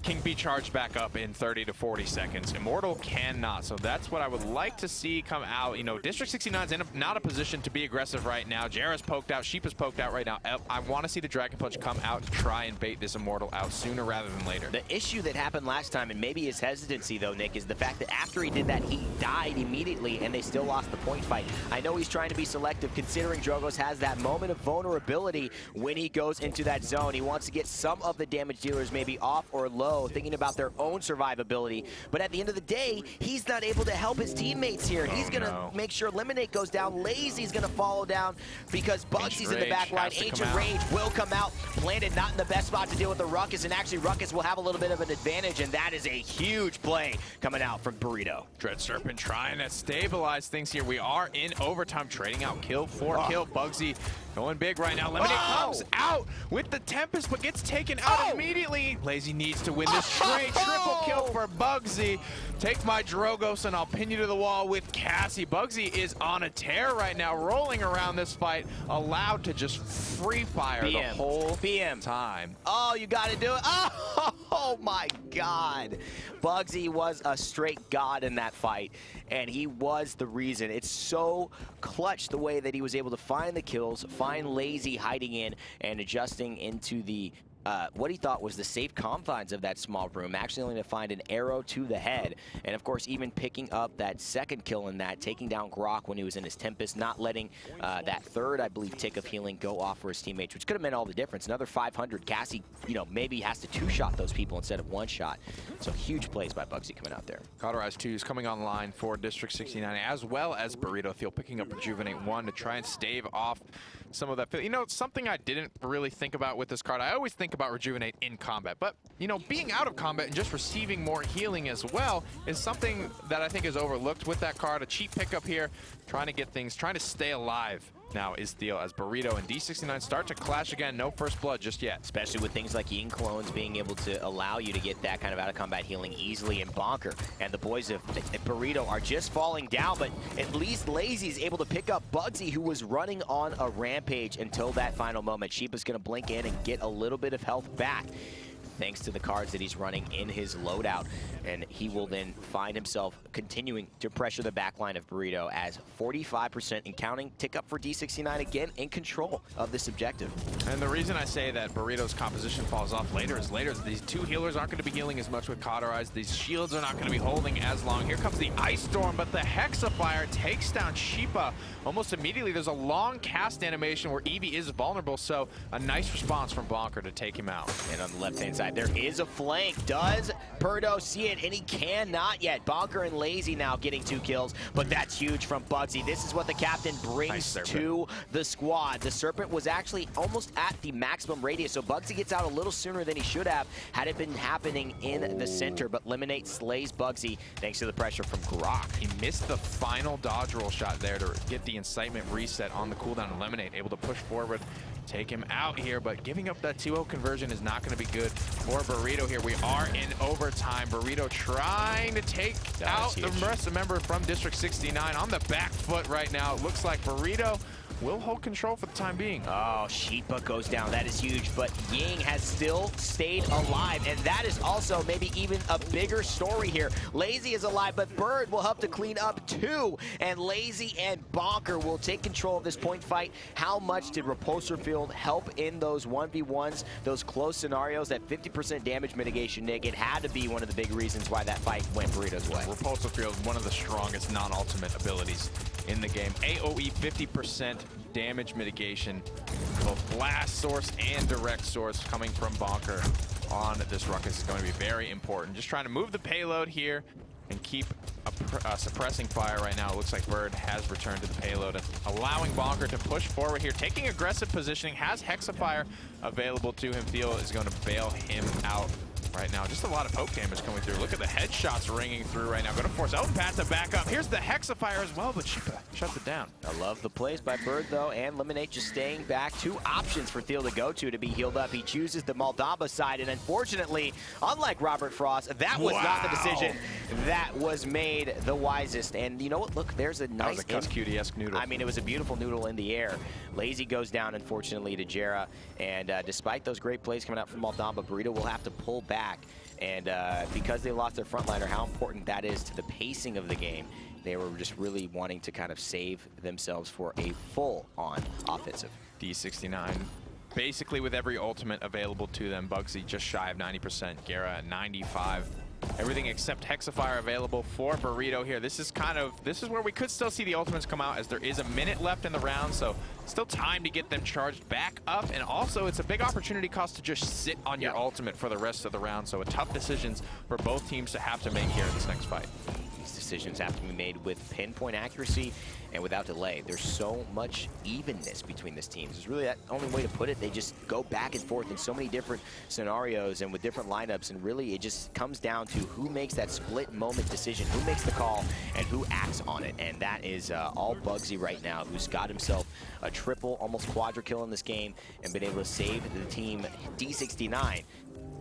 can be charged back up in 30 to 40 seconds. Immortal cannot, so that's what I would like to see come out. You know, District 69's in not a position to be aggressive right now. Jera's poked out, Sheepa's poked out right now. I want to see the Dragon Punch come out to try and bait this Immortal out sooner rather than later. The issue that happened last time, and maybe his hesitancy though, Nick, is the fact that after he did that, he died immediately, and they still lost the point fight. I know he's trying to be selective, considering Drogos has that moment of vulnerability when he goes into that zone. He wants to get some of the damage dealers maybe off or low, low, thinking about their own survivability. But at the end of the day, he's not able to help his teammates here. He's going to make sure Lemonade goes down. Lazy's going to follow down because Bugsy's in the back line. Ancient Rage will come out. Landed not in the best spot to deal with the Ruckus, and actually Ruckus will have a little bit of an advantage, and that is a huge play coming out from Burrito. Dread Serpent trying to stabilize things here. We are in overtime, trading out kill for kill. Bugsy going big right now. Lemonade comes out with the Tempest, but gets taken out immediately. Lazy needs to win this straight. Triple kill for Bugsy. Take my Drogos and I'll pin you to the wall with Cassie. Bugsy is on a tear right now, rolling around this fight, allowed to just free fire the whole time. Oh, you got to do it. Oh my God. Bugsy was a straight god in that fight, and he was the reason. It's so clutch the way that he was able to find the kills, find Lazy hiding in and adjusting into the what he thought was the safe confines of that small room, actually only to find an arrow to the head. And of course, even picking up that second kill in that, taking down Grok when he was in his Tempest, not letting that third, I believe, tick of healing go off for his teammates, which could have meant all the difference. Another 500. Cassie, you know, maybe has to two-shot those people instead of one shot. So huge plays by Bugsy coming out there. Cauterize 2 is coming online for District 69, as well as Burrito Thiel picking up Rejuvenate 1 to try and stave off some of that. You know, something I didn't really think about with this card. I always think about Rejuvenate in combat, but, you know, being out of combat and just receiving more healing as well is something that I think is overlooked with that card. A cheap pickup here, trying to get things, trying to stay alive now is Thiel as Burrito and D69 start to clash again. No first blood just yet. Especially with things like Yin Clones being able to allow you to get that kind of out-of-combat healing easily in Bonker. And the boys of Burrito are just falling down, but at least Lazy's able to pick up Bugsy, who was running on a rampage until that final moment. Sheepa's going to blink in and get a little bit of health back, thanks to the cards that he's running in his loadout. And he will then find himself continuing to pressure the backline of Burrito as 45% and counting tick up for D69 again in control of this objective. And the reason I say that Burrito's composition falls off later is these two healers aren't going to be healing as much with Cauterize. These shields are not going to be holding as long. Here comes the Ice Storm, but the Hexafire takes down Sheepa almost immediately. There's a long cast animation where Eevee is vulnerable, so a nice response from Bonker to take him out. And on the left-hand side, there is a flank. Does Purdo see it? And he cannot yet. Bonker and Lazy now getting 2 kills, but that's huge from Bugsy. This is what the captain brings to the squad. The Serpent was actually almost at the maximum radius, so Bugsy gets out a little sooner than he should have had it been happening in the center, but Lemonade slays Bugsy thanks to the pressure from Grok. He missed the final dodge roll shot there to get the incitement reset on the cooldown, and Lemonade able to push forward, take him out here, but giving up that 2-0 conversion is not going to be good for Burrito here. We are in overtime. Burrito trying to take out the rest of the member from District 69 on the back foot right now. It looks like Burrito will hold control for the time being. Oh, Sheepa goes down. That is huge, but Ying has still stayed alive, and that is also maybe even a bigger story here. Lazy is alive, but Bird will help to clean up too, and Lazy and Bonker will take control of this point fight. How much did Repulsor Field help in those 1v1s, those close scenarios, that 50% damage mitigation, Nick? It had to be one of the big reasons why that fight went Burrito's way. Repulsor Field, one of the strongest non-ultimate abilities in the game. AoE 50% damage mitigation, both blast source and direct source coming from Bonker on this Ruckus is going to be very important. Just trying to move the payload here and keep suppressing fire right now. It looks like Bird has returned to the payload, allowing Bonker to push forward here, taking aggressive positioning, has Hexafire available to him. Thiel is going to bail him out right now. Just a lot of poke damage coming through. Look at the headshots ringing through right now. Going to force Eldenpath to back up. Here's the Hexafire as well, but Sheepa shuts it down. I love the plays by Bird, though, and Lemonade just staying back. 2 options for Thiel to go to be healed up. He chooses the Moldamba side, and unfortunately, unlike Robert Frost, that was not the decision that was made the wisest. And you know what? Look, there's a nice... That was a Cutie-esque noodle. I mean, it was a beautiful noodle in the air. Lazy goes down, unfortunately, to Jera, and despite those great plays coming out from Moldamba, Burrito will have to pull back. And because they lost their frontliner, how important that is to the pacing of the game, they were just really wanting to kind of save themselves for a full-on offensive. D69 basically with every ultimate available to them. Bugsy just shy of 90%, Gera at 95. Everything except Hexafire available for Burrito here. This is where we could still see the ultimates come out, as there is a minute left in the round, so still time to get them charged back up. And also, it's a big opportunity cost to just sit on your ultimate for the rest of the round. So tough decisions for both teams to have to make here in this next fight. These decisions have to be made with pinpoint accuracy and without delay. There's so much evenness between these teams. It's really that only way to put it. They just go back and forth in so many different scenarios and with different lineups, and really it just comes down to who makes that split moment decision, who makes the call, and who acts on it. And that is all Bugsy right now, who's got himself a triple, almost quadra kill in this game and been able to save the team D69.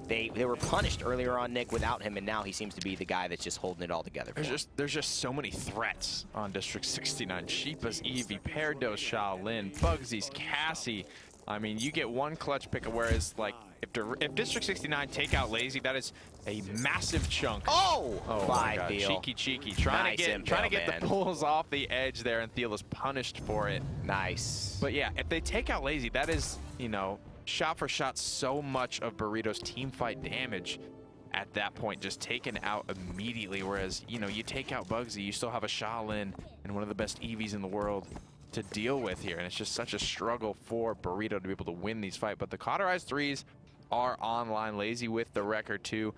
They were punished earlier on, Nick, without him, and now he seems to be the guy that's just holding it all together. There's just so many threats on District 69. Sheepa's Eevee, Peardo's Shaolin, Bugsy's Cassie. I mean, you get one clutch pick, whereas like if District 69 take out Lazy, that is a massive chunk. Oh my God, cheeky, trying to get the pulls off the edge there, and Thiel is punished for it. Nice. But yeah, if they take out Lazy, that is, you know, shot for shot, so much of Burrito's team fight damage at that point just taken out immediately. Whereas, you know, you take out Bugsy, you still have a Shaolin and one of the best Eevees in the world to deal with here, and it's just such a struggle for Burrito to be able to win these fights. But the cauterized threes are online. Lazy with the record too.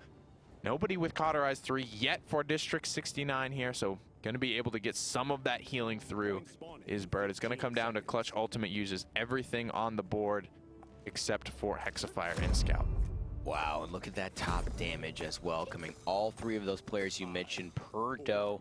Nobody with cauterized 3 yet for District 69 here, so going to be able to get some of that healing through is Bird. It's going to come down to clutch ultimate uses everything on the board except for Hexafire and Scout. Wow, and look at that top damage as well, coming all 3 of those players you mentioned, Peardo,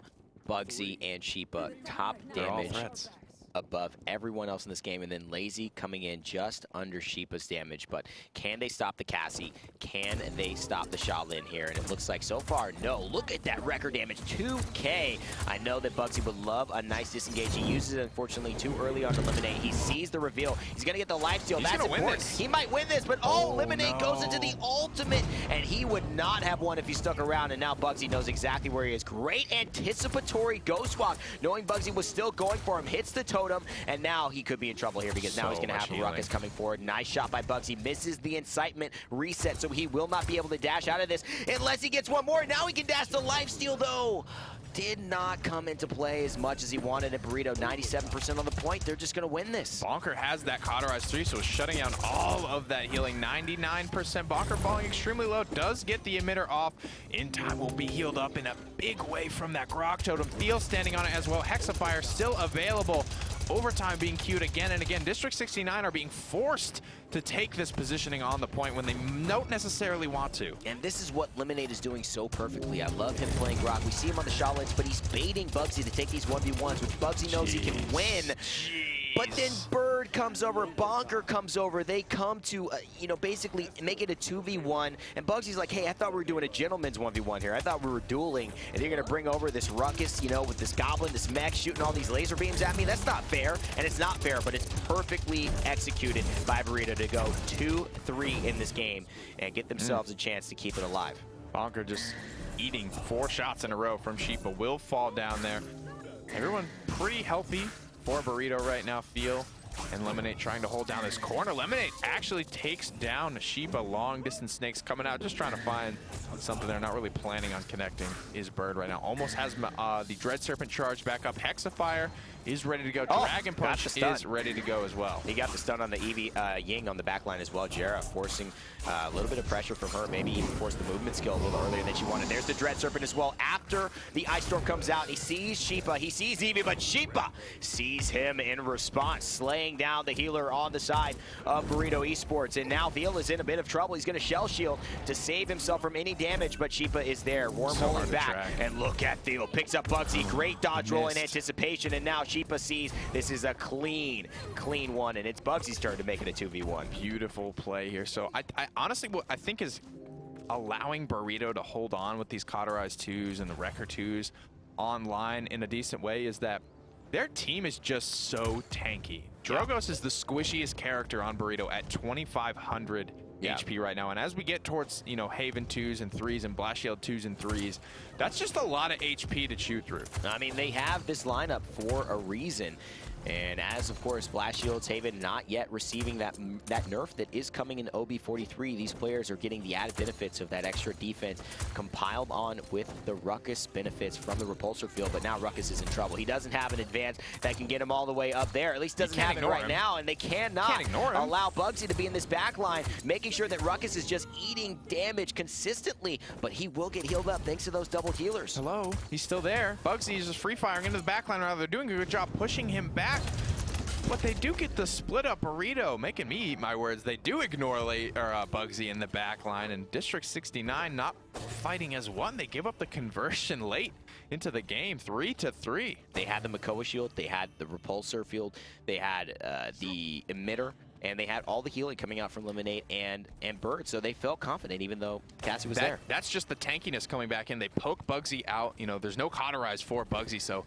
Bugsy, and Sheepa. Top damage above everyone else in this game, and then Lazy coming in just under Sheepa's damage. But can they stop the Cassie? Can they stop the Shaolin here? And it looks like so far, no. Look at that record damage, 2K. I know that Bugsy would love a nice disengage. He uses it, unfortunately, too early on to Eliminate. He sees the reveal. He's going to get the lifesteal. That's important. He might win this, but Eliminate goes into the ultimate, and he would not have won if he stuck around, and now Bugsy knows exactly where he is. Great anticipatory ghost walk, knowing Bugsy was still going for him, hits the totem, and now he could be in trouble here because now he's going to have a Ruckus coming forward. Nice shot by Bugsy. Misses the incitement reset, so he will not be able to dash out of this unless he gets one more. Now he can dash the lifesteal, though. Did not come into play as much as he wanted at Burrito. 97% on the point. They're just going to win this. Bonker has that cauterized 3, so it's shutting down all of that healing. 99%. Bonker falling extremely low. Does get the emitter off. In time will be healed up in a big way from that Grok Totem. Thiel standing on it as well. Hexafire still available. Overtime being queued again and again. District 69 are being forced to take this positioning on the point when they don't necessarily want to. And this is what Lemonade is doing so perfectly. I love him playing Grok. We see him on the Shaolins, but he's baiting Bugsy to take these 1v1s, which Bugsy knows he can win. But then Bird comes over, Bonker comes over. They come to, you know, basically make it a 2v1. And Bugsy's like, hey, I thought we were doing a gentleman's 1v1 here. I thought we were dueling. And you're going to bring over this Ruckus, you know, with this Goblin, this mech shooting all these laser beams at me. That's not fair. And it's not fair, but it's perfectly executed by Burrito to go 2-3 in this game and get themselves a chance to keep it alive. Bonker just eating 4 shots in a row from Sheepa. Will fall down there. Everyone pretty healthy for Burrito right now. Thiel and Lemonade trying to hold down this corner. Lemonade actually takes down Sheepa. Long distance snakes coming out, just trying to find something they're not really planning on connecting. Is Bird right now. Almost has the Dread Serpent charge back up. Hexafire is ready to go. Dragon Punch is ready to go as well. He got the stun on the Eevee Ying on the back line as well. Jera forcing a little bit of pressure from her, maybe even force the movement skill a little earlier than she wanted. There's the Dread Serpent as well. After the Ice Storm comes out, he sees Sheepa, he sees Eevee, but Sheepa sees him in response, slaying down the healer on the side of Burrito Esports. And now Thiel is in a bit of trouble. He's going to Shell Shield to save himself from any damage, but Sheepa is there. Wormholing back, and look at Thiel. Picks up Bugsy. Great dodge roll in anticipation, and now Sheepa sees this is a clean one, and it's Bugsy's turn to make it a 2v1. Beautiful play here. So I honestly, what I think is allowing Burrito to hold on with these cauterized 2s and the Wrecker 2s online in a decent way is that their team is just so tanky. Drogos is the squishiest character on Burrito at 2,500 HP right now. And as we get towards, you know, Haven 2s and 3s and Blast Shield 2s and 3s, that's just a lot of HP to chew through. I mean, they have this lineup for a reason. And as, of course, Blast Shields, Haven not yet receiving that nerf that is coming in OB43. These players are getting the added benefits of that extra defense compiled on with the Ruckus benefits from the repulsor field. But now Ruckus is in trouble. He doesn't have an advance that can get him all the way up there. At least doesn't have it right now. And they cannot allow Bugsy to be in this back line, making sure that Ruckus is just eating damage consistently. But he will get healed up thanks to those double healers. Hello, he's still there. Bugsy is just free firing into the back line. Rather, they're doing a good job pushing him back. But they do get the split up burrito, making me eat my words. They do ignore Bugsy in the back line, and District 69 not fighting as one. They give up the conversion late into the game, 3-3. They had the Makoa shield, they had the repulsor field, they had the emitter, and they had all the healing coming out from Lemonade and Bird, so they felt confident even though Cassie was there. That's just the tankiness coming back in. They poke Bugsy out. You know, there's no cauterize for Bugsy, so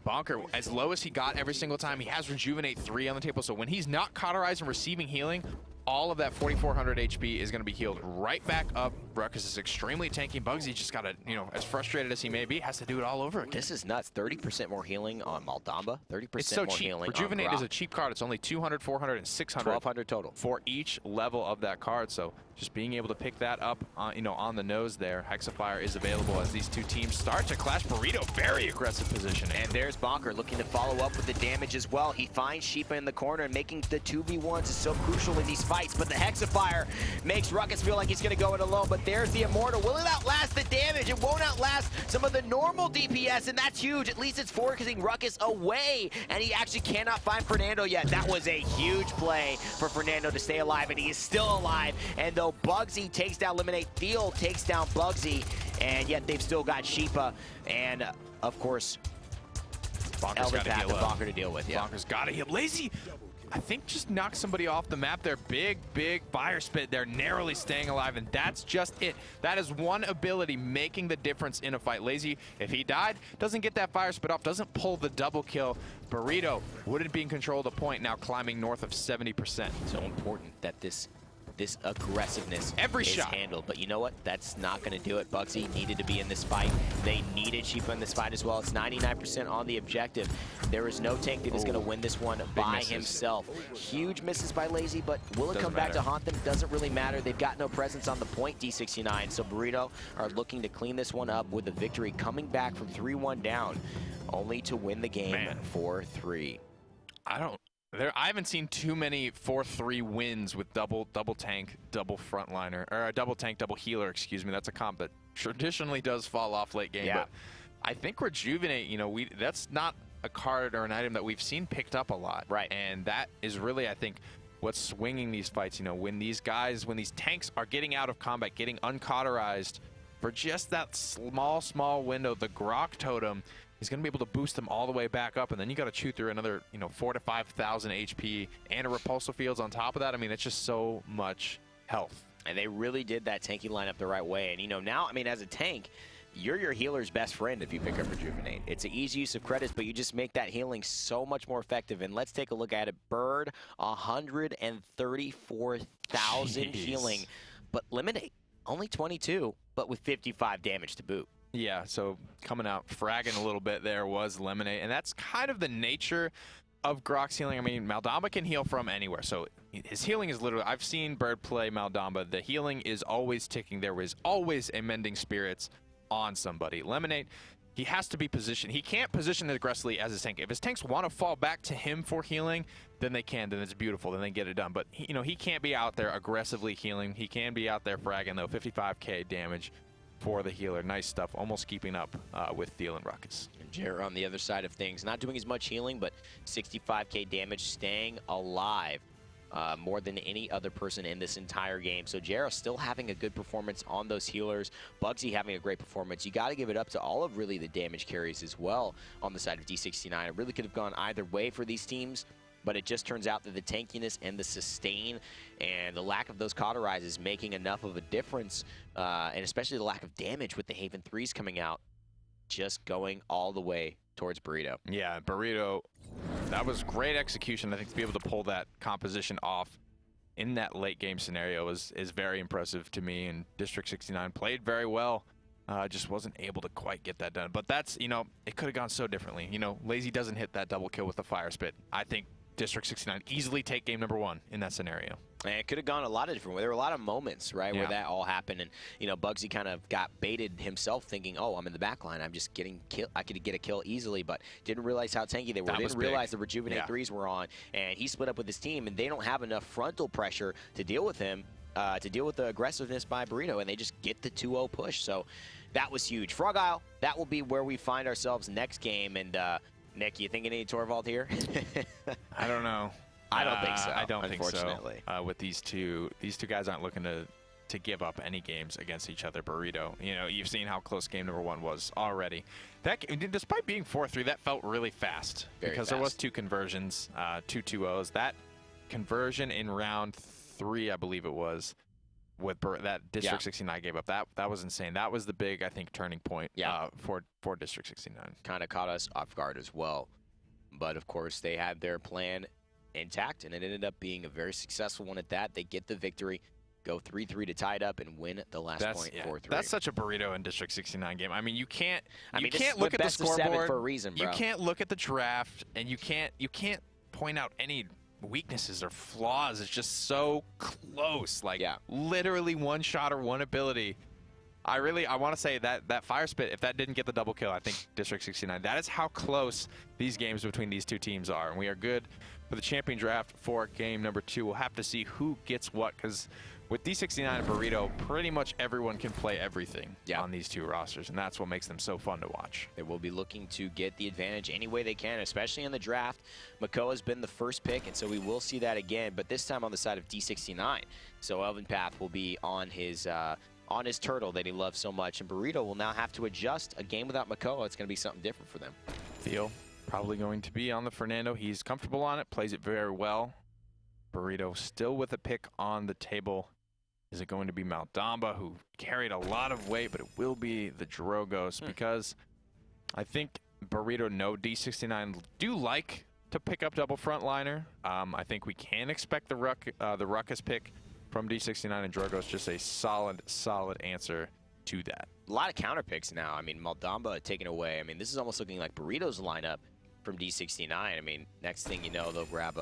Bonker, as low as he got every single time, he has Rejuvenate 3 on the table, so when he's not cauterized and receiving healing, all of that 4,400 HP is going to be healed right back up. Ruckus is extremely tanky. Bugsy just got to, you know, as frustrated as he may be, has to do it all over again. This is nuts. 30% more healing on Maldamba, 30% it's so more cheap. healing Rejuvenate on is a cheap card. It's only 200, 400, and 600. 1,200 total. For each level of that card, so just being able to pick that up, you know, on the nose there. Hexafire is available as these two teams start to clash. Burrito, very aggressive positioning. And there's Bonker looking to follow up with the damage as well. He finds Sheepa in the corner, and making the 2v1s is so crucial in these fights, but the Hexafire makes Ruckus feel like he's going to go it alone, but there's the Immortal. Will it outlast the damage? It won't outlast some of the normal DPS, and that's huge. At least it's focusing Ruckus away, and he actually cannot find Fernando yet. That was a huge play for Fernando to stay alive, and he is still alive. And though Bugsy takes down Lemonade, Field takes down Bugsy, and yet they've still got Sheepa, and of course, Bonker's got to heal up. Bonker to deal with. Yeah. Bonker's got to heal. Lazy, I think, just knocked somebody off the map there. Big fire spit. They're narrowly staying alive, and that's just it. That is one ability making the difference in a fight. Lazy, if he died, doesn't get that fire spit off, doesn't pull the double kill. Burrito wouldn't be in control of the point, now climbing north of 70%. So important that this aggressiveness every is shot handled. But you know what? That's not going to do it. Bugsy needed to be in this fight. They needed Sheepa in this fight as well. It's 99% on the objective. There is no tank that is going to win this one by himself. Huge misses by Lazy, but will it come back to haunt them? Doesn't really matter. They've got no presence on the point, D69. So Burrito are looking to clean this one up with a victory, coming back from 3-1 down, only to win the game 4-3. I haven't seen too many 4-3 wins with double tank, double frontliner, or double tank, double healer, excuse me. That's a comp that traditionally does fall off late game. Yeah. But I think Rejuvenate, you know, that's not a card or an item that we've seen picked up a lot. Right. And that is really, I think, what's swinging these fights. You know, when these tanks are getting out of combat, getting uncauterized for just that small window, the Grok Totem is going to be able to boost them all the way back up, and then you got to chew through another, 4,000 to 5,000 HP and a repulsor fields on top of that. I mean, it's just so much health. And they really did that tanky lineup the right way. And now, I mean, as a tank, you're your healer's best friend if you pick up Rejuvenate. It's an easy use of credits, but you just make that healing so much more effective. And let's take a look at it. Bird, 134,000 healing, but Lemonade, only 22, but with 55 damage to boot. Yeah, so coming out fragging a little bit there was Lemonade, and that's kind of the nature of Grok's healing. I mean, Maldamba can heal from anywhere, so his healing is literally, I've seen Bird play Maldamba, the healing is always ticking. There is always a Mending Spirits on somebody. Lemonade, he has to be positioned. He can't position it aggressively as his tank. If his tanks want to fall back to him for healing, then they can, then it's beautiful, then they get it done. But, he can't be out there aggressively healing. He can be out there fragging, though. 55k damage for the healer. Nice stuff. Almost keeping up with Thiel and Ruckus. And Jer on the other side of things, not doing as much healing, but 65k damage, staying alive more than any other person in this entire game. So Jer still having a good performance on those healers. Bugsy having a great performance. You got to give it up to all of really the damage carries as well on the side of D69. It really could have gone either way for these teams, but it just turns out that the tankiness and the sustain and the lack of those cauterize is making enough of a difference, and especially the lack of damage with the Haven 3s coming out, just going all the way towards Burrito. Yeah, Burrito, that was great execution. I think to be able to pull that composition off in that late game scenario is very impressive to me, and District 69 played very well. Just wasn't able to quite get that done. But that's, you know, it could have gone so differently. You know, Lazy doesn't hit that double kill with the fire spit. I think District 69 easily take game number 1 in that scenario. And it could have gone a lot of different ways. There were a lot of moments, right, where that all happened. And, you know, Bugsy kind of got baited himself thinking, oh, I'm in the back line. I'm just getting kill. I could get a kill easily, but didn't realize how tanky they were. Didn't realize the Rejuvenate 3s were on. And he split up with his team, and they don't have enough frontal pressure to deal with him, to deal with the aggressiveness by Burrito, and they just get the 2-0 push. So that was huge. Frog Isle, that will be where we find ourselves next game. And, Nick, you think any Torvald here? I don't know. I don't think so. I don't think so. Unfortunately, with these two guys aren't looking to give up any games against each other. Burrito, you know, you've seen how close game number 1 was already. That, despite being 4-3, that felt really fast because there was 2 conversions, 2 2-0s. That conversion in round 3, I believe it was, with that District 69 gave up. That was insane. That was the big, I think, turning point for District 69. Kind of caught us off guard as well. But, of course, they had their plan intact, and it ended up being a very successful one at that. They get the victory, go 3-3 to tie it up, and win the last point 4-3. That's such a Burrito in District 69 game. I mean, you can't look at the scoreboard for a reason, bro. You can't look at the draft, and you can't point out any weaknesses or flaws. It's just so close. Like literally one shot or one ability. I want to say that fire spit, if that didn't get the double kill, I think District 69, that is how close these games between these 2 teams are. And we are good for the champion draft for game number 2. We'll have to see who gets what, because with D69 and Burrito, pretty much everyone can play everything on these 2 rosters, and that's what makes them so fun to watch. They will be looking to get the advantage any way they can, especially in the draft. Makoa's been the first pick, and so we will see that again, but this time on the side of D69. So Elvin Path will be on his turtle that he loves so much, and Burrito will now have to adjust. A game without Makoa, it's going to be something different for them. Theo probably going to be on the Fernando. He's comfortable on it, plays it very well. Burrito still with a pick on the table. Is it going to be Maldamba, who carried a lot of weight, but it will be the Drogos because I think Burrito, D69 do like to pick up double frontliner. I think we can expect the Ruckus pick from D69 and Drogos, just a solid answer to that. A lot of counter picks now. I mean, Maldamba taken away. I mean, this is almost looking like Burrito's lineup from D69. I mean, next thing you know, they'll grab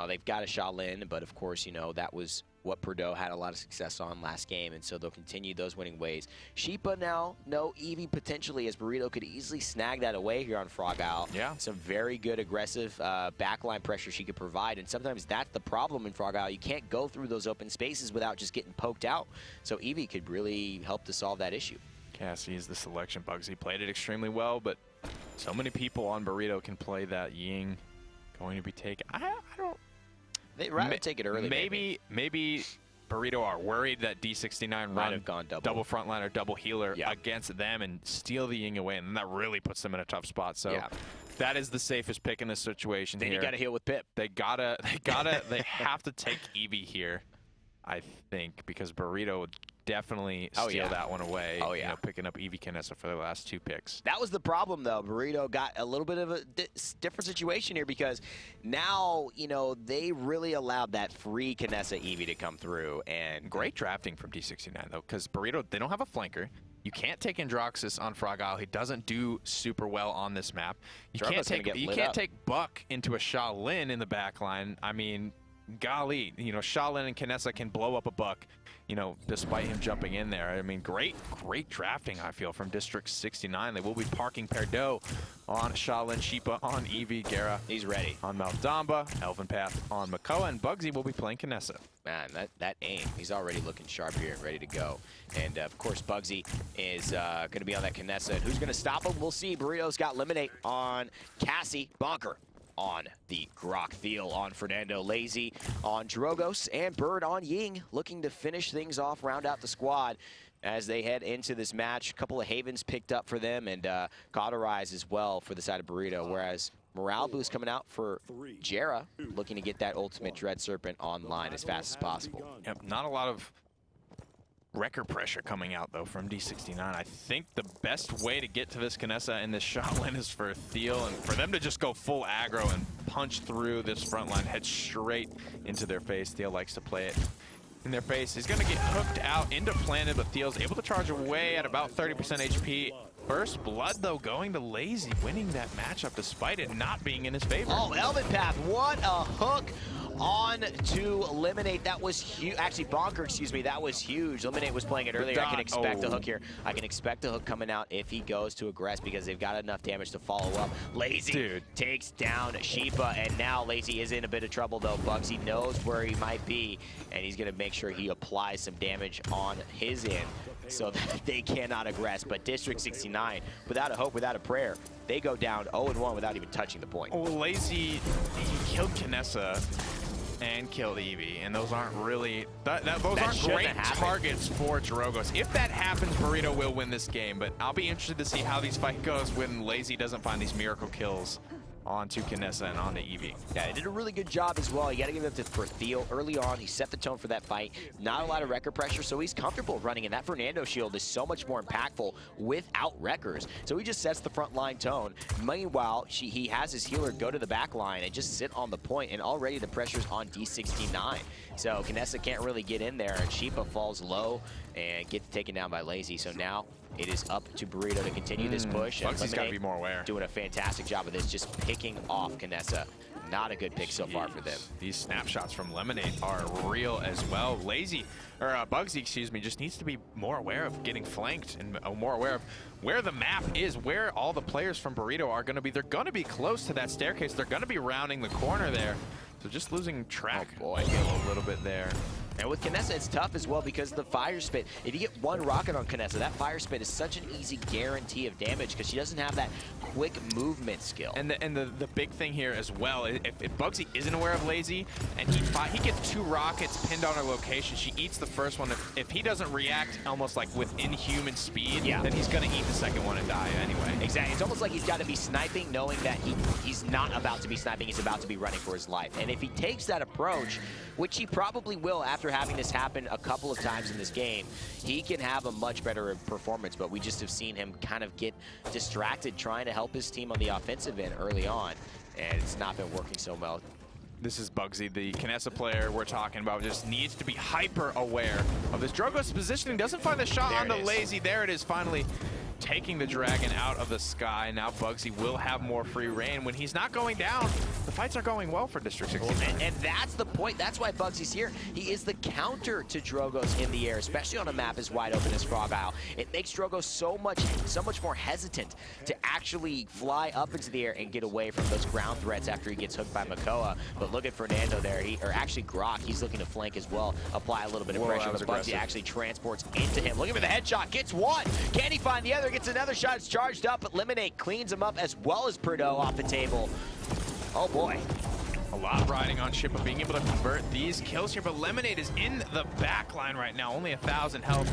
they've got a Shaolin, but of course, you know, that was what Perdot had a lot of success on last game, and so they'll continue those winning ways. Sheepa now, no Eevee potentially, as Burrito could easily snag that away here on Frog Isle. Yeah. Some very good aggressive backline pressure she could provide, and sometimes that's the problem in Frog Isle. You can't go through those open spaces without just getting poked out, so Eevee could really help to solve that issue. Cassie is the selection. Bugsy played it extremely well, but so many people on Burrito can play that Ying. Going to be taken. I don't. They'd rather take it early. Maybe Burrito are worried that D69 run double frontliner, double healer against them and steal the Ying away, and that really puts them in a tough spot. So that is the safest pick in this situation. Then you got to heal with Pip. They have to take Eevee here, I think, because Burrito would definitely steal that one away. Oh, yeah. You know, picking up Eevee Kinessa for the last 2 picks. That was the problem, though. Burrito got a little bit of a different situation here because now, you know, they really allowed that free Kinessa Eevee to come through. And great drafting from D69, though, because Burrito, they don't have a flanker. You can't take Androxus on Frog Isle. He doesn't do super well on this map. You can't take Buck into a Shaolin in the backline. I mean, golly, you know, Shaolin and Kinessa can blow up a Buck, you know, despite him jumping in there. I mean, great drafting, I feel, from District 69. They will be parking Perdot on Shaolin, Sheepa on Eevee, Gara. He's ready. On Maldamba, Elvin Path on Makoa, and Bugsy will be playing Kinessa. Man, that aim, he's already looking sharp here and ready to go. And, of course, Bugsy is going to be on that Kinessa. And who's going to stop him? We'll see. Burrito's got Eliminate on Cassie. Bonker on the Grok Thiel on Fernando, Lazy on Drogos, and Bird on Ying, looking to finish things off, round out the squad as they head into this match. A couple of Havens picked up for them, and Cauterize as well for the side of Burrito, whereas morale boost coming out for Jera, looking to get that ultimate Dread Serpent online as fast as possible. Yep, not a lot of wrecker pressure coming out, though, from D69. I think the best way to get to this Kinessa and this Shaolin is for Thiel and for them to just go full aggro and punch through this front line, head straight into their face. Thiel likes to play it in their face. He's going to get hooked out into Planet, but Thiel's able to charge away at about 30% HP. First blood, though, going to Lazy, winning that matchup despite it not being in his favor. Oh, Elven Path, what a hook on to Eliminate. That was huge. Actually, Bonker, excuse me, that was huge. Eliminate was playing it earlier. I can expect a hook here. I can expect a hook coming out if he goes to aggress because they've got enough damage to follow up. Lazy takes down Sheepa, and now Lazy is in a bit of trouble, though. Bugsy knows where he might be, and he's going to make sure he applies some damage on his end so that they cannot aggress. But District 69, without a hope, without a prayer, they go down 0-1 without even touching the point. Oh, Lazy, he killed Kinessa and killed Eevee, and those aren't really those aren't great targets for Drogos. If that happens, Burrito will win this game, but I'll be interested to see how these fight goes when Lazy doesn't find these miracle kills onto Kinessa and onto Eevee. Yeah, he did a really good job as well. You got to give it up for Thiel early on. He set the tone for that fight. Not a lot of Wrecker pressure, so he's comfortable running, and that Fernando shield is so much more impactful without Wreckers. So he just sets the front line tone. Meanwhile, he has his healer go to the back line and just sit on the point, and already the pressure's on D69. So Kinessa can't really get in there, and Sheepa falls low and gets taken down by Lazy. So now it is up to Burrito to continue this push. Bugsy's got to be more aware. Doing a fantastic job of this, just picking off Kinessa. Not a good pick so far for them. These snapshots from Lemonade are real as well. Bugsy, excuse me, just needs to be more aware of getting flanked and more aware of where the map is, where all the players from Burrito are going to be. They're going to be close to that staircase. They're going to be rounding the corner there. So just losing track a little bit there. And with Kinessa, it's tough as well because the fire spit. If you get one rocket on Kinessa, that fire spit is such an easy guarantee of damage because she doesn't have that quick movement skill. And the big thing here as well, if Bugsy isn't aware of Lazy and he gets 2 rockets pinned on her location, she eats the first one. If he doesn't react almost like with inhuman speed, then he's going to eat the second one and die anyway. Exactly. It's almost like he's got to be sniping knowing that he's not about to be sniping, he's about to be running for his life. And if he takes that approach, which he probably will after having this happen a couple of times in this game, he can have a much better performance, but we just have seen him kind of get distracted trying to help his team on the offensive end early on, and it's not been working so well. This is Bugsy, the Kinessa player we're talking about, just needs to be hyper aware of this. Drogos' positioning, doesn't find the shot on the Lazy. There it is, finally taking the dragon out of the sky. Now Bugsy will have more free reign. When he's not going down, the fights are going well for District 69. And that's the point. That's why Bugsy's here. He is the counter to Drogos in the air, especially on a map as wide open as Frog Isle. It makes Drogos so much more hesitant to actually fly up into the air and get away from those ground threats after he gets hooked by Makoa. But look at Fernando there, or actually Grok, he's looking to flank as well, apply a little bit of pressure, but Bugsy actually transports into him. Looking for the headshot, gets one. Can he find the other? Gets another shot, it's charged up, but Lemonade cleans him up as well as Perdo off the table. Oh boy. A lot riding on Shippa, being able to convert these kills here, but Lemonade is in the back line right now, only 1,000 health.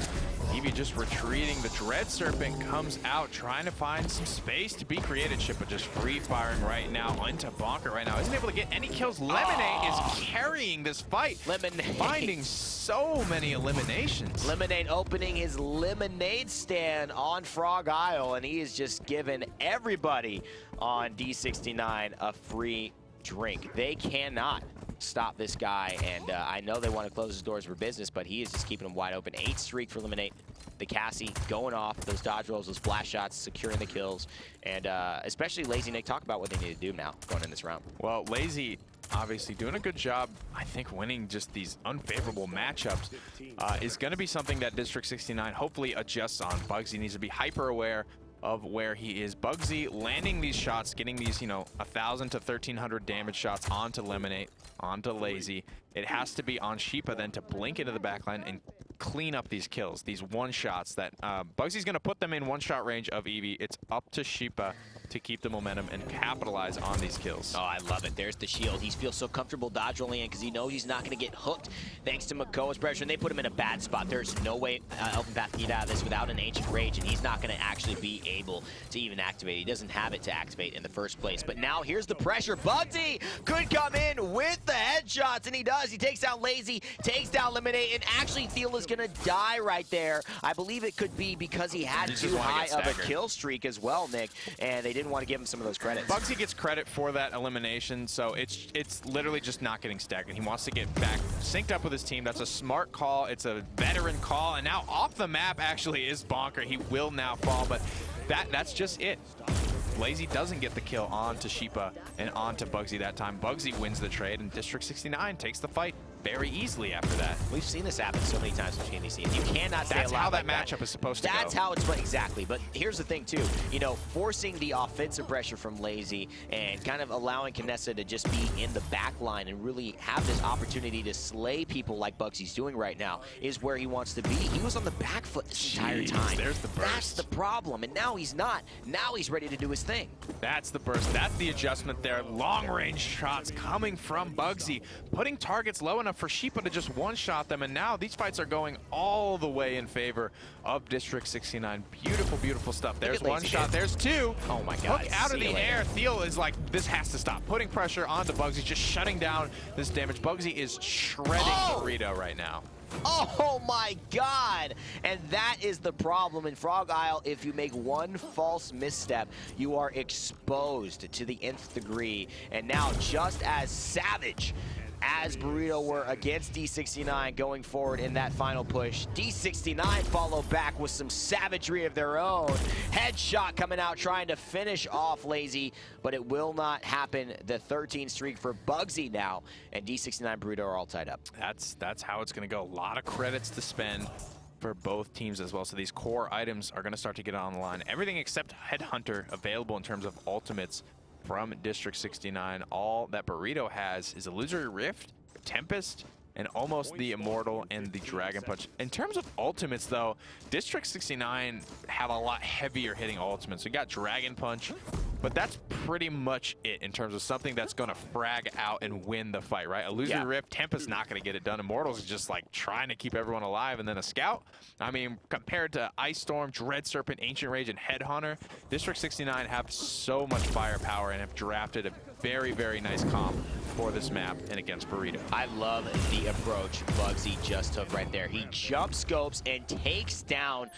Eevee just retreating. The Dread Serpent comes out, trying to find some space to be created. Shippa just free firing right now into Bonker right now. Isn't able to get any kills. Lemonade is carrying this fight. Lemonade finding so many eliminations. Lemonade opening his lemonade stand on Frog Isle, and he is just giving everybody on D69 a free drink. They cannot stop this guy, and I know they want to close his doors for business, but he is just keeping them wide open. 8 streak for Lemonade. The Cassie going off, those dodge rolls, those flash shots, securing the kills, and especially Lazy Nick, talk about what they need to do now going in this round. Well, Lazy obviously doing a good job. I think winning just these unfavorable matchups is going to be something that District 69 hopefully adjusts on. Bugsy needs to be hyper aware of where he is. Bugsy landing these shots, getting these, 1,000 to 1,300 damage shots onto Lemonade, onto Lazy. It has to be on Sheepa then to blink into the backline and clean up these kills, these one-shots that Bugsy's going to put them in one-shot range of Eevee. It's up to Sheepa to keep the momentum and capitalize on these kills. Oh, I love it. There's the shield. He feels so comfortable dodge rolling in because he knows he's not going to get hooked thanks to Makoa's pressure, and they put him in a bad spot. There's no way Elven Path can get out of this without an Ancient Rage, and he's not going to actually be able to even activate. He doesn't have it to activate in the first place. But now here's the pressure. Bugsy could come in with the headshots, and he does. He takes down Lazy, takes down Lemonade, and actually Thiel is going to die right there. I believe it could be because he had too high of a kill streak as well, Nick, and they didn't want to give him some of those credits. Bugsy gets credit for that elimination, so it's literally just not getting stagnant. He wants to get back synced up with his team. That's a smart call. It's a veteran call, and now off the map actually is Bonker. He will now fall, but that's just it. Lazy doesn't get the kill onto Sheepa and onto Bugsy that time. Bugsy wins the trade, and District 69 takes the fight very easily after that. We've seen this happen so many times between these teams. You cannot stay alive. That's how that like matchup is supposed to go. That's how it's exactly. But here's the thing too, you know, forcing the offensive pressure from Lazy and kind of allowing Knessa to just be in the back line and really have this opportunity to slay people like Bugsy's doing right now is where he wants to be. He was on the back foot this entire time. There's the burst. That's the problem, and now he's not. Now he's ready to do his thing. That's the burst. That's the adjustment there. Long range shots coming from Bugsy, putting targets low enough for Sheepa to just one-shot them, and now these fights are going all the way in favor of District 69. Beautiful, beautiful stuff. There's one shot, there's two. Oh my God. Hook out of the air. Thiel is like, this has to stop. Putting pressure onto Bugsy, just shutting down this damage. Bugsy is shredding Burrito right now. Oh my God! And that is the problem in Frog Isle. If you make one false misstep, you are exposed to the nth degree. And now, just as savage as Burrito were against D69 going forward in that final push, D69 follow back with some savagery of their own. Headshot coming out trying to finish off Lazy, but it will not happen. The 13 streak for Bugsy now, and D69 Burrito are all tied up. That's how it's going to go. A lot of credits to spend for both teams as well. So these core items are going to start to get on the line. Everything except Headhunter available in terms of ultimates from District 69. All that Burrito has is Illusory Rift, Tempest, and almost the Immortal and the Dragon Punch. In terms of ultimates though, District 69 have a lot heavier hitting ultimates. We got Dragon Punch, but that's pretty much it in terms of something that's gonna frag out and win the fight, right? Illusory Rift, Tempest not gonna get it done. Immortals is just like trying to keep everyone alive, and then a Scout. I mean, compared to Ice Storm, Dread Serpent, Ancient Rage, and Headhunter, District 69 have so much firepower and have drafted a very, very nice comp for this map and against Burrito. I love the approach Bugsy just took right there. He jump scopes and takes down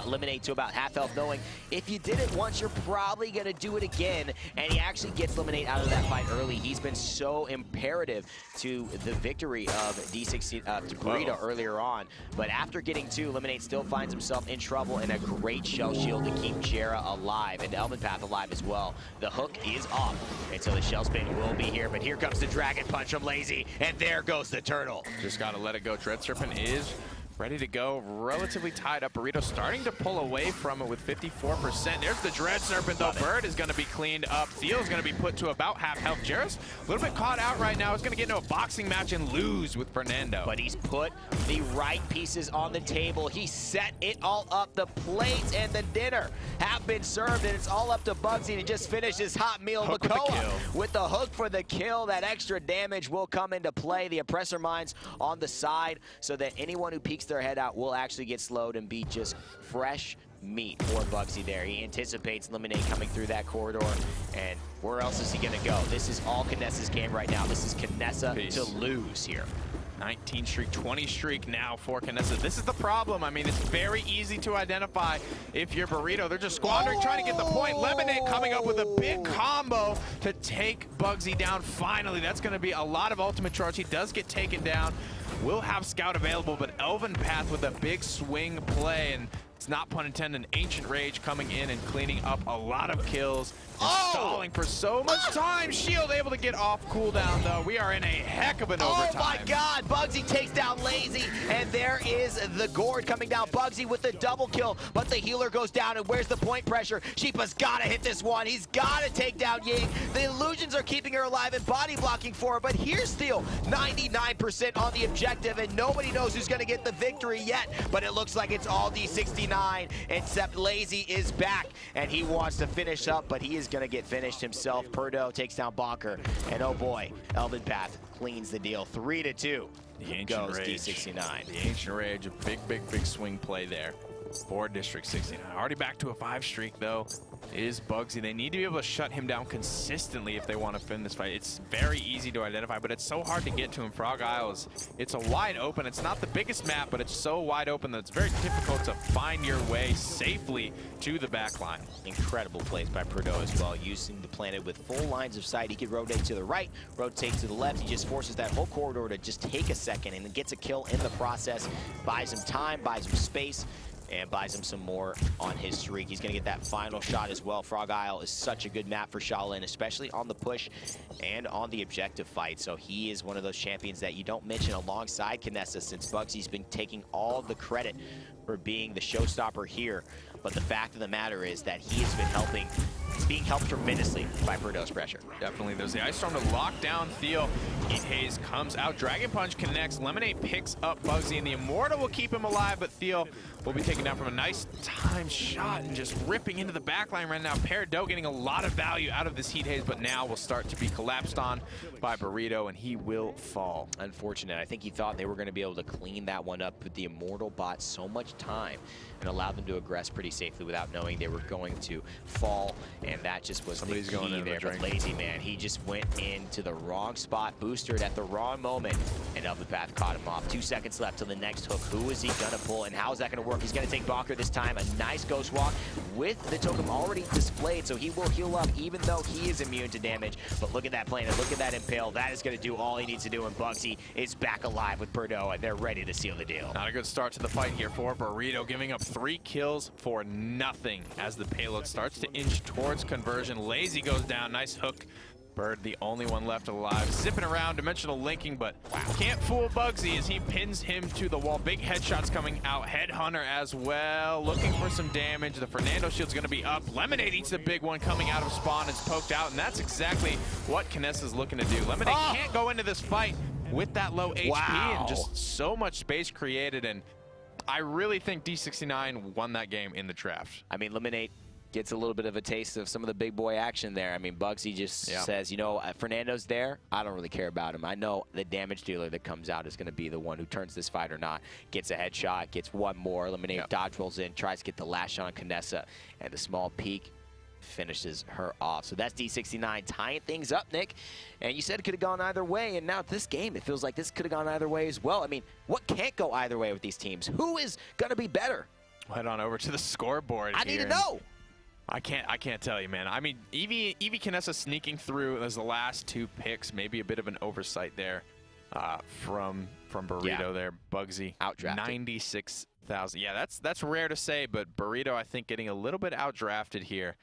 Eliminate to about half health, knowing if you did it once, you're probably gonna do it again. And he actually gets Eliminate out of that fight early. He's been so imperative to the victory of to Burrito earlier on. But after getting two, Eliminate still finds himself in trouble, and a great shell shield to keep Jera alive and Elven Path alive as well. The hook is off, and so the shell spin will be here. But here comes the Dragon Punch from Lazy, and there goes the turtle. Just gotta let it go. Dread Serpent is ready to go, relatively tied up. Burrito starting to pull away from it with 54%. There's the Dread Serpent though. Bird is gonna be cleaned up. Theo is gonna be put to about half health. Jera's a little bit caught out right now. He's gonna get into a boxing match and lose with Fernando. But he's put the right pieces on the table. He set it all up. The plates and the dinner have been served, and it's all up to Bugsy to just finish his hot meal. Makoa with the hook for the kill. That extra damage will come into play. The Oppressor Mines on the side, so that anyone who peeks their head out will actually get slowed and be just fresh meat for Bugsy there. He anticipates Eliminate coming through that corridor, and where else is he gonna go? This is all Knessa's game right now. This is Knessa to lose here. 19 streak, 20 streak now for Knessa. This is the problem. I mean, it's very easy to identify if you're Burrito. They're just squandering, trying to get the point. Lemonade coming up with a big combo to take Bugsy down. Finally, that's going to be a lot of ultimate charge. He does get taken down. Will have Scout available, but Elven Path with a big swing play, and it's not pun intended, Ancient Rage coming in and cleaning up a lot of kills. Stalling for so much time. Shield able to get off cooldown though. We are in a heck of an overtime. Oh my God, Bugsy takes down Lazy, and there is the gourd coming down. Bugsy with the double kill, but the healer goes down, and where's the point pressure? Sheepa's gotta hit this one. He's gotta take down Ying. The illusions are keeping her alive and body blocking for her, but here's Steel, 99% on the objective, and nobody knows who's gonna get the victory yet, but it looks like it's all D69, except Lazy is back, and he wants to finish up, but he is gonna get finished himself. Perdo takes down Bonker, and oh boy, Elven Path cleans the deal. 3-2 goes D69. The Ancient Rage, a big swing play there for District 69. Already back to a 5 streak though. is Bugsy. They need to be able to shut him down consistently if they want to win this fight. It's very easy to identify, but it's so hard to get to him. Frog Isles, it's a wide open. It's not the biggest map, but it's so wide open that it's very difficult to find your way safely to the back line. Incredible plays by Perdo as well, using the planet with full lines of sight. He could rotate to the right, rotate to the left. He just forces that whole corridor to just take a second and then gets a kill in the process. Buys him time, buys him space, and buys him some more on his streak. He's going to get that final shot as well. Frog Isle is such a good map for Shaolin, especially on the push and on the objective fight. So he is one of those champions that you don't mention alongside Kinessa, since Bugsy's been taking all the credit for being the showstopper here. But the fact of the matter is that he has been being helped tremendously by Perdo's pressure. Definitely. There's the Ice Storm to lock down Theo. Heat Haze comes out. Dragon Punch connects. Lemonade picks up Bugsy, and the Immortal will keep him alive, but Theo will be taken down from a nice timed shot and just ripping into the backline right now. Perdo getting a lot of value out of this Heat Haze, but now will start to be collapsed on by Burrito, and he will fall. Unfortunate. I think he thought they were going to be able to clean that one up, but the Immortal bought so much time and allowed them to aggress pretty safely without knowing they were going to fall, and that just was the key there. But Lazy Man, he just went into the wrong spot, boosted at the wrong moment, and Up the Path caught him off. 2 seconds left till the next hook. Who is he going to pull, and how is that going to work? He's going to take Balker this time. A nice Ghost Walk with the token already displayed, so he will heal up even though he is immune to damage. But look at that planet, look at that Impale. That is going to do all he needs to do, and Bugsy is back alive with Perdo, and they're ready to seal the deal. Not a good start to the fight here for Burrito, giving up 3 kills for nothing as the payload starts to inch towards conversion. Lazy goes down, nice hook. Bird, the only one left alive, zipping around, dimensional linking, but can't fool Bugsy as he pins him to the wall. Big headshots coming out. Headhunter as well, looking for some damage. The Fernando shield's going to be up. Lemonade eats the big one coming out of spawn. It's poked out, and that's exactly what Kinessa's looking to do. Lemonade can't go into this fight with that low HP and just so much space created, and I really think D69 won that game in the draft. I mean, Lemonade gets a little bit of a taste of some of the big boy action there. I mean, Bugsy just says, you know, Fernando's there. I don't really care about him. I know the damage dealer that comes out is going to be the one who turns this fight or not. Gets a headshot, gets one more. Lemonade dodge rolls in, tries to get the last shot on Kinessa, and the small peek finishes her off. So that's D69 tying things up, Nick. And you said it could have gone either way, and now this game, it feels like this could have gone either way as well. I mean, what can't go either way with these teams? Who is going to be better? We'll head on over to the scoreboard I need to know. I can't tell you, man. I mean, Evie Kinessa sneaking through as the last 2 picks. Maybe a bit of an oversight there from Burrito there. Bugsy outdrafted. 96,000. Yeah, that's rare to say, but Burrito, I think, getting a little bit outdrafted here.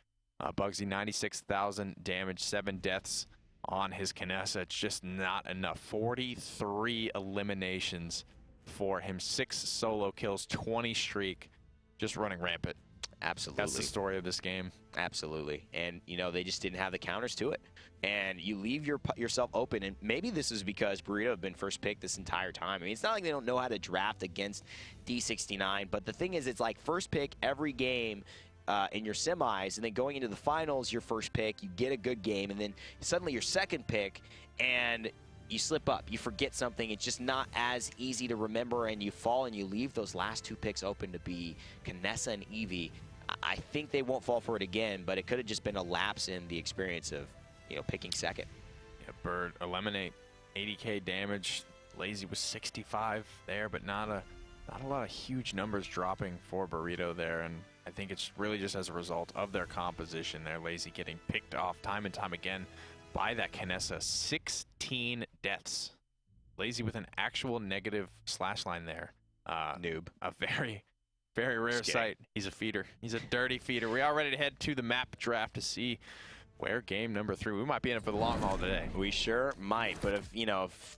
Bugsy 96,000 damage, 7 deaths on his Kinessa. It's just not enough. 43 eliminations for him. 6 solo kills, 20 streak, just running rampant. Absolutely. That's the story of this game. Absolutely. And, you know, they just didn't have the counters to it. And you leave yourself open. And maybe this is because Burrito have been first pick this entire time. I mean, it's not like they don't know how to draft against D69. But the thing is, it's like first pick every game in your semis. And then going into the finals, your first pick, you get a good game. And then suddenly your second pick, and you slip up, you forget something, it's just not as easy to remember, and you fall and you leave those last 2 picks open to be Kinessa and Evie. I think they won't fall for it again, but it could have just been a lapse in the experience of, you know, picking second. Yeah, Bird, Eliminate, 80k damage. Lazy was 65 there, but not a lot of huge numbers dropping for Burrito there, and I think it's really just as a result of their composition there. Lazy getting picked off time and time again by that Kinessa. 16 deaths. Lazy with an actual negative slash line there. Noob. A very, very rare sight. He's a feeder. He's a dirty feeder. We are ready to head to the map draft to see where game number 3. We might be in it for the long haul today. We sure might, but if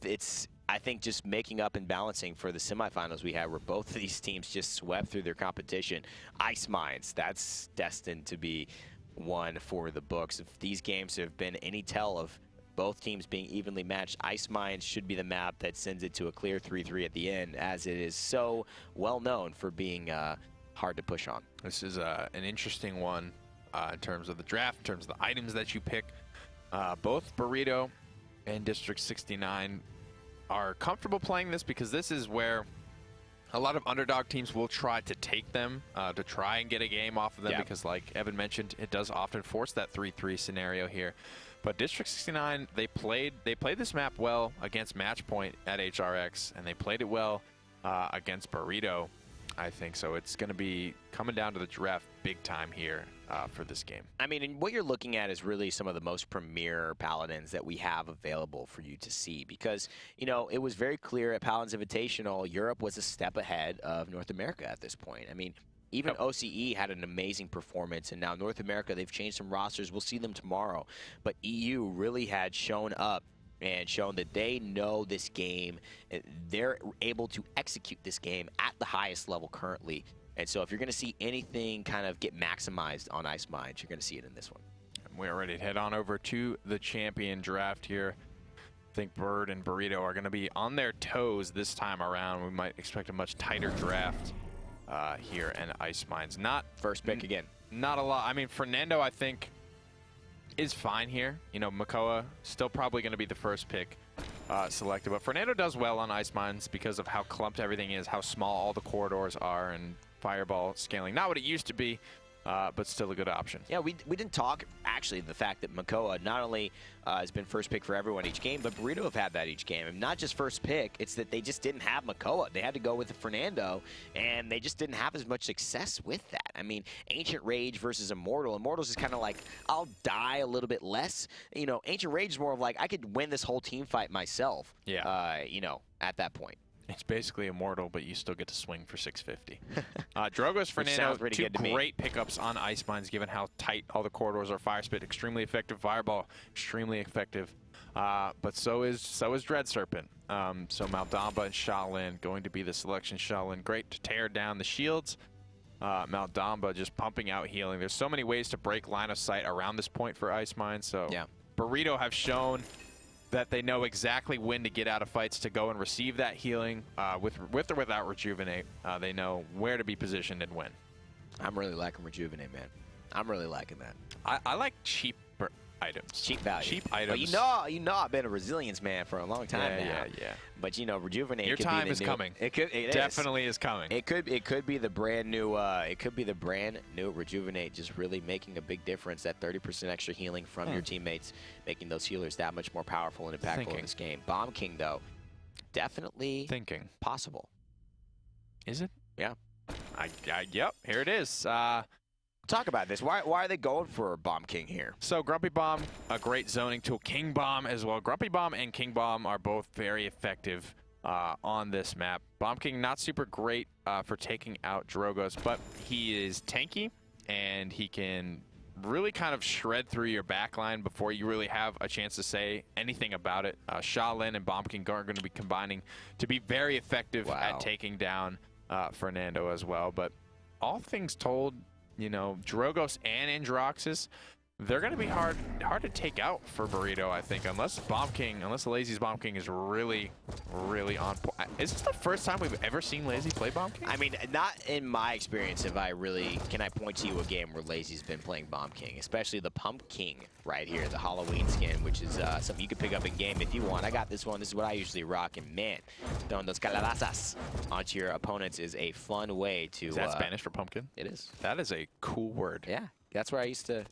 it's, I think, just making up and balancing for the semifinals we had, where both of these teams just swept through their competition. Ice Mines, that's destined to be one for the books. If these games have been any tell of both teams being evenly matched, Ice Mines should be the map that sends it to a clear 3-3 at the end, as it is so well known for being hard to push on. This is an interesting one in terms of the draft, in terms of the items that you pick. Both Burrito and District 69 are comfortable playing this because this is where A lot of underdog teams will try to take them, to try and get a game off of them, because like Evan mentioned, it does often force that 3-3 scenario here. But District 69, they played this map well against Matchpoint at HRX, and they played it well against Burrito, I think. So it's going to be coming down to the draft big time here for this game. I mean, and what you're looking at is really some of the most premier Paladins that we have available for you to see, because, you know, it was very clear at Paladins Invitational, Europe was a step ahead of North America at this point. I mean, even OCE had an amazing performance, and now North America, they've changed some rosters. We'll see them tomorrow. But EU really had shown up and shown that they know this game. They're able to execute this game at the highest level currently. And so if you're going to see anything kind of get maximized on Ice Mines, you're going to see it in this one. We're ready to head on over to the champion draft here. I think Bird and Burrito are going to be on their toes this time around. We might expect a much tighter draft here in Ice Mines. Not first pick again. Not a lot. I mean, Fernando, I think, is fine here. You know, Makoa still probably going to be the first pick selected. But Fernando does well on Ice Mines because of how clumped everything is, how small all the corridors are, and Fireball scaling. Not what it used to be, but still a good option. Yeah, we didn't talk, actually, the fact that Makoa not only has been first pick for everyone each game, but Burrito have had that each game. And not just first pick, it's that they just didn't have Makoa. They had to go with Fernando, and they just didn't have as much success with that. I mean, Ancient Rage versus Immortal. Immortal's is kind of like, I'll die a little bit less. You know, Ancient Rage is more of like, I could win this whole team fight myself, you know, at that point. It's basically Immortal, but you still get to swing for 650. Drogos, Fernando, two great pickups on Ice Mines, given how tight all the corridors are. Fire Spit, extremely effective. Fireball, extremely effective. But so is Dread Serpent. So Maldamba and Shaolin going to be the selection. Shaolin, great to tear down the shields. Maldamba just pumping out healing. There's so many ways to break line of sight around this point for Ice Mines. So Burrito have shown that they know exactly when to get out of fights to go and receive that healing with or without Rejuvenate. They know where to be positioned and when. I'm really liking Rejuvenate, man. I'm really liking that. I like cheaper items. Cheap value. Cheap items. Well, you know I've been a resilience man for a long time now. Yeah. But you know, Rejuvenate. Your time is coming. It definitely is coming. It could be the brand new. It could be the brand new Rejuvenate, just really making a big difference. That 30% extra healing from your teammates, making those healers that much more powerful and impactful in this game. Bomb King, though, definitely possible. Is it? Yeah. Yep. Here it is. Talk about this. Why are they going for Bomb King here? So Grumpy Bomb, a great zoning tool. King Bomb as well. Grumpy Bomb and King Bomb are both very effective on this map. Bomb King not super great for taking out Drogos, but he is tanky and he can really kind of shred through your backline before you really have a chance to say anything about it. Shaolin and Bomb King are going to be combining to be very effective at taking down Fernando as well. But all things told, you know, Drogos and Androxus, they're going to be hard to take out for Burrito, I think, unless Lazy's Bomb King is really, really on point. Is this the first time we've ever seen Lazy play Bomb King? I mean, not in my experience can I point to you a game where Lazy's been playing Bomb King, especially the Pump King right here, the Halloween skin, which is something you can pick up in game if you want. I got this one. This is what I usually rock, and man, throwing those calabazas onto your opponents is a fun way to... Is that Spanish for pumpkin? It is. That is a cool word. Yeah, that's where I used to,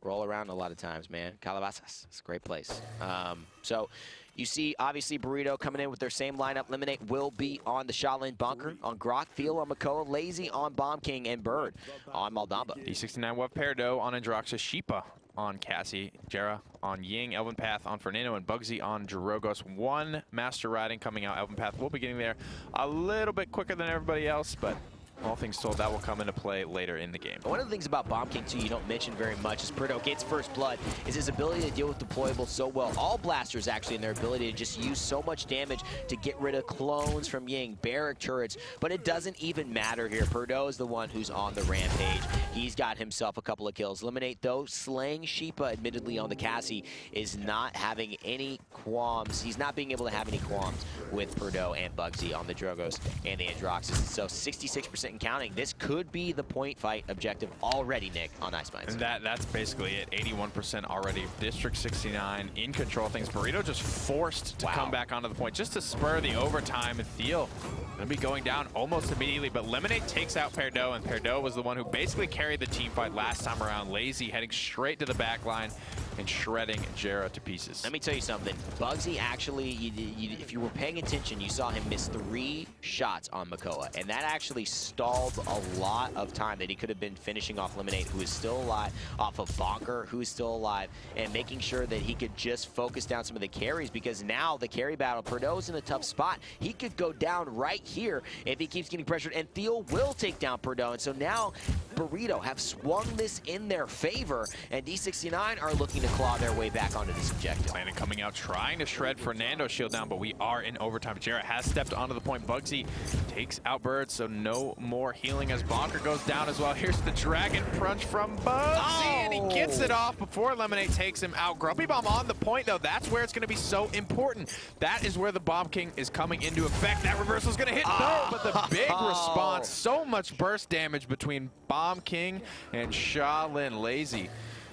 roll around a lot of times, man. Calabasas. It's a great place. So you see, obviously, Burrito coming in with their same lineup. Lemonade will be on the Shaolin Bunker, on Grok, Feel on Makoa, Lazy on Bomb King, and Bird on Maldamba. D69 Web Peridot on Androxus, Sheepa on Cassie, Jera on Ying, Elven Path on Fernando, and Bugsy on Drogos. One Master Riding coming out. Elven Path will be getting there a little bit quicker than everybody else, but all things told, that will come into play later in the game. One of the things about Bomb King, too, you don't mention very much as Burrito gets first blood is his ability to deal with deployables so well. All blasters, actually, in their ability to just use so much damage to get rid of clones from Ying, barrack turrets, but it doesn't even matter here. Burrito is the one who's on the rampage. He's got himself a couple of kills. Eliminate, though, slaying Sheepa, admittedly, on the Cassie, is not having any qualms. He's not being able to have any qualms with Burrito and Bugsy on the Drogos and the Androxus. So 66% and counting. This could be the point fight objective already, Nick, on Ice Mines. And that's basically it. 81% already. District 69 in control of things. Burrito just forced to come back onto the point just to spur the overtime. And Thiel going to be going down almost immediately. But Lemonade takes out Perdo, and Perdo was the one who basically carried the team fight last time around. Lazy heading straight to the back line and shredding Jera to pieces. Let me tell you something. Bugsy actually, if you were paying attention, you saw him miss 3 shots on Makoa, and that actually stalled a lot of time that he could have been finishing off Lemonade, who is still alive, off of Bonker, who is still alive, and making sure that he could just focus down some of the carries, because now the carry battle, Perdo's in a tough spot. He could go down right here if he keeps getting pressured, and Thiel will take down Perdo, and so now Burrito have swung this in their favor, and D69 are looking to claw their way back onto this objective. Landon coming out, trying to shred Fernando's shield down, but we are in overtime. Jarrett has stepped onto the point. Bugsy takes out Bird, so no more healing as Bonker goes down as well. Here's the Dragon Punch from Bugsy, and he gets it off before Lemonade takes him out. Grumpy Bomb on the point, though. That's where it's going to be so important. That is where the Bomb King is coming into effect. That reversal is going to hit. No, but the big response. So much burst damage between Bomb King and Shaolin Lazy,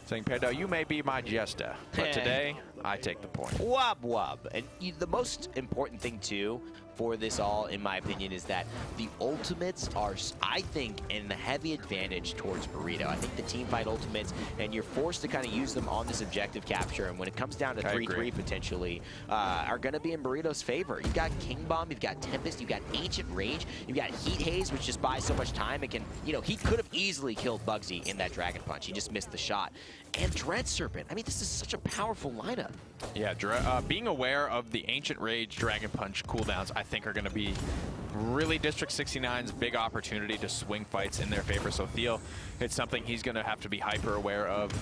saying, Perdo, you may be my jester, but today, I take the point. Wub wub. And the most important thing, too, for this all, in my opinion, is that the ultimates are, I think, in the heavy advantage towards Burrito. I think the team fight ultimates, and you're forced to kind of use them on this objective capture, and when it comes down to 3-3 potentially, are going to be in Burrito's favor. You've got King Bomb, you've got Tempest, you've got Ancient Rage, you've got Heat Haze, which just buys so much time. It can, he could have easily killed Bugsy in that Dragon Punch. He just missed the shot. And Dread Serpent. I mean, this is such a powerful lineup. Yeah, being aware of the Ancient Rage Dragon Punch cooldowns, I think, are going to be really District 69's big opportunity to swing fights in their favor. So Thiel, it's something he's going to have to be hyper aware of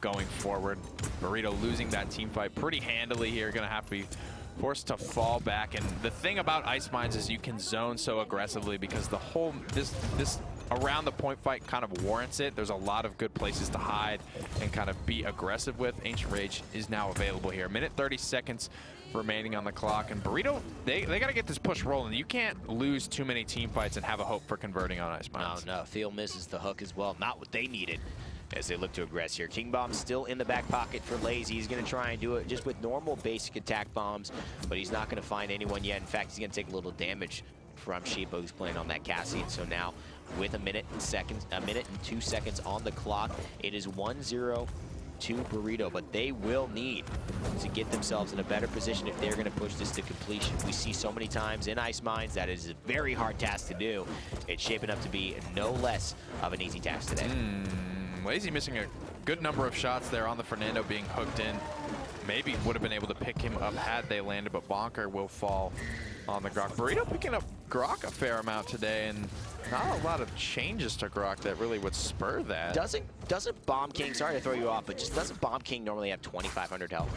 going forward. Burrito losing that team fight pretty handily here, going to have to be forced to fall back. And the thing about Ice Mines is you can zone so aggressively because the whole this around the point fight kind of warrants it. There's a lot of good places to hide and kind of be aggressive with. Ancient Rage is now available here. Minute 30 seconds remaining on the clock, and Burrito, they got to get this push rolling. You can't lose too many team fights and have a hope for converting on Ice Mines. No, Thiel misses the hook as well. Not what they needed as they look to aggress here. King Bomb's still in the back pocket for Lazy. He's going to try and do it just with normal basic attack bombs, but he's not going to find anyone yet. In fact, he's going to take a little damage from Sheepa, who's playing on that Cassian. So now, with a minute and 2 seconds on the clock, it is 1-0 to Burrito, but they will need to get themselves in a better position if they're going to push this to completion. We see so many times in Ice Mines that is a very hard task to do. It's shaping up to be no less of an easy task today. Lazy missing a good number of shots there on the Fernando being hooked in. Maybe would have been able to pick him up had they landed, but Bonker will fall on the Grok. Burrito picking up Grok a fair amount today, and not a lot of changes to Grok that really would spur that. Doesn't Bomb King, sorry to throw you off, but just doesn't Bomb King normally have 2,500 health?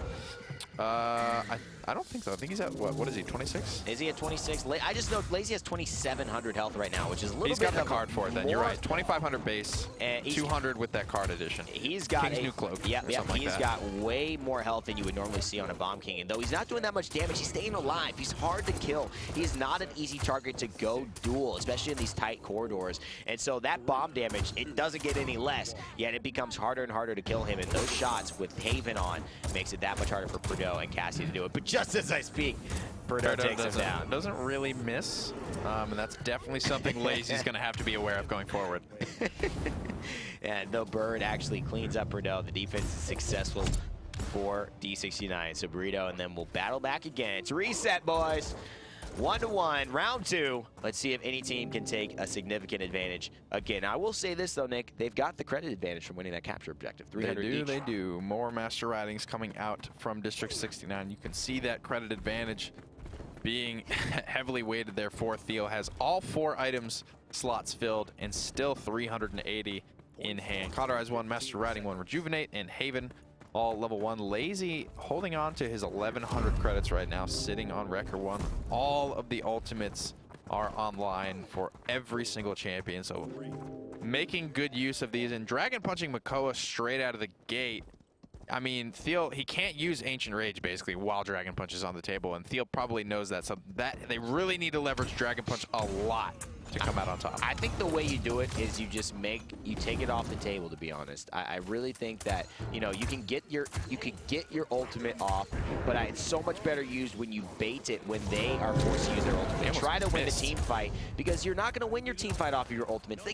I don't think so. I think he's at, what is he, 26? Is he at 26? I just know Lazy has 2,700 health right now, which is a little bit. He's got the card for it then, you're right. 2,500 base, 200 with that card edition. He's got King's New Cloak. Yeah, he's got way more health than you would normally see on a Bomb King. And though he's not doing that much damage, he's staying alive. He's hard to kill. He's not an easy target to go duel, especially in these tight corridors. And so that bomb damage, it doesn't get any less, yet it becomes harder and harder to kill him. And those shots with Haven on makes it that much harder for Perdo and Cassie to do it. But just as I speak, Perdo takes him down. Doesn't really miss, and that's definitely something Lazy's going to have to be aware of going forward. And though Bird actually cleans up Perdo, the defense is successful for D69. So Burrito and then we'll battle back again. It's reset, boys. 1-1, round 2. Let's see if any team can take a significant advantage. Again, I will say this, though, Nick. They've got the credit advantage from winning that capture objective. 300 each. They do. More Master Ridings coming out from District 69. You can see that credit advantage being heavily weighted there for Theo. Has all 4 items slots filled and still 380 in hand. Cauterize 1, Master Riding 1, Rejuvenate, and Haven all level 1. Lazy holding on to his 1,100 credits right now, sitting on Wrecker 1. All of the ultimates are online for every single champion, so making good use of these. And Dragon Punching Makoa straight out of the gate. I mean, Thiel, he can't use Ancient Rage basically while Dragon Punch is on the table, and Thiel probably knows that. So that they really need to leverage Dragon Punch a lot to come out on top. I think the way you do it is you take it off the table, to be honest. I really think that, you know, you can get your ultimate off, but it's so much better used when you bait it when they are forced to use their ultimate. Try to win the team fight, because you're not going to win your team fight off of your ultimates. They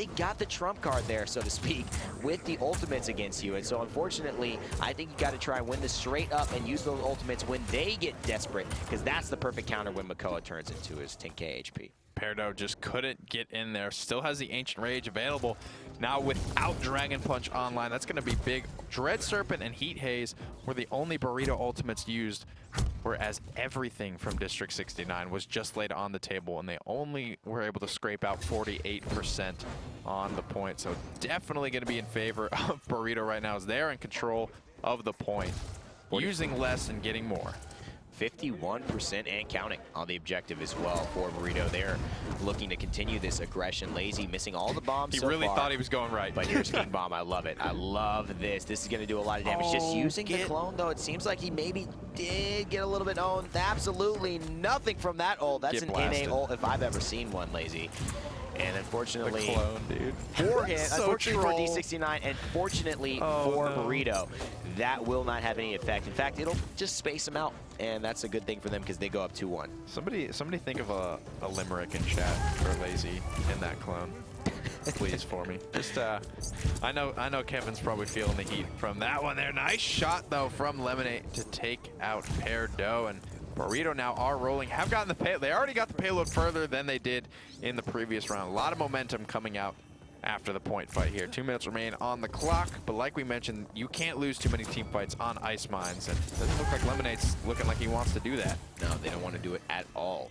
got the trump card there, so to speak, with the ultimates against you. And so, unfortunately, I think you got to try and win this straight up and use those ultimates when they get desperate, because that's the perfect counter when Makoa turns into his 10k HP. Peridot just couldn't get in there. Still has the Ancient Rage available. Now without Dragon Punch online, that's going to be big. Dread Serpent and Heat Haze were the only Burrito ultimates used, whereas everything from District 69 was just laid on the table, and they only were able to scrape out 48% on the point. So definitely going to be in favor of Burrito right now, as they're in control of the point, using less and getting more. 51% and counting on the objective as well for Burrito. They're looking to continue this aggression. Lazy missing all the bombs He so really far, thought he was going right. But here's King Bomb. I love it. I love this. This is going to do a lot of damage. Just using the clone, though, it seems like he maybe did get a little bit owned. Absolutely nothing from that ult. That's an NA ult if I've ever seen one, Lazy. And unfortunately, the clone, dude. For him, So unfortunately for D69, and fortunately for Burrito, that will not have any effect. In fact, it'll just space him out, and that's a good thing for them because they go up 2-1. Somebody think of a limerick in chat for Lazy in that clone, please, for me. Just I know Kevin's probably feeling the heat from that one there. Nice shot though from Lemonade to take out Peridot, and Burrito now are rolling, have gotten the payload. They already got the payload further than they did in the previous round. A lot of momentum coming out after the point fight here. 2 minutes remain on the clock, but like we mentioned, you can't lose too many team fights on Ice Mines, and it doesn't look like Lemonade's looking like he wants to do that. No, they don't want to do it at all.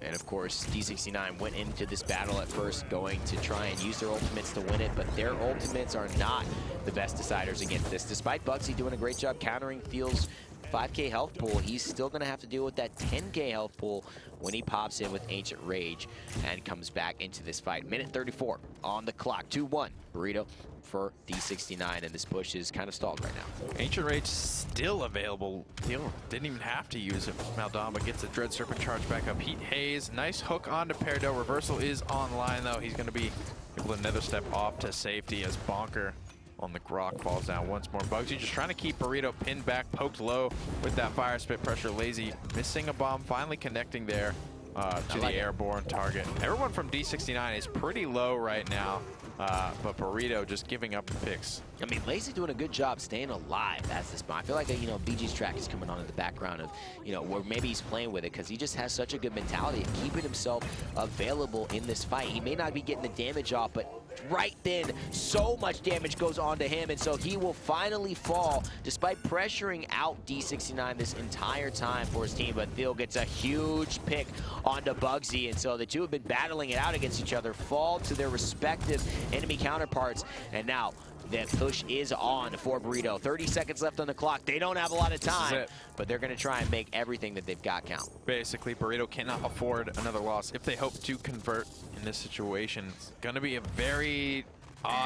And of course, D69 went into this battle at first going to try and use their ultimates to win it, but their ultimates are not the best deciders against this. Despite Bugsy doing a great job countering Thiel's 5k health pool, he's still going to have to deal with that 10k health pool when he pops in with Ancient Rage and comes back into this fight. Minute 34 on the clock, 2-1. Burrito for D69, and this push is kind of stalled right now. Ancient Rage still available. Thiel didn't even have to use it. Maldama gets the Dread Serpent charge back up. Heat Haze, nice hook onto Peridot. Reversal is online though. He's going to be able to another step off to safety as Bonker on the Grok falls down once more. Bugsy just trying to keep Burrito pinned back, poked low with that fire spit pressure. Lazy missing a bomb, finally connecting there to the airborne target. Everyone from D69 is pretty low right now, but Burrito just giving up the picks. I mean, Lazy doing a good job staying alive. That's the spot. I feel like, you know, BG's track is coming on in the background of, you know, where maybe he's playing with it because he just has such a good mentality of keeping himself available in this fight. He may not be getting the damage off, but right then, so much damage goes on to him, and so he will finally fall despite pressuring out D69 this entire time for his team. But Thiel gets a huge pick onto Bugsy, and so the two have been battling it out against each other, fall to their respective enemy counterparts, and now that push is on for Burrito. 30 seconds left on the clock. They don't have a lot of time, but they're going to try and make everything that they've got count. Basically, Burrito cannot afford another loss if they hope to convert in this situation. It's going to be a very...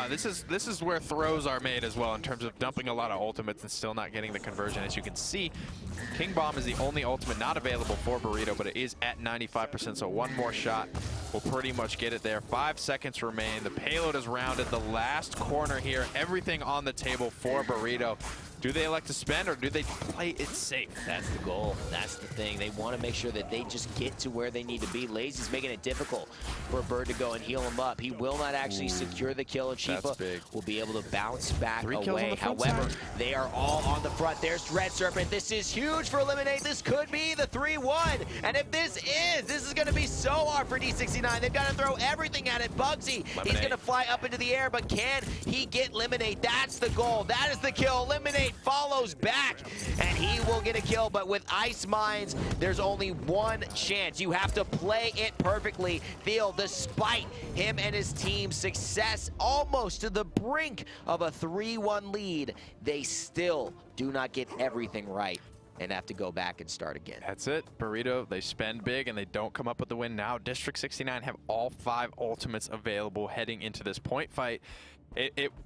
this is where throws are made as well in terms of dumping a lot of ultimates and still not getting the conversion. As you can see, King Bomb is the only ultimate not available for Burrito, but it is at 95%, so one more shot will pretty much get it there. 5 seconds remain. The payload is rounded. The last corner here. Everything on the table for Burrito. Do they elect to spend, or do they play it safe? That's the goal. That's the thing. They want to make sure that they just get to where they need to be. Lazy's making it difficult for Bird to go and heal him up. He will not actually secure the kill, and Chifa will be able to bounce back away. However, they are all on the front. There's Dread Serpent. This is huge for Eliminate. This could be the 3-1. And if this is going to be so hard for D69. They've got to throw everything at it. Bugsy, he's going to fly up into the air, but can he get Eliminate? That's the goal. That is the kill. Eliminate follows back, and he will get a kill, but with Ice Mines, there's only one chance. You have to play it perfectly. Thiel, despite him and his team's success almost to the brink of a 3-1 lead, they still do not get everything right. and have to go back and start again. That's it. Burrito, they spend big and they don't come up with the win. Now District 69 have all 5 ultimates available heading into this point fight.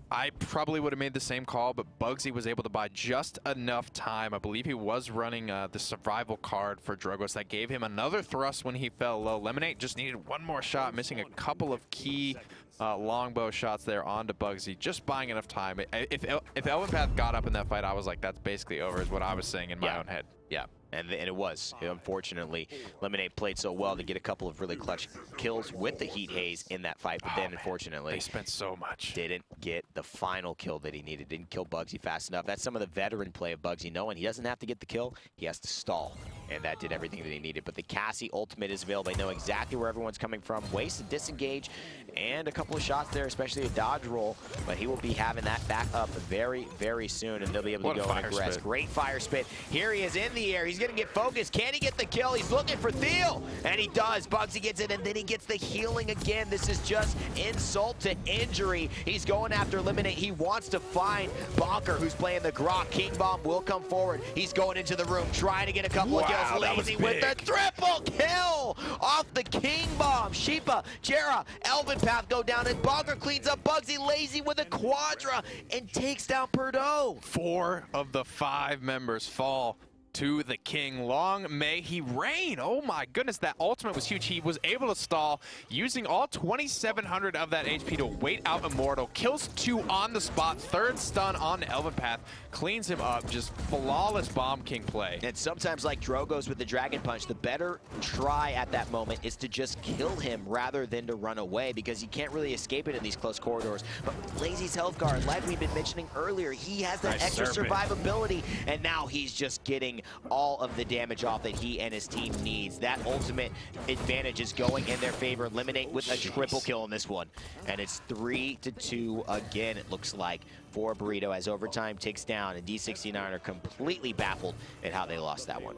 I probably would have made the same call, but Bugsy was able to buy just enough time. I believe he was running the survival card for Drogos that gave him another thrust when he fell low. Lemonade just needed one more shot, missing a couple of key longbow shots there onto Bugsy, just buying enough time. If Elven Path got up in that fight, I was like, that's basically over, is what I was saying in my own head. Yeah, and it was. Unfortunately, Lemonade played so well to get a couple of really clutch kills with the Heat Haze in that fight, but then unfortunately, they spent so much. Didn't get the final kill that he needed. Didn't kill Bugsy fast enough. That's some of the veteran play of Bugsy, knowing he doesn't have to get the kill, he has to stall, and that did everything that he needed. But the Cassie ultimate is available. They know exactly where everyone's coming from. Waste and disengage, and a couple of shots there, especially a dodge roll, but he will be having that back up very, very soon, and they'll be able to go and aggress. Great fire spit. Here he is in the air. He's going to get focused. Can he get the kill? He's looking for Theo, and he does. Bugsy gets it, and then he gets the healing again. This is just insult to injury. He's going after Eliminate. He wants to find Bonker, who's playing the Grok. King Bomb will come forward. He's going into the room, trying to get a couple of kills. Lazy with the triple kill off the King Bomb. Sheepa, Jera, Elven Path go down, and Bonker cleans up Bugsy. Lazy with a Quadra and takes down Perdo. 4 of the 5 members fall to the King. Long may he reign. Oh my goodness, that ultimate was huge. He was able to stall, using all 2,700 of that HP to wait out Immortal. Kills 2 on the spot. 3rd stun on Elven Path. Cleans him up. Just flawless Bomb King play. And sometimes, like Drogos with the Dragon Punch, the better try at that moment is to just kill him rather than to run away, because you can't really escape it in these close corridors. But Lazy's health guard, like we've been mentioning earlier, he has that extra survivability, and now he's just getting all of the damage off that he and his team needs. That ultimate advantage is going in their favor. Eliminate with a triple kill in this one. And it's 3-2 again, it looks like, for Burrito as overtime ticks down, and D69 are completely baffled at how they lost that one.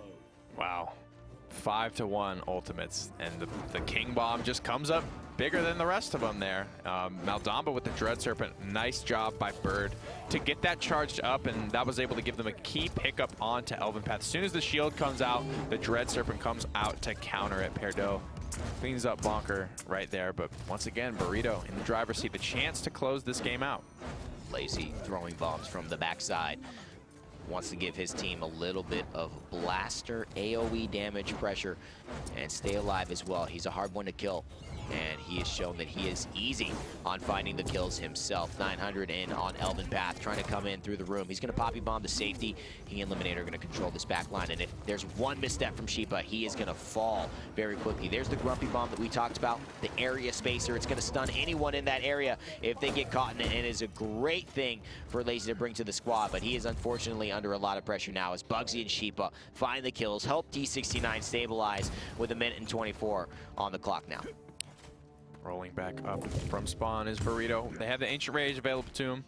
Wow. 5-1 ultimates, and the King Bomb just comes up bigger than the rest of them there. Maldamba with the Dread Serpent, nice job by Bird to get that charged up, and that was able to give them a key pickup onto Elven Path. As soon as the shield comes out, the Dread Serpent comes out to counter it. Perdo cleans up Bonker right there, but once again, Burrito in the driver's seat, the chance to close this game out. Lazy throwing bombs from the backside. Wants to give his team a little bit of blaster AoE damage pressure and stay alive as well. He's a hard one to kill, and he has shown that he is easy on finding the kills himself. 900 in on Elven Path, trying to come in through the room. He's going to Poppy Bomb to safety. He and Eliminator are going to control this back line, and if there's one misstep from Sheepa, he is going to fall very quickly. There's the Grumpy Bomb that we talked about, the area spacer. It's going to stun anyone in that area if they get caught in it, and it is a great thing for Lazy to bring to the squad, but he is unfortunately under a lot of pressure now as Bugsy and Sheepa find the kills, help D69 stabilize with 1:24 on the clock now. Rolling back up from spawn is Burrito. They have the Ancient Rage available to him.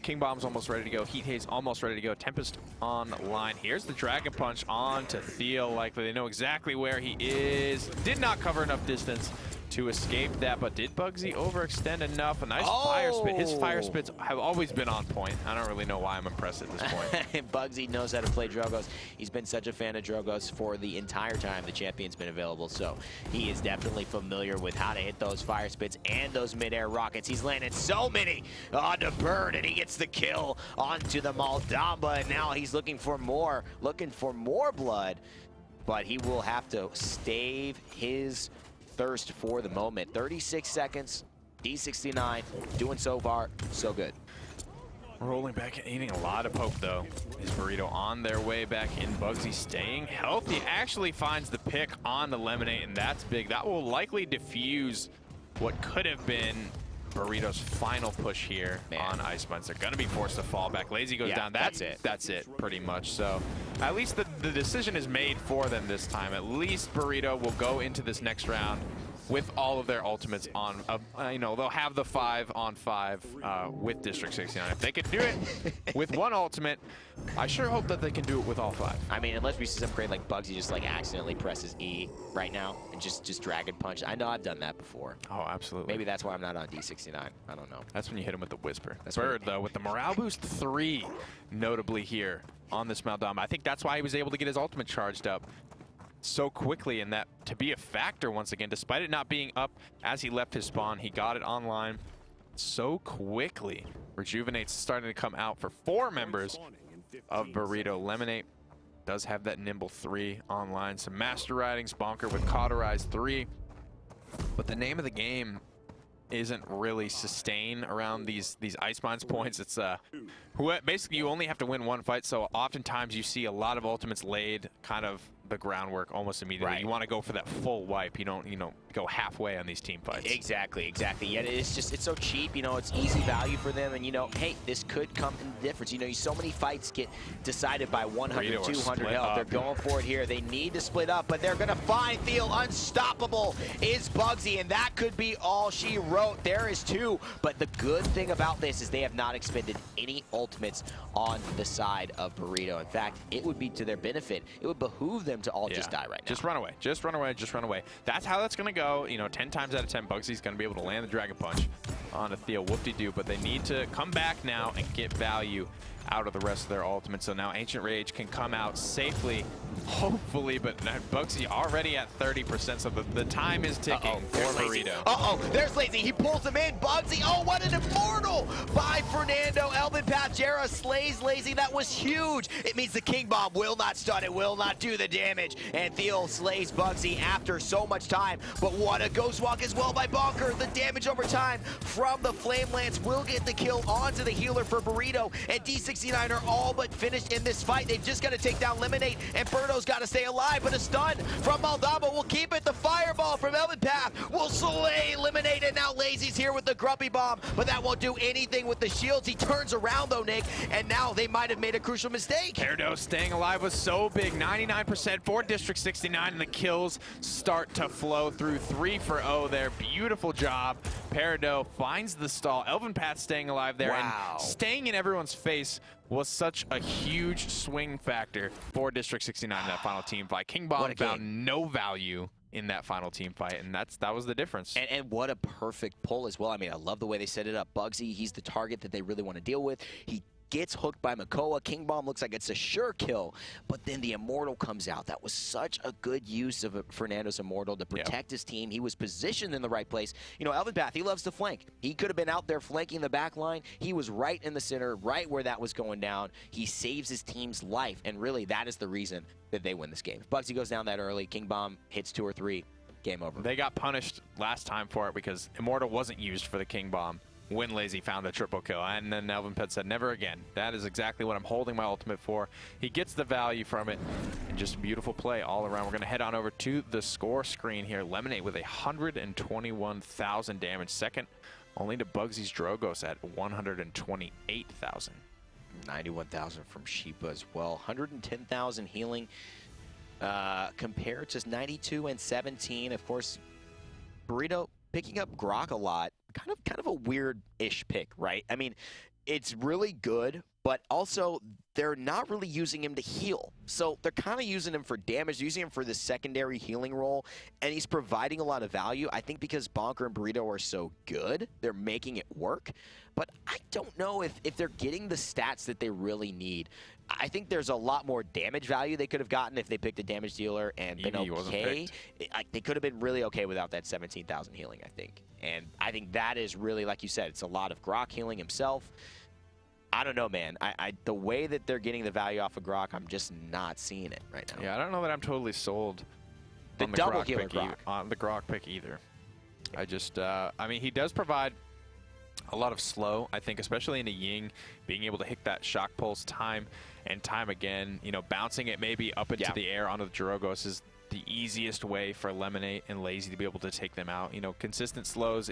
King Bomb's almost ready to go. Heat Haze almost ready to go. Tempest online. Here's the Dragon Punch on to Theo. Likely they know exactly where he is. Did not cover enough distance to escape that, but did Bugsy overextend enough? A nice fire spit. His fire spits have always been on point. I don't really know why I'm impressed at this point. Bugsy knows how to play Drogos. He's been such a fan of Drogos for the entire time the champion's been available, so he is definitely familiar with how to hit those fire spits and those mid-air rockets. He's landed so many onto Bird, and he gets the kill onto the Maldamba, and now he's looking for more blood, but he will have to stave his thirst for the moment. 36 seconds, D69 doing so far so good. Rolling back and eating a lot of poke though. Is Burrito on their way back in? Bugsy staying healthy, actually finds the pick on the Lemonade, and that's big. That will likely diffuse what could have been Burrito's final push here on Ice Buns. They're gonna be forced to fall back. Lazy goes down. That's it pretty much. So at least the decision is made for them this time. At least Burrito will go into this next round with all of their ultimates on, you know, they'll have the 5-on-5 with District 69. If they could do it with one ultimate, I sure hope that they can do it with all 5. I mean, unless we see some great like Bugsy just like accidentally presses E right now and just Dragon Punch. I know I've done that before. Oh, absolutely. Maybe that's why I'm not on D69. I don't know. That's when you hit him with the Whisper. That's Bird, though, with the Morale Boost 3, notably here on this Maldama. I think that's why he was able to get his ultimate charged up so quickly, and that to be a factor once again, despite it not being up as he left his spawn, he got it online so quickly. Rejuvenate's starting to come out for 4 members of Burrito. Lemonade does have that Nimble 3 online. Some Master Ridings, Bonker with Cauterize 3. But the name of the game isn't really sustain around these Ice Mines points. It's basically you only have to win one fight, so oftentimes you see a lot of ultimates laid kind of the groundwork almost immediately. Right. You want to go for that full wipe. You don't, you know, go halfway on these team fights. Exactly. Yeah, it's just, it's so cheap, you know, it's easy value for them, and you know, hey, this could come in the difference. You know, so many fights get decided by 100, 200 health. They're going for it here. They need to split up, but they're gonna find Theo. Unstoppable is Bugsy, and that could be all she wrote. There is 2, but the good thing about this is they have not expended any ultimates on the side of Burrito. In fact, it would be to their benefit. It would behoove them to all just die right now. Just run away. Just run away. Just run away. That's how that's going to go. You know, 10 times out of 10, Bugsy's going to be able to land the Dragon Punch on a Theo. Whoop-de-doo. But they need to come back now and get value out of the rest of their ultimates. So now Ancient Rage can come out safely, hopefully, but Bugsy already at 30%, so the time is ticking for Burrito. There's Lazy. He pulls him in. Bugsy, oh, what an immortal by Fernando. Elvin Pachera slays Lazy. That was huge. It means the King Bomb will not stun. It will not do the damage. And Theo slays Bugsy after so much time. But what a Ghost Walk as well by Bonker. The damage over time from the Flame Lance will get the kill onto the healer for Burrito. And D69 are all but finished in this fight. They've just got to take down Lemonade, and Birdo's got to stay alive, but a stun from Maldama will keep it. The Fireball from Elvin Path will slay Lemonade, and now Lazy's here with the Grumpy Bomb, but that won't do anything with the shields. He turns around though, Nick, and now they might have made a crucial mistake. Birdo staying alive was so big, 99% for District 69, and the kills start to flow through. 3 for 0 there. Beautiful job. Birdo finds the stall. Elvin Path staying alive there, and staying in everyone's face was such a huge swing factor for District 69 in that final team fight. King Bomb found no value in that final team fight, and that was the difference. And what a perfect pull as well. I mean, I love the way they set it up. Bugsy, he's the target that they really want to deal with. He gets hooked by Makoa. King Bomb looks like it's a sure kill, but then the Immortal comes out. That was such a good use of Fernando's Immortal to protect his team. He was positioned in the right place. You know, Elvin Path, he loves to flank. He could have been out there flanking the back line. He was right in the center, right where that was going down. He saves his team's life, and really that is the reason that they win this game. If Bugsy goes down that early, King Bomb hits 2 or 3, game over. They got punished last time for it because Immortal wasn't used for the King Bomb when Lazy found the triple kill, and then Elvin Pet said, never again. That is exactly what I'm holding my ultimate for. He gets the value from it, and just beautiful play all around. We're going to head on over to the score screen here. Lemonade with 121,000 damage, second only to Bugsy's Drogos at 128,000. 91,000 from Sheepa as well. 110,000 healing compared to 92 and 17. Of course, Burrito picking up Grok a lot. Kind of a weird-ish pick, right? I mean, it's really good, but also they're not really using him to heal. So they're kind of using him for damage, using him for the secondary healing role, and he's providing a lot of value. I think because Bonker and Burrito are so good, they're making it work. But I don't know if they're getting the stats that they really need. I think there's a lot more damage value they could have gotten if they picked a damage dealer and been okay. They could have been really okay without that 17,000 healing, I think. And I think that is really, like you said, it's a lot of Grok healing himself. I don't know, man. The way that they're getting the value off of Grok, I'm just not seeing it right now. Yeah, I don't know that I'm totally sold on the double healer Grok. On the Grok pick either. I just, I mean, he does provide a lot of slow, I think, especially in a Ying, being able to hit that shock pulse time and time again. You know, bouncing it maybe up into the air onto the Drogos is the easiest way for Lemonade and Lazy to be able to take them out. You know, consistent slows,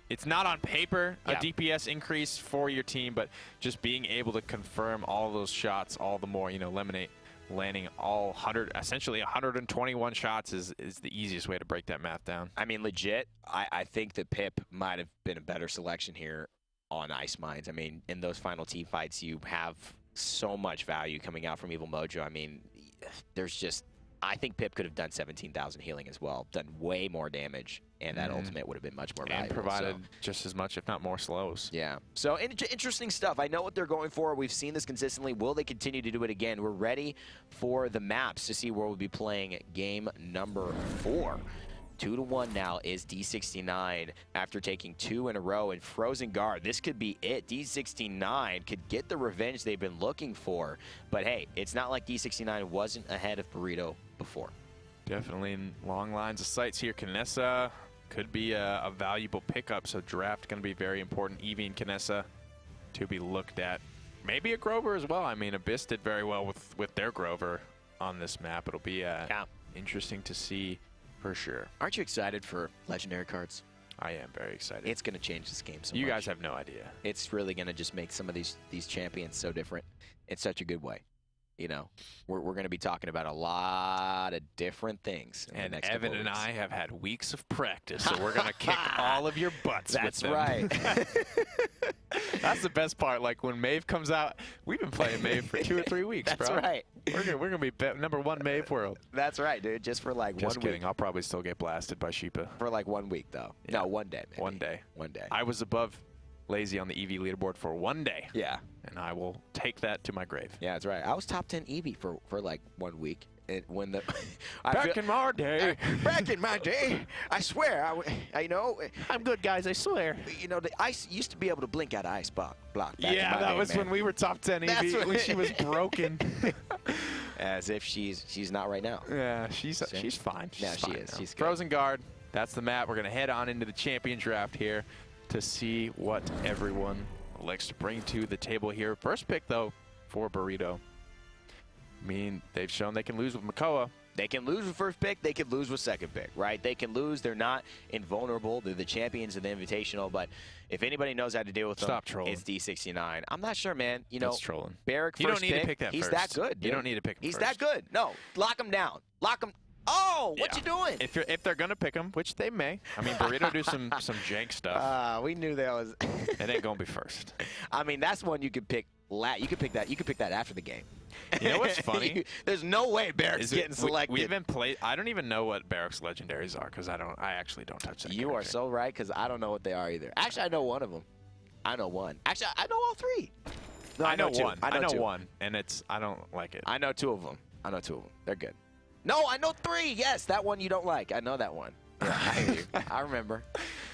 it's not on paper a DPS increase for your team, but just being able to confirm all those shots all the more. You know, Lemonade landing all essentially 121 shots is the easiest way to break that math down. I mean, legit, I think that Pip might have been a better selection here on Ice Mines. I mean, in those final team fights, you have so much value coming out from Evil Mojo. I mean, there's just, I think Pip could have done 17,000 healing as well, done way more damage, and that ultimate would have been much more valuable. And provided just as much, if not more, slows. Yeah. So interesting stuff. I know what they're going for. We've seen this consistently. Will they continue to do it again? We're ready for the maps to see where we'll be playing game number 4. 2-1 now is D69 after taking 2 in a row in Frozen Guard. This could be it. D69 could get the revenge they've been looking for. But hey, it's not like D69 wasn't ahead of Burrito before. Definitely in long lines of sights here. Kinessa could be a valuable pickup, so draft going to be very important. Eevee and Kinessa to be looked at. Maybe a Grover as well. I mean, Abyss did very well with their Grover on this map. It'll be interesting to see. For sure. Aren't you excited for legendary cards? I am very excited. It's going to change this game so much. You guys have no idea. It's really going to just make some of these champions so different in such a good way. You know, we're going to be talking about a lot of different things. And Evan and I have had weeks of practice, so we're going to kick all of your butts. That's with them. right. That's the best part. Like when Maeve comes out, we've been playing Maeve for 2 or 3 weeks, That's bro. That's right. We're gonna be #1 Maeve world. That's right, dude. Just for like Just 1 kidding. week. I'll probably still get blasted by Sheepa. For like 1 week, though. Yeah. No, 1 day, maybe. 1 day. 1 day. I was above Lazy on the Eevee leaderboard for 1 day. Yeah. And I will take that to my grave. Yeah, that's right. I was top 10 Eevee for like 1 week. When the back in my day, back in my day, I swear, I know. I'm good, guys. I swear. You know, the ice used to be able to blink out of ice block. Yeah, that was when we were top 10 Eevee. When she was broken. As if she's not right now. Yeah, she's fine. Yeah, she is. She's good. Frozen Guard. That's the map. We're gonna head on into the champion draft here to see what everyone likes to bring to the table here. First pick though for Burrito. I mean, they've shown they can lose with Makoa. They can lose with first pick. They can lose with second pick, right? They can lose. They're not invulnerable. They're the champions of the Invitational. But if anybody knows how to deal with them, it's D69. I'm not sure, man. You know, that's trolling. Barrick you first don't need pick, to pick that he's first. that good. You don't need to pick him He's first. that good. No, lock him down. Lock him. Oh, what you doing? If they're gonna pick him, which they may. I mean, Burrito do some jank stuff. We knew that was. It ain't gonna be first. I mean, that's one you could pick. You could pick that. You could pick that after the game. You know what's funny? There's no way Barrick's getting selected. We even played. I don't even know what Barrick's legendaries are because I actually don't touch that. You are so right because I don't know what they are either. Actually, I know one of them. I know one. Actually, I know all 3. No, I know one. I know 2. One, and I don't like it. I know 2 of them. They're good. No, I know 3. Yes, that one you don't like. I know that one. Yeah, I hear you. I remember.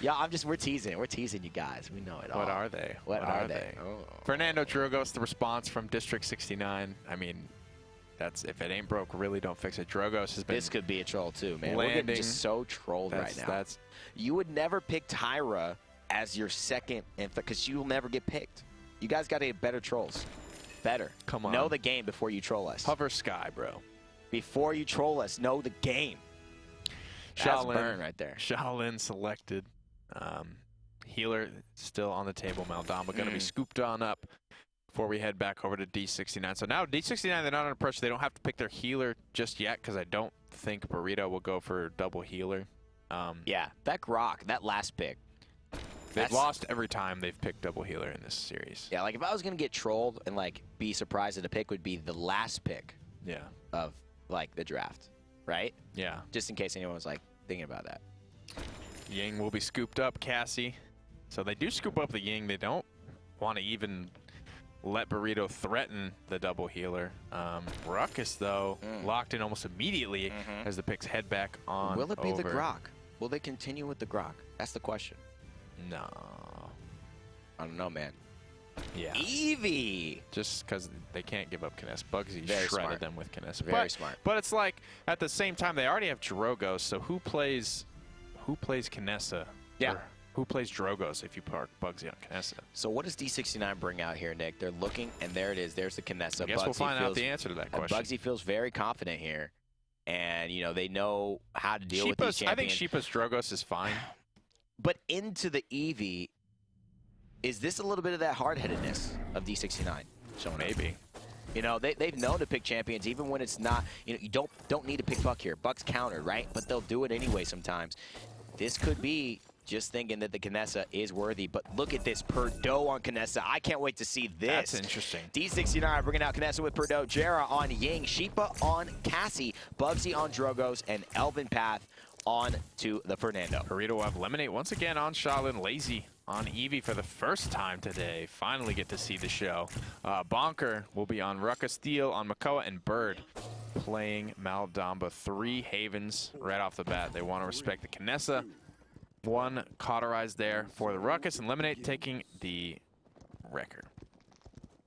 Yeah, we're teasing. We're teasing you guys. We know it all. What are they? What are they? Oh. Fernando Drogos, the response from District 69. I mean, that's if it ain't broke, really don't fix it. Drogos has been. This could be a troll too, man. Landing. We're getting just so trolled right now. You would never pick Tyra as your second, because you'll never get picked. You guys got to get better trolls. Better. Come on. Know the game before you troll us. Hover Sky, bro. Before you troll us, know the game. That's burn right there. Shaolin selected. Healer still on the table. Maldama going to be scooped on up before we head back over to D69. So now D69, they're not under pressure. They don't have to pick their healer just yet because I don't think Burrito will go for double healer. Yeah, that Grok, that last pick. They've lost every time they've picked double healer in this series. Yeah, like if I was going to get trolled and like be surprised that a pick would be the last pick of like the draft, right? Yeah. Just in case anyone was like thinking about that. Ying will be scooped up, Cassie. So they do scoop up the Ying. They don't want to even let Burrito threaten the double healer. Ruckus, though, locked in almost immediately as the picks head back on. Will it be the Grok? Will they continue with the Grok? That's the question. No. I don't know, man. Yeah. Eevee! Just because they can't give up Kinessa. Bugsy shredded them with Kinessa. Very smart. But it's like, at the same time, they already have Drogos, so who plays Kinessa? Yeah. Or who plays Drogos if you park Bugsy on Kinessa? So what does D69 bring out here, Nick? They're looking, and there it is. There's the Kinessa. I guess we'll find out the answer to that question. Bugsy feels very confident here. And, you know, they know how to deal with these champions. I think Sheepa's Drogos is fine. But into the Eevee, is this a little bit of that hard-headedness of D69? Maybe. You know, they've known to pick champions even when it's not, you know, you don't need to pick Buck here. Buck's countered, right? But they'll do it anyway sometimes. This could be just thinking that the Kinessa is worthy, but look at this Perdot on Kinessa. I can't wait to see this. That's interesting. D69 bringing out Kinessa with Perdot, Jera on Ying, Sheepa on Cassie, Bugsy on Drogos, and Elvin Path on to the Fernando. Burrito will have Lemonade once again on Shaolin, Lazy on Eevee for the first time today. Finally get to see the show. Bonker will be on Rucka, Steel on Makoa, and Bird playing Maldamba. 3 Havens right off the bat. They want to respect the Kinessa. 1 cauterized there for the Ruckus, and Lemonade taking the record.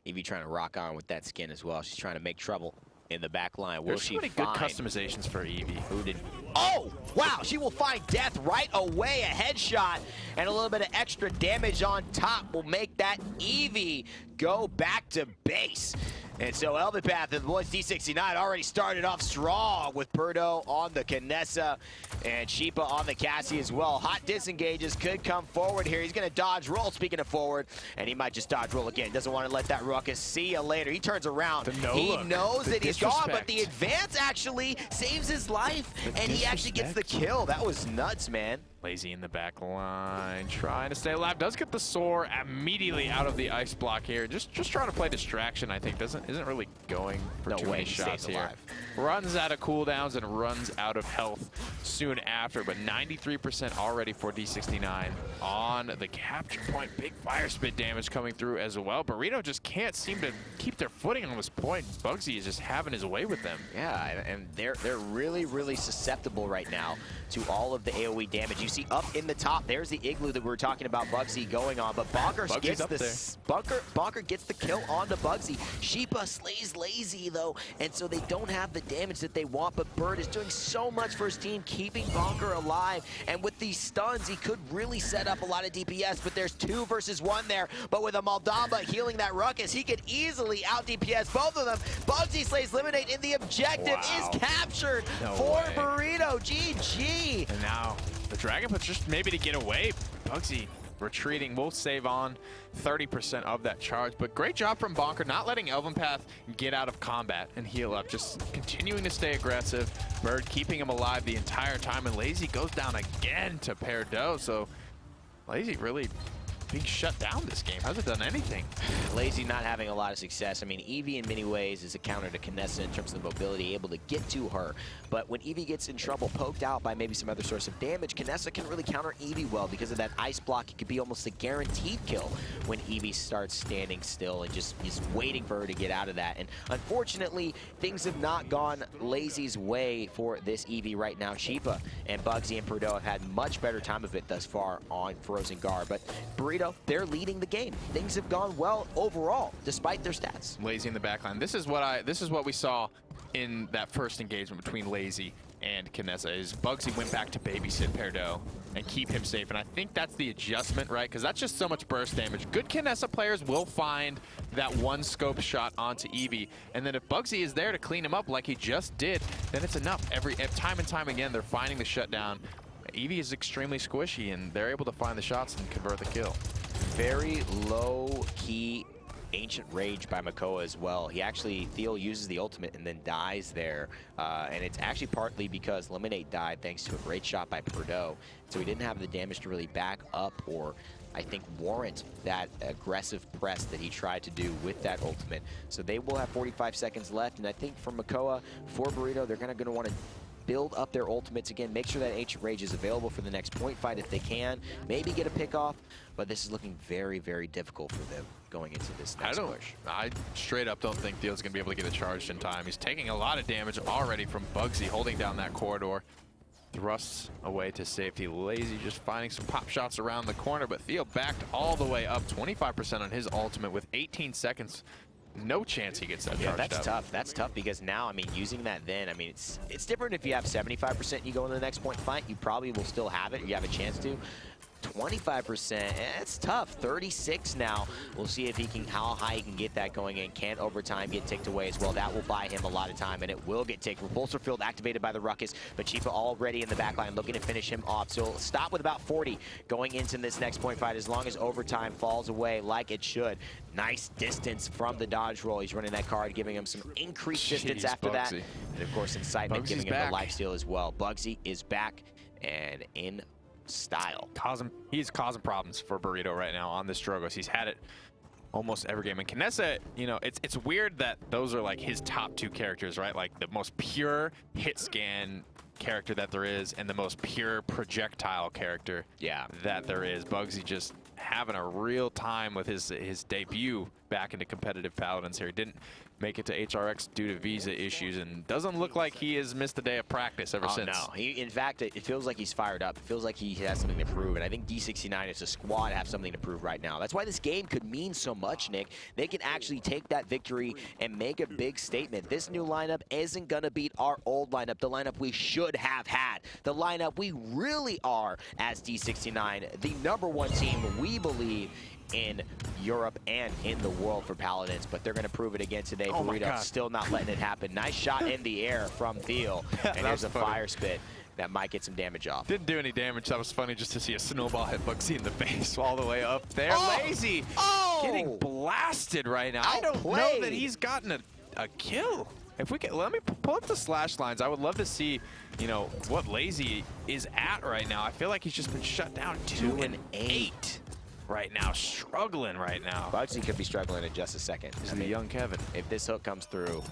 Eevee trying to rock on with that skin as well. She's trying to make trouble in the back line. Will she find good customizations for Eevee? Who did? Oh, wow. She will find death right away. A headshot and a little bit of extra damage on top will make that Eevee go back to base. And so Elvin Path and the boys D69 already started off strong with Perdot on the Kinessa and Sheepa on the Cassie as well. Hot disengages could come forward here. He's going to dodge roll, speaking of forward, and he might just dodge roll again. Doesn't want to let that Ruckus see you later. He turns around. He knows that he's gone, but the advance actually saves his life, and he actually gets the kill. That was nuts, man. Lazy in the back line, trying to stay alive. Does get the soar immediately out of the ice block here. Just trying to play distraction, I think. Isn't really going for too many shots here. Runs out of cooldowns and runs out of health soon after, but 93% already for D69 on the capture point. Big fire spit damage coming through as well. Burrito just can't seem to keep their footing on this point. Bugsy is just having his way with them. Yeah, and they're really, really susceptible right now to all of the AoE damage. You see up in the top, there's the igloo that we were talking about Bugsy going on, but Bonker gets the kill onto Bugsy. Sheepa slays Lazy though, and so they don't have the damage that they want, but Bird is doing so much for his team, keeping Bonker alive, and with these stuns, he could really set up a lot of DPS, but there's 2 versus 1 there, but with a Maldamba healing that Ruckus, he could easily out DPS both of them. Bugsy slays Lemonade, and the objective is captured for Burrito. GG. And now the Dragon Punch just maybe to get away. Bugsy retreating, will save on 30% of that charge, but great job from Bonker not letting Elvin Path get out of combat and heal up, just continuing to stay aggressive. Bird keeping him alive the entire time, and Lazy goes down again to Perdot, so Lazy really being shut down this game. Hasn't done anything. Lazy not having a lot of success. I mean, Eevee in many ways is a counter to Kinessa in terms of the mobility, able to get to her. But when Eevee gets in trouble, poked out by maybe some other source of damage, Kinessa can really counter Eevee well because of that ice block. It could be almost a guaranteed kill when Eevee starts standing still and just is waiting for her to get out of that. And unfortunately, things have not gone Lazy's way for this Eevee right now. Sheepa and Bugsy and Perdot have had much better time of it thus far on Frozen Guard. But Burrito, they're leading the game. Things have gone well overall, despite their stats. Lazy in the backline. This is what we saw in that first engagement between Lazy and Kinessa, is Bugsy went back to babysit Perdot and keep him safe. And I think that's the adjustment, right? Because that's just so much burst damage. Good Kinessa players will find that one scope shot onto Eevee. And then if Bugsy is there to clean him up like he just did, then it's enough. Time and time again, they're finding the shutdown. Eevee is extremely squishy, and they're able to find the shots and convert the kill. Very low-key Ancient Rage by Makoa as well. He actually, Theo uses the ultimate and then dies there. And it's actually partly because Lemonade died thanks to a great shot by Perdot. So he didn't have the damage to really back up or, I think, warrant that aggressive press that he tried to do with that ultimate. So they will have 45 seconds left. And I think for Makoa, for Burrito, they're going to want to build up their ultimates again, make sure that Ancient Rage is available for the next point fight if they can, maybe get a pick off, but this is looking very, very difficult for them going into this next push. I straight up don't think Theo's going to be able to get it charged in time. He's taking a lot of damage already from Bugsy holding down that corridor. Thrusts away to safety. Lazy just finding some pop shots around the corner, but Theo backed all the way up, 25% on his ultimate with 18 seconds. No chance he gets that charged that's up. tough. That's tough because now, I mean, using that then, I mean, it's different if you have 75% and you go into the next point fight. You probably will still have it. You have a chance to. 25%. It's tough. 36 now. We'll see if he can, how high he can get that going in. Can't overtime get ticked away as well. That will buy him a lot of time, and it will get ticked. Repulsor field activated by the Ruckus, but Chifa already in the back line looking to finish him off. So he'll stop with about 40 going into this next point fight as long as overtime falls away like it should. Nice distance from the dodge roll. He's running that card, giving him some increased distance after that. And of course, incitement giving him the lifesteal as well. Bugsy is back and in style. He's causing problems for Burrito right now on this Drogos. He's had it almost every game. And Kinessa, you know, it's weird that those are like his top two characters, right? Like the most pure hit scan character that there is and the most pure projectile character that there is. Bugsy just having a real time with his debut back into competitive Paladins here. He didn't make it to HRX due to visa issues and doesn't look like he has missed a day of practice ever since. No, in fact, it feels like he's fired up. It feels like he has something to prove, and I think D69 as a squad have something to prove right now. That's why this game could mean so much, Nick. They can actually take that victory and make a big statement. This new lineup isn't going to beat our old lineup, the lineup we should have had, the lineup we really are as D69, the #1 team we believe in Europe and in the world for Paladins, but they're going to prove it again today. Burrito still not letting it happen. Nice shot in the air from Theo, and there's a fire spit that might get some damage off. Didn't do any damage. That was funny just to see a snowball hit Bugsy in the face all the way up there. Lazy getting blasted right now. I don't know that he's gotten a kill. If we can, let me pull up the slash lines. I would love to see, you know, what Lazy is at right now. I feel like he's just been shut down 2 and 8. Right now, struggling right now. Bugsy could be struggling in just a second. This is the young Kevin. If this hook comes through,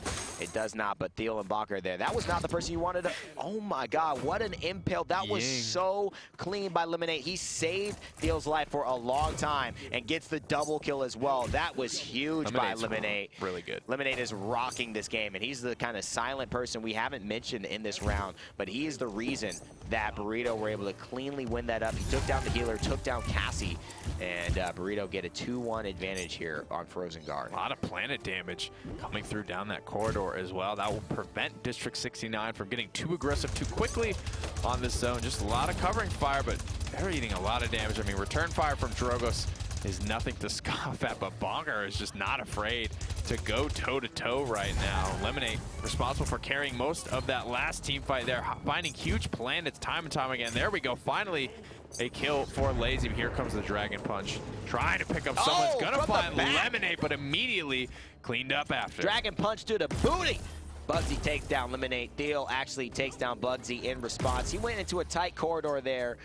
it does not, but Thiel and Bach are there. That was not the person you wanted to, oh my God, what an impale. That was so clean by Lemonade. He saved Thiel's life for a long time and gets the double kill as well. That was huge by Lemonade. Really good. Lemonade is rocking this game, and he's the kind of silent person we haven't mentioned in this round, but he is the reason that Burrito were able to cleanly win that up. He took down the healer, took down Cassie, and Burrito get a 2-1 advantage here on Frozen Guard. A lot of planet damage coming through down that corridor as well. That will prevent District 69 from getting too aggressive too quickly on this zone. Just a lot of covering fire, but they're eating a lot of damage. I mean, return fire from Drogos is nothing to scoff at, but Bonker is just not afraid to go toe-to-toe right now. Lemonade responsible for carrying most of that last team fight there, finding huge planets time and time again. There we go, finally a kill for Lazy. Here comes the Dragon Punch. Trying to pick up someone's gonna find Lemonade, but immediately cleaned up after. Dragon Punch to the booty. Bugsy takes down Lemonade. Theo actually takes down Bugsy in response. He went into a tight corridor there,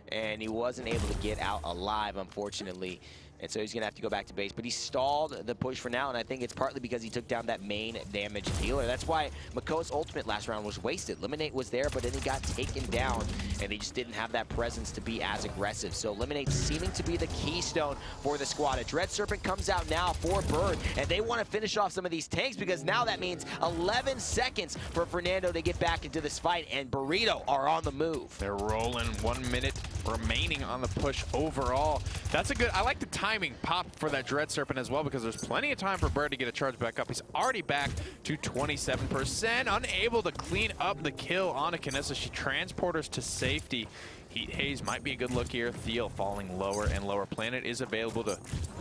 and he wasn't able to get out alive, unfortunately. And so he's going to have to go back to base. But he stalled the push for now, and I think it's partly because he took down that main damage dealer. That's why Makoa's ultimate last round was wasted. Lemonade was there, but then he got taken down, and he just didn't have that presence to be as aggressive. So Lemonade seeming to be the keystone for the squad. A Dread Serpent comes out now for Bird, and they want to finish off some of these tanks because now that means 11 seconds for Fernando to get back into this fight, and Burrito are on the move. They're rolling. 1 minute remaining on the push overall. That's a good, I like the timing pop for that Dread Serpent as well, because there's plenty of time for Bird to get a charge back up. He's already back to 27%, unable to clean up the kill on a Kinessa. She transporters to safety. Heat Haze might be a good look here. Theo falling lower and lower. Planet is available to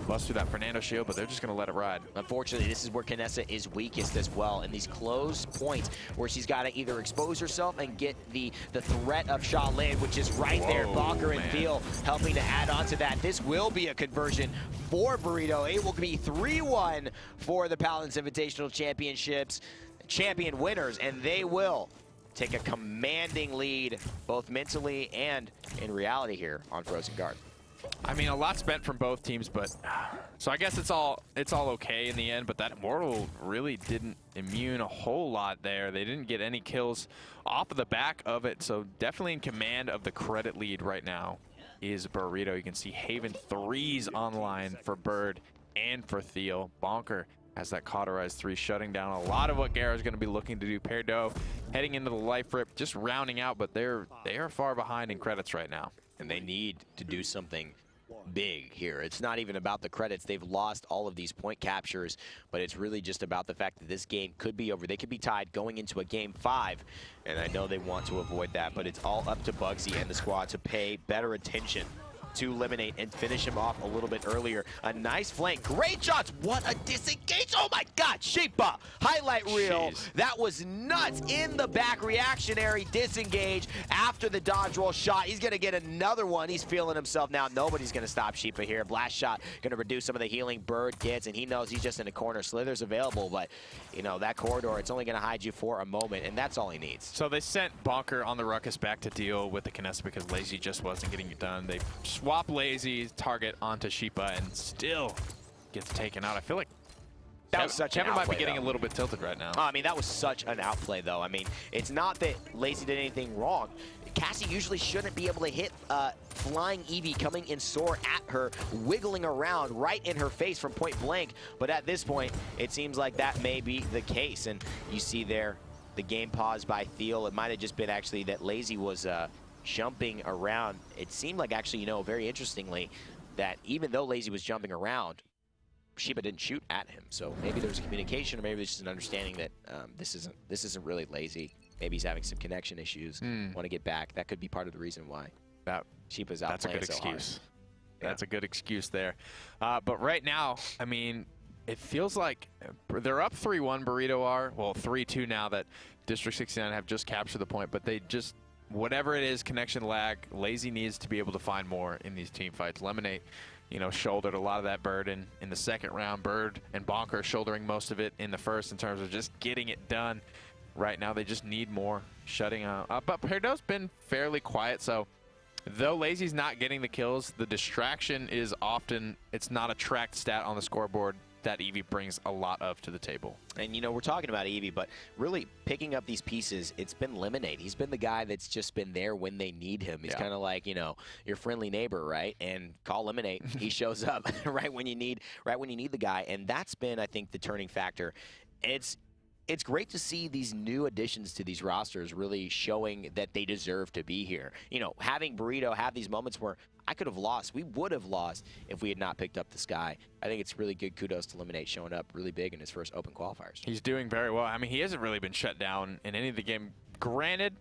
bust through that Fernando shield, but they're just going to let it ride. Unfortunately, this is where Kinessa is weakest as well. In these close points where she's got to either expose herself and get the threat of Shaolin, which is right there. Bonker and Theo helping to add on to that. This will be a conversion for Burrito. It will be 3-1 for the Paladins Invitational Championships champion winners, and they will take a commanding lead, both mentally and in reality here on Frozen Guard. I mean, a lot spent from both teams, but so I guess it's all okay in the end. But that Immortal really didn't immune a whole lot there. They didn't get any kills off of the back of it, so definitely in command of the credit lead right now is Burrito. You can see Haven 3s online for Bird and for Theo. Bonker has that cauterized 3, shutting down a lot of what Garo is going to be looking to do. Perdo heading into the life rip, just rounding out, but they are far behind in credits right now. And they need to do something big here. It's not even about the credits. They've lost all of these point captures, but it's really just about the fact that this game could be over. They could be tied going into a game 5, and I know they want to avoid that, but it's all up to Bugsy and the squad to pay better attention to eliminate and finish him off a little bit earlier. A nice flank. Great shots. What a disengage. Oh my God. Sheepa. Highlight reel. Jeez. That was nuts. In the back. Reactionary disengage after the dodge roll shot. He's going to get another one. He's feeling himself now. Nobody's going to stop Sheepa here. Blast shot going to reduce some of the healing Bird gets, and he knows he's just in the corner. Slither's available, but you know, that corridor, it's only going to hide you for a moment, and that's all he needs. So they sent Bonker on the Ruckus back to deal with the Kinessa because Lazy just wasn't getting it done. They swap Lazy target onto Sheepa and still gets taken out. I feel like that was such Kevin an might be outplay, getting though. a little bit tilted right now. I mean, that was such an outplay, though. I mean, it's not that Lazy did anything wrong. Cassie usually shouldn't be able to hit flying Eevee coming in soar at her, wiggling around right in her face from point blank. But at this point, it seems like that may be the case. And you see there the game paused by Thiel. It might have just been actually that Lazy was jumping around. It seemed like actually, you know, very interestingly, that even though Lazy was jumping around, Sheepa didn't shoot at him. So maybe there's a communication, or maybe there's just an understanding that this isn't really Lazy. Maybe he's having some connection issues, want to get back. That could be part of the reason why Sheepa's out playing so hard. That's a good excuse. That's a good excuse there. But right now, I mean, it feels like they're up 3-1, Burrito are. Well, 3-2 now that District 69 have just captured the point. But they just, whatever it is, connection lag, Lazy needs to be able to find more in these team fights. Lemonade, you know, shouldered a lot of that burden in the second round. Bird and Bonker shouldering most of it in the first in terms of just getting it done. Right now, they just need more shutting out. But Perdo's been fairly quiet, so though Lazy's not getting the kills, the distraction is often, it's not a tracked stat on the scoreboard that Eevee brings a lot of to the table. And, you know, we're talking about Eevee, but really picking up these pieces, it's been Lemonade. He's been the guy that's just been there when they need him. He's kind of like, you know, your friendly neighbor, right? And call Lemonade, he shows up right when you need the guy. And that's been, I think, the turning factor. It's great to see these new additions to these rosters really showing that they deserve to be here. You know, having Burrito have these moments where I could have lost, we would have lost if we had not picked up the Sky. I think it's really good kudos to Lemonade showing up really big in his first open qualifiers. He's doing very well. I mean, he hasn't really been shut down in any of the game. Granted,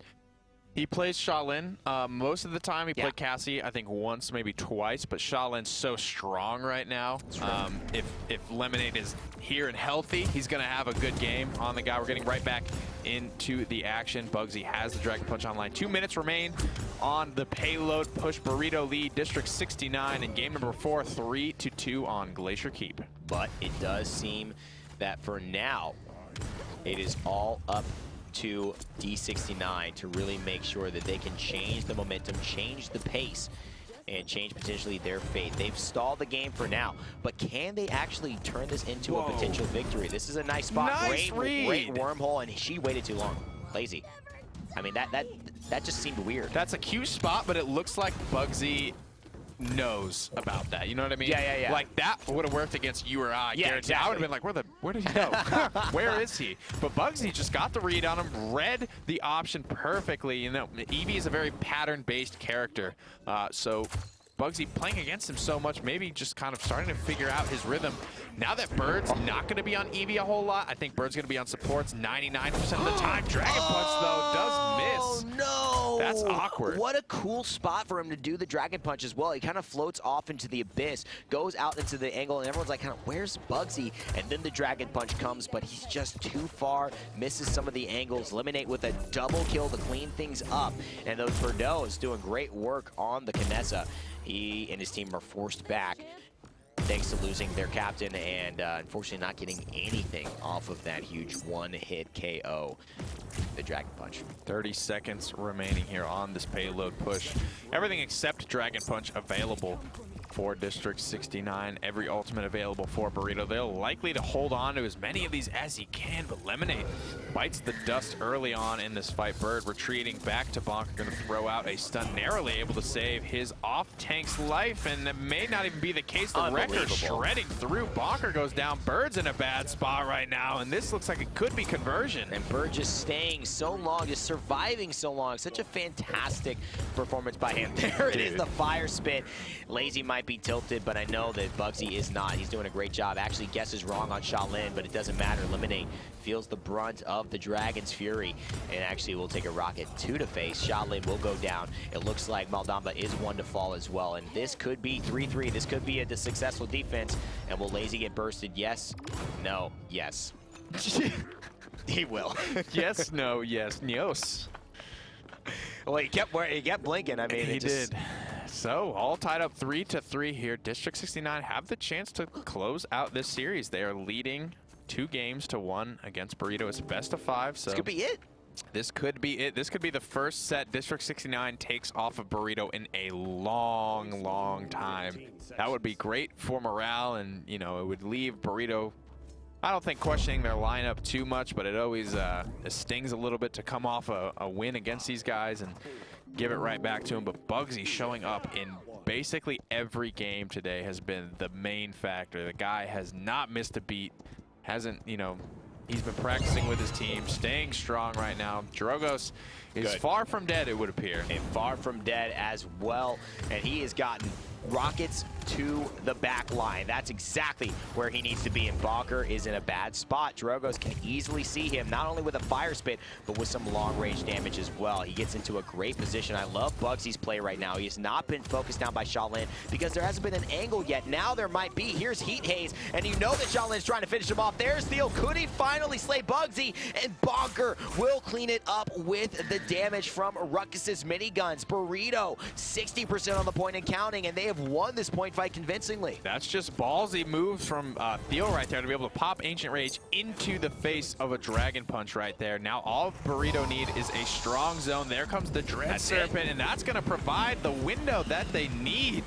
he plays Shaolin. Most of the time he played Cassie, I think once, maybe twice, but Shaolin's so strong right now. If Lemonade is here and healthy, he's going to have a good game on the guy. We're getting right back into the action. Bugsy has the Dragon Punch online. 2 minutes remain on the payload. Push Burrito lead District 69 in game number 4, 3-2 on Glacier Keep. But it does seem that for now, it is all up to D69 to really make sure that they can change the momentum, change the pace, and change potentially their fate. They've stalled the game for now, but can they actually turn this into a potential victory? This is a nice spot. Nice great wormhole, and she waited too long. Lazy. I mean, that just seemed weird. That's a cute spot, but it looks like Bugsy knows about that. You know what I mean? Yeah. Like, that would have worked against you or I. Yeah, exactly. I would have been like, where did he go? Where is he? But Bugsy just got the read on him, read the option perfectly. You know, Eevee is a very pattern-based character. So Bugsy playing against him so much, maybe just kind of starting to figure out his rhythm. Now that Bird's not going to be on Eevee a whole lot, I think Bird's going to be on supports 99% of the time. Dragon Punch, though, does miss. Oh, no. That's awkward. What a cool spot for him to do the Dragon Punch as well. He kind of floats off into the abyss, goes out into the angle, and everyone's like, kind of, where's Bugsy? And then the Dragon Punch comes, but he's just too far, misses some of the angles. Eliminate with a double kill to clean things up. And those Bordeaux is doing great work on the Kinessa. He and his team are forced back thanks to losing their captain and unfortunately not getting anything off of that huge one-hit KO, the Dragon Punch. 30 seconds remaining here on this payload push. Everything except Dragon Punch available for District 69. Every ultimate available for Burrito. They'll likely to hold on to as many of these as he can, but Lemonade bites the dust early on in this fight. Bird retreating back to Bonker, going to throw out a stun, narrowly able to save his off-tank's life, and it may not even be the case. The Wrecker shredding through. Bonker goes down. Bird's in a bad spot right now, and this looks like it could be conversion. And Bird just staying so long, just surviving so long. Such a fantastic performance by him. There it is, the fire spit. Lazy might might be tilted, but I know that Bugsy is not. He's doing a great job. Actually guesses wrong on Shaolin, but it doesn't matter. Lemonade feels the brunt of the Dragon's Fury, and actually will take a rocket 2 to face. Shaolin will go down. It looks like Maldamba is 1 to fall as well, and this could be 3-3. This could be a successful defense, and will Lazy get bursted? Yes, no, yes. He will. Yes, no, yes, nios. Well, he kept blinking. I mean, he did. So, all tied up 3-3 here. District 69 have the chance to close out this series. They are leading 2 games to 1 against Burrito. It's best of 5. So this could be it. This could be it. This could be the first set District 69 takes off of Burrito in a long, long time. That would be great for morale, and, you know, it would leave Burrito, I don't think, questioning their lineup too much, but it always it stings a little bit to come off a win against these guys and give it right back to them. But Bugsy showing up in basically every game today has been the main factor. The guy has not missed a beat, hasn't, you know, he's been practicing with his team, staying strong right now. Drogos is far from dead, it would appear. And far from dead as well, and he has gotten rockets to the back line. That's exactly where he needs to be, and Bonker is in a bad spot. Drogos can easily see him, not only with a fire spit, but with some long-range damage as well. He gets into a great position. I love Bugsy's play right now. He has not been focused down by Shaolin because there hasn't been an angle yet. Now there might be. Here's Heat Haze, and you know that Shaolin's trying to finish him off. There's Theo. Could he finally slay Bugsy? And Bonker will clean it up with the damage from Ruckus's miniguns. Burrito, 60% on the point and counting, and they have won this point fight convincingly. That's just ballsy moves from Theo right there to be able to pop Ancient Rage into the face of a Dragon Punch right there. Now all Burrito need is a strong zone. There comes the Dread Serpent, and that's going to provide the window that they need.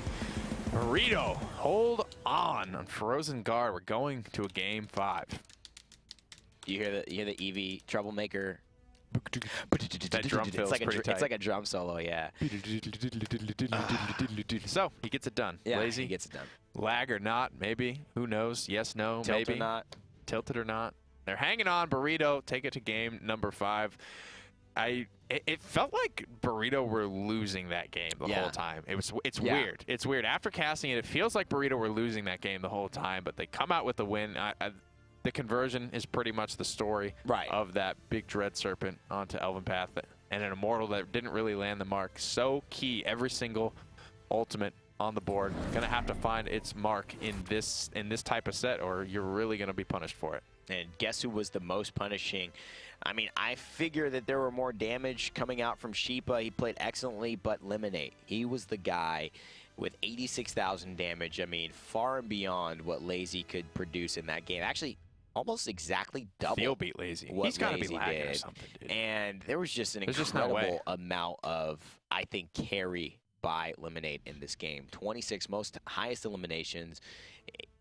Burrito, hold on Frozen Guard. We're going to a game 5. You hear the Eevee troublemaker? That drum feels pretty tight. It's like a drum solo, yeah. So, he gets it done. Yeah, Lazy. he gets it done. Lag or not, maybe. Who knows? Yes, no, Tilt maybe. or not. Tilted or not. They're hanging on. Burrito, take it to game number 5. It felt like Burrito were losing that game the whole time. It's weird. It's weird. After casting it, it feels like Burrito were losing that game the whole time, but they come out with the win. The conversion is pretty much the story of that big Dread Serpent onto Elven Path and an Immortal that didn't really land the mark. So key, every single ultimate on the board. Gonna have to find its mark in this type of set, or you're really gonna be punished for it. And guess who was the most punishing? I mean, I figure that there were more damage coming out from Sheepa. He played excellently, but Lemonade, he was the guy with 86,000 damage. I mean, far and beyond what Lazy could produce in that game. Actually, almost exactly double. Theo beat Lazy. He's got to be lagging or something, dude. And there was just an incredible amount of, I think, carry by Lemonade in this game. 26 highest eliminations.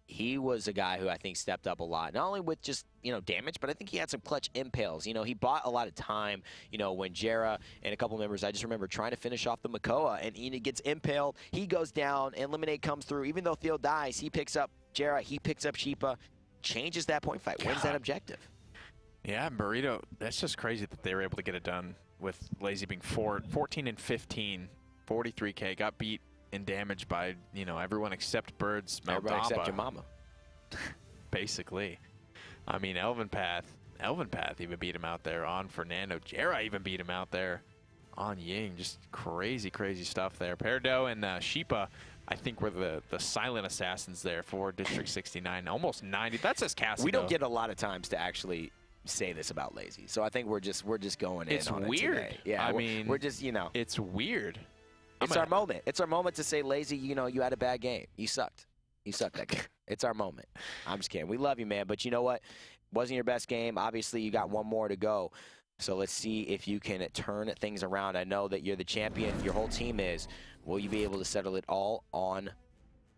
He was a guy who I think stepped up a lot, not only with just, you know, damage, but I think he had some clutch impales. You know, he bought a lot of time, you know, when Jera and a couple members, I just remember trying to finish off the Makoa, and he gets impaled, he goes down, and Lemonade comes through. Even though Theo dies, he picks up Jera, he picks up Sheepa, changes that point fight, wins that objective. Yeah, Burrito, that's just crazy that they were able to get it done with Lazy being 14 and 15, 43K, got beat in damage by, you know, everyone except Birds. Everybody except your mama. Basically. I mean, Elven Path even beat him out there on Fernando. Jera even beat him out there on Ying. Just crazy, crazy stuff there. Peridot and Sheepa, I think, were the silent assassins there for District 69. Almost 90. That's his cast. We don't get a lot of times to actually say this about Lazy, so I think we're just going in. It's on weird. It today. Yeah, I mean, we're just, you know, it's weird. It's our moment. It's our moment to say, Lazy, you know, you had a bad game. You sucked. You sucked that game. It's our moment. I'm just kidding. We love you, man. But you know what? Wasn't your best game. Obviously, you got one more to go. So let's see if you can turn things around. I know that you're the champion. Your whole team is. Will you be able to settle it all on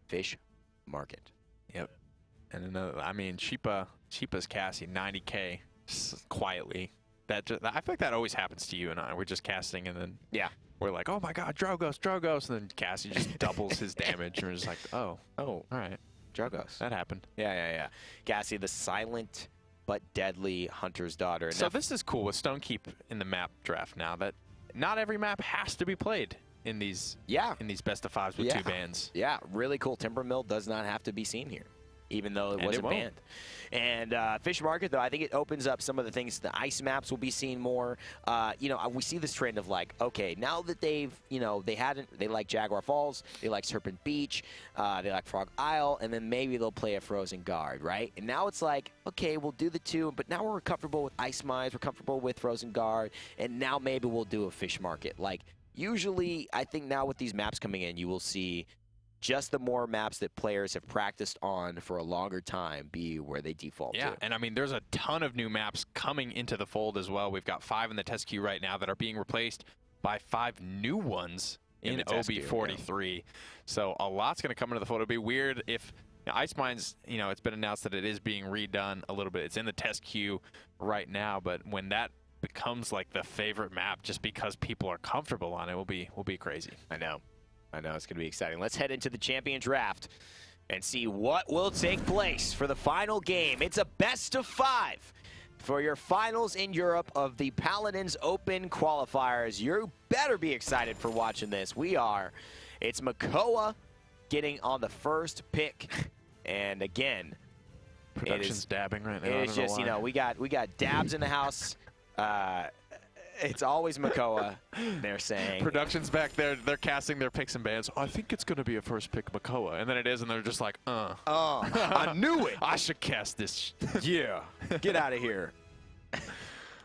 Fish Market? Yep. And another, I mean, Sheepa's casting 90K quietly. I feel like that always happens to you and I. We're just casting and then we're like, oh my God, Drogos, and then Cassie just doubles his damage, and we're just like, oh, all right, Drogos. That happened. Yeah. Cassie, the silent but deadly hunter's daughter. So this is cool with Stonekeep in the map draft now, that not every map has to be played. in these best of fives with 2 bans. Yeah, really cool. Timbermill does not have to be seen here, even though it wasn't banned. And Fish Market, though, I think it opens up some of the things. The ice maps will be seen more. We see this trend of like, okay, now that they've, they like Jaguar Falls, they like Serpent Beach, they like Frog Isle, and then maybe they'll play a Frozen Guard, right? And now it's like, okay, we'll do the 2, but now we're comfortable with Ice Mines, we're comfortable with Frozen Guard, and now maybe we'll do a Fish Market. Like, usually, I think now with these maps coming in, you will see just the more maps that players have practiced on for a longer time be where they default to. Yeah, and I mean, there's a ton of new maps coming into the fold as well. We've got 5 in the test queue right now that are being replaced by 5 new ones in OB43. So a lot's going to come into the fold. It'll be weird if Ice Mines, it's been announced that it is being redone a little bit. It's in the test queue right now, but when that becomes like the favorite map just because people are comfortable on it, will be crazy. I know it's going to be exciting. Let's head into the champion draft and see what will take place for the final game. It's a best of 5 for your finals in Europe of the Paladins Open Qualifiers. You better be excited for watching this. We are. It's Makoa getting on the first pick, and again, production's dabbing right now. It's just we got dabs in the house. It's always Makoa, they're saying. Production's back there. They're casting their picks and bans. I think it's going to be a first pick Makoa. And then it is, and they're just like, I knew it. I should cast this. Yeah. Get out of here.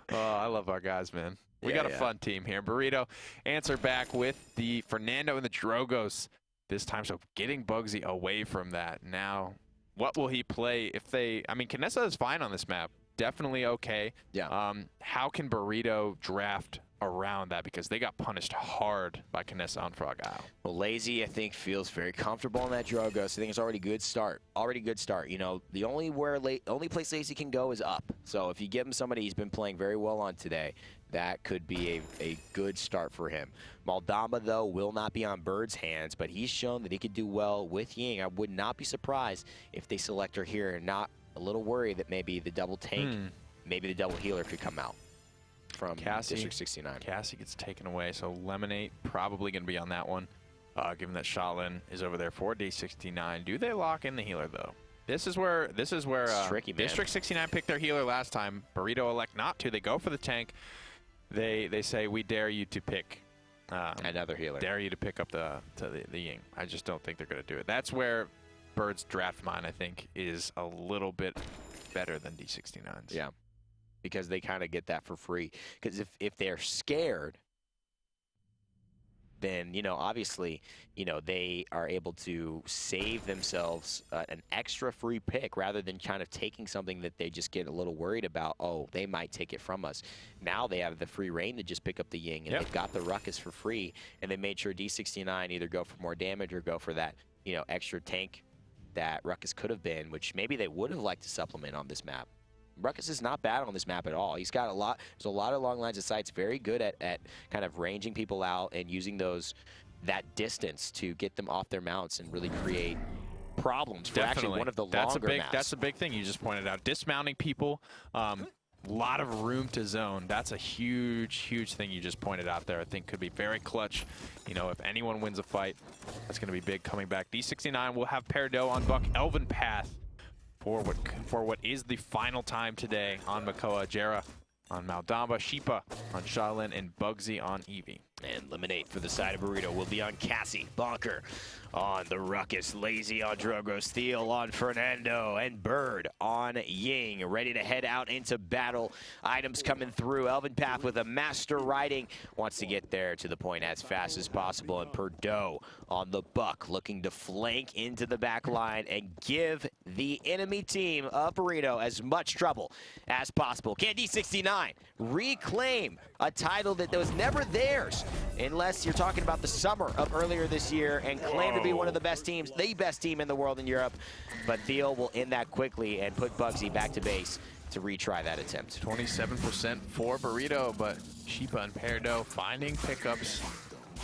I love our guys, man. We got a fun team here. Burrito answer back with the Fernando and the Drogos this time. So getting Bugsy away from that. Now, what will he play if they... I mean, Kinessa is fine on this map. Definitely okay. Yeah. How can Burrito draft around that? Because they got punished hard by Kinessa on Frog Isle. Well, Lazy, I think, feels very comfortable on that Drogos. I think it's already a good start. The only place Lazy can go is up. So if you give him somebody he's been playing very well on today, that could be a good start for him. Maldamba, though, will not be on Bird's hands, but he's shown that he could do well with Ying. I would not be surprised if they select her here and not a little worried that maybe the double tank, maybe the double healer could come out from District 69. Cassie gets taken away, so Lemonade probably going to be on that one, given that Shaolin is over there for D69. Do they lock in the healer, though? This is where tricky, man. District 69 picked their healer last time. Burrito elect not to. They go for the tank. They say, we dare you to pick another healer. Dare you to pick up the Ying. I just don't think they're going to do it. That's where Bird's draft mine, I think, is a little bit better than D69's. Yeah, because they kind of get that for free. Because if they're scared, then, obviously, they are able to save themselves an extra free pick rather than kind of taking something that they just get a little worried about. Oh, they might take it from us. Now they have the free reign to just pick up the Ying, and they've got the Ruckus for free, and they made sure D69 either go for more damage or go for that, extra tank that Ruckus could have been, which maybe they would have liked to supplement on this map. Ruckus is not bad on this map at all. He's got there's a lot of long lines of sights, very good at kind of ranging people out and using that distance to get them off their mounts and really create problems for actually one of the longer maps. That's a big thing you just pointed out. Dismounting people, lot of room to zone. That's a huge thing you just pointed out there. I think could be very clutch. If anyone wins a fight, that's going to be big coming back. D69 will have Peridot on Buck. Elven Path for what is the final time today on Makoa. Jera on Maldamba, Sheepa on Shaolin, and Bugsy on Eevee. And Lemonade for the side of Burrito will be on Cassie. Bonker on the Ruckus. Lazy on Drogo. Steel on Fernando. And Bird on Ying. Ready to head out into battle. Items coming through. Elven Path with a master riding. Wants to get there to the point as fast as possible. And Perdot on the Buck. Looking to flank into the back line and give the enemy team of Burrito as much trouble as possible. Can D69 reclaim a title that was never theirs? Unless you're talking about the summer of earlier this year and claim to be one of the best teams, the best team in the world in Europe. But Theo will end that quickly and put Bugsy back to base to retry that attempt. 27% for Burrito, but Sheepa and Peridot finding pickups,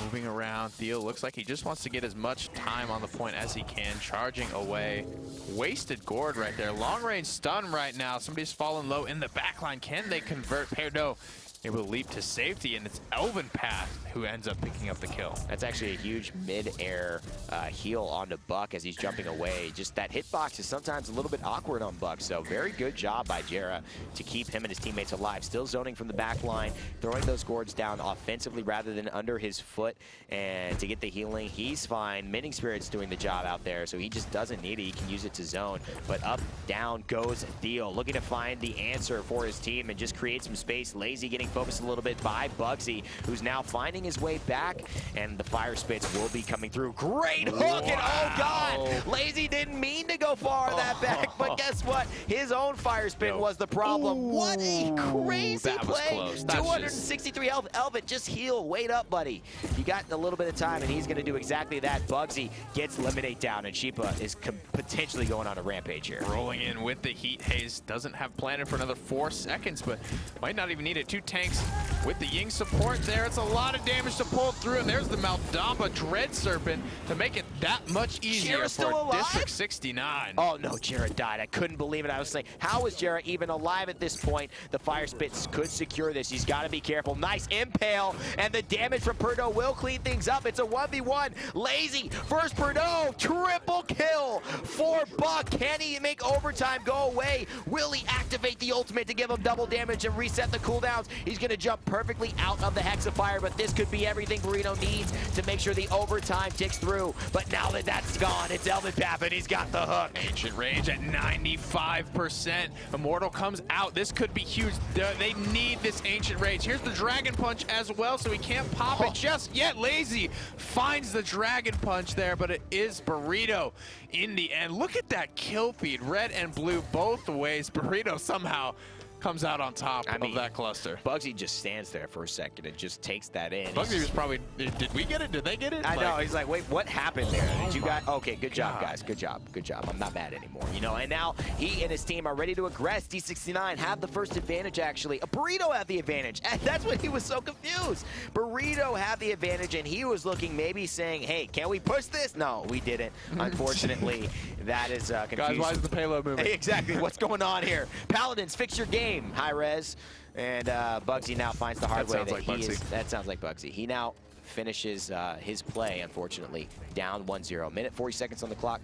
moving around. Theo looks like he just wants to get as much time on the point as he can, charging away. Wasted gourd right there. Long range stun right now. Somebody's fallen low in the backline. Can they convert? Peridot able to leap to safety, and it's Elvin Path who ends up picking up the kill. That's actually a huge mid-air heal onto Buck as he's jumping away. Just that hitbox is sometimes a little bit awkward on Buck, so very good job by Jera to keep him and his teammates alive. Still zoning from the back line, throwing those gourds down offensively rather than under his foot, and to get the healing, he's fine. Mending Spirit's doing the job out there, so he just doesn't need it. He can use it to zone, but up, down goes Theo, looking to find the answer for his team and just create some space. Lazy getting focused a little bit by Bugsy, who's now finding his way back, and the fire spits will be coming through. Great hook, and oh god, Lazy didn't mean to go far that back, but guess what? His own fire spin was the problem. Ooh, what a crazy that was play. close. 263 health. Elvin, just heal. Wait up, buddy. You got a little bit of time, and he's going to do exactly that. Bugsy gets Eliminate down, and Sheepa is potentially going on a rampage here. Rolling in with the heat haze, doesn't have planted for another 4 seconds, but might not even need it. 2 tanks with the Ying support there. It's a lot of damage to pull through, and there's the Maldamba Dread Serpent to make it that much easier Jera's still for alive? District 69. Oh no, Jera died. I couldn't believe it. I was saying, how is Jera even alive at this point? The fire spits could secure this. He's got to be careful. Nice impale, and the damage from Purdue will clean things up. It's a 1v1. Lazy, first Purdue, triple kill for Buck. Can he make overtime go away? Will he activate the ultimate to give him double damage and reset the cooldowns? He's going to jump perfectly out of the Hexafire, but this could be everything Burrito needs to make sure the overtime ticks through. But now that that's gone, it's Elvin Path, and he's got the hook. Ancient Rage at 95%. Immortal comes out. This could be huge. They need this Ancient Rage. Here's the Dragon Punch as well, so he can't pop it just yet. Lazy finds the Dragon Punch there, but it is Burrito in the end. Look at that kill feed. Red and blue both ways. Burrito somehow comes out on top of that cluster. Bugsy just stands there for a second and just takes that in. Bugsy was probably, did we get it? Did they get it? I know, he's like, wait, what happened there? Did you guys? Okay, good job, God. guys. Good job. Good job. I'm not mad anymore. You know, and now he and his team are ready to aggress. D69 have the first advantage, actually. Burrito had the advantage. And that's when he was so confused. Burrito had the advantage, and he was looking, maybe saying, hey, can we push this? No, we didn't. Unfortunately, that is confusing. Guys, why is the payload moving? Hey, exactly. What's going on here? Paladins, fix your game. High res. And Bugsy now finds the hard way that he is. That sounds like Bugsy. He now finishes his play, unfortunately, down 1-0. Minute 40 seconds on the clock.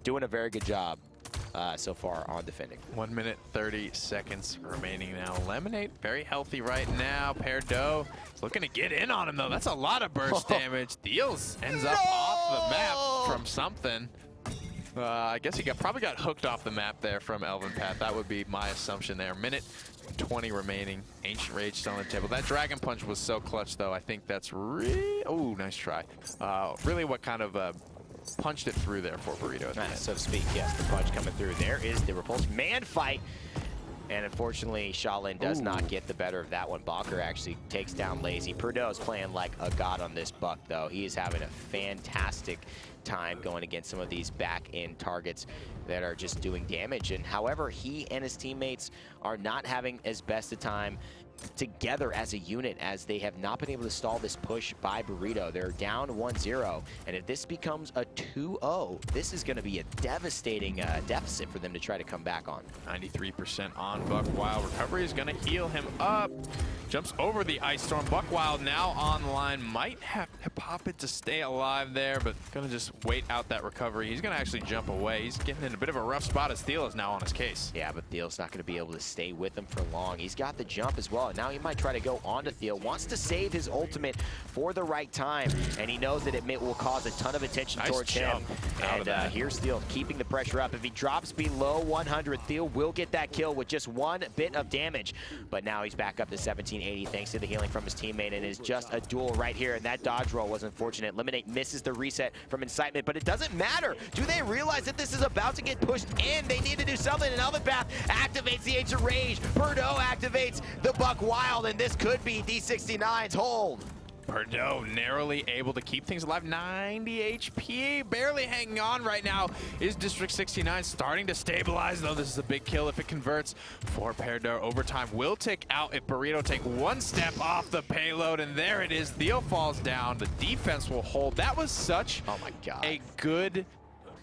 Doing a very good job so far on defending. 1 minute 30 seconds remaining now. Lemonade very healthy right now. Perdue is looking to get in on him though. That's a lot of burst damage. Deals ends up off the map from something. I guess he probably got hooked off the map there from Elvin Path. That would be my assumption there. Minute 20 remaining. Ancient Rage still on the table. That Dragon Punch was so clutch though. I think that's really, oh, nice try. Really what kind of punched it through there for Burrito at the end. So to speak, yes, the punch coming through. There is the repulse man fight. And unfortunately, Shaolin does not get the better of that one. Balker actually takes down Lazy. Perdue's playing like a god on this Buck, though. He is having a fantastic time going against some of these back-end targets that are just doing damage. And however, he and his teammates are not having as best a time together as a unit, as they have not been able to stall this push by Burrito. They're down 1-0, and if this becomes a 2-0, this is going to be a devastating deficit for them to try to come back on. 93% on Buckwild. Recovery is going to heal him up. Jumps over the Ice Storm. Buckwild now online. Might have to pop it to stay alive there, but going to just wait out that recovery. He's going to actually jump away. He's getting in a bit of a rough spot as Thiel is now on his case. Yeah, but Thiel's not going to be able to stay with him for long. He's got the jump as well. Now he might try to go onto Thiel. Wants to save his ultimate for the right time, and he knows that it will cause a ton of attention towards him. And here's Thiel keeping the pressure up. If he drops below 100, Thiel will get that kill with just one bit of damage. But now he's back up to 1780 thanks to the healing from his teammate, and it's just a duel right here. And that dodge roll was unfortunate. Eliminate misses the reset from Incitement, but it doesn't matter. Do they realize that this is about to get pushed in? They need to do something, and Elvin Path activates the Ancient Rage. Purdue activates the Buckwild, and this could be D69's hold. Purdue narrowly able to keep things alive. 90 HP, barely hanging on right now. Is District 69 starting to stabilize, though? This is a big kill if it converts for Purdue. Overtime will tick out if Burrito take one step off the payload, and there it is. Theo falls down. The defense will hold. That was such oh my God. a good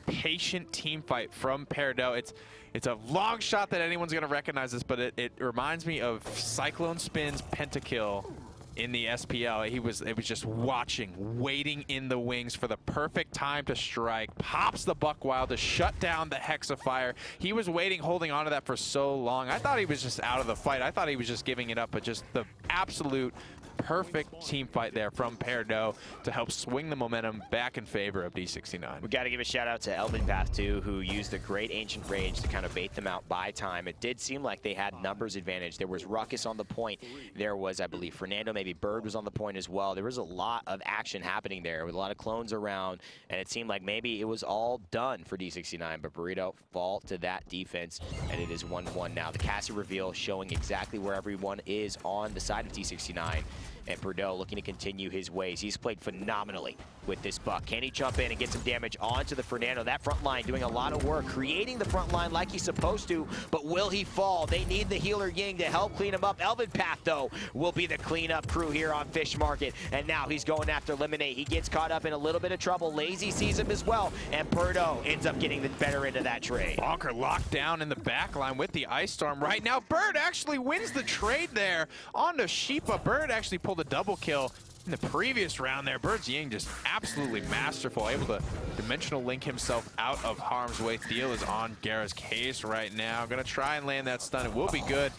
patient team fight from Peridot. It's a long shot that anyone's going to recognize this, but it reminds me of Cyclone Spin's pentakill in the SPL. It was just watching, waiting in the wings for the perfect time to strike. Pops the Buckwild to shut down the Hexafire. He was waiting, holding on to that for so long. I thought he was just out of the fight. I thought he was just giving it up, but just the absolute perfect team fight there from Peridot to help swing the momentum back in favor of D69. We got to give a shout out to Elvin Path too, who used the great Ancient Rage to kind of bait them out by time. It did seem like they had numbers advantage. There was Ruckus on the point. There was, I believe, Fernando, maybe Bird was on the point as well. There was a lot of action happening there with a lot of clones around, and it seemed like maybe it was all done for D69, but Burrito fall to that defense, and it is 1-1 now. The Cassie reveal showing exactly where everyone is on the side of D69. And Burrito looking to continue his ways. He's played phenomenally with this buck. Can he jump in and get some damage onto the Fernando? That front line doing a lot of work, creating the front line like he's supposed to, but will he fall? They need the healer Ying to help clean him up. Elvin Path, though, will be the cleanup crew here on Fish Market, and now he's going after Lemonade. He gets caught up in a little bit of trouble. Lazy sees him as well, and Burrito ends up getting the better end of that trade. Bonker locked down in the back line with the Ice Storm right now. Bird actually wins the trade there onto Sheepa. Bird actually pulled a double kill in the previous round there. Bird's Ying just absolutely masterful, able to dimensional link himself out of harm's way. Thiel is on Gara's case right now. Gonna try and land that stun. It will be good.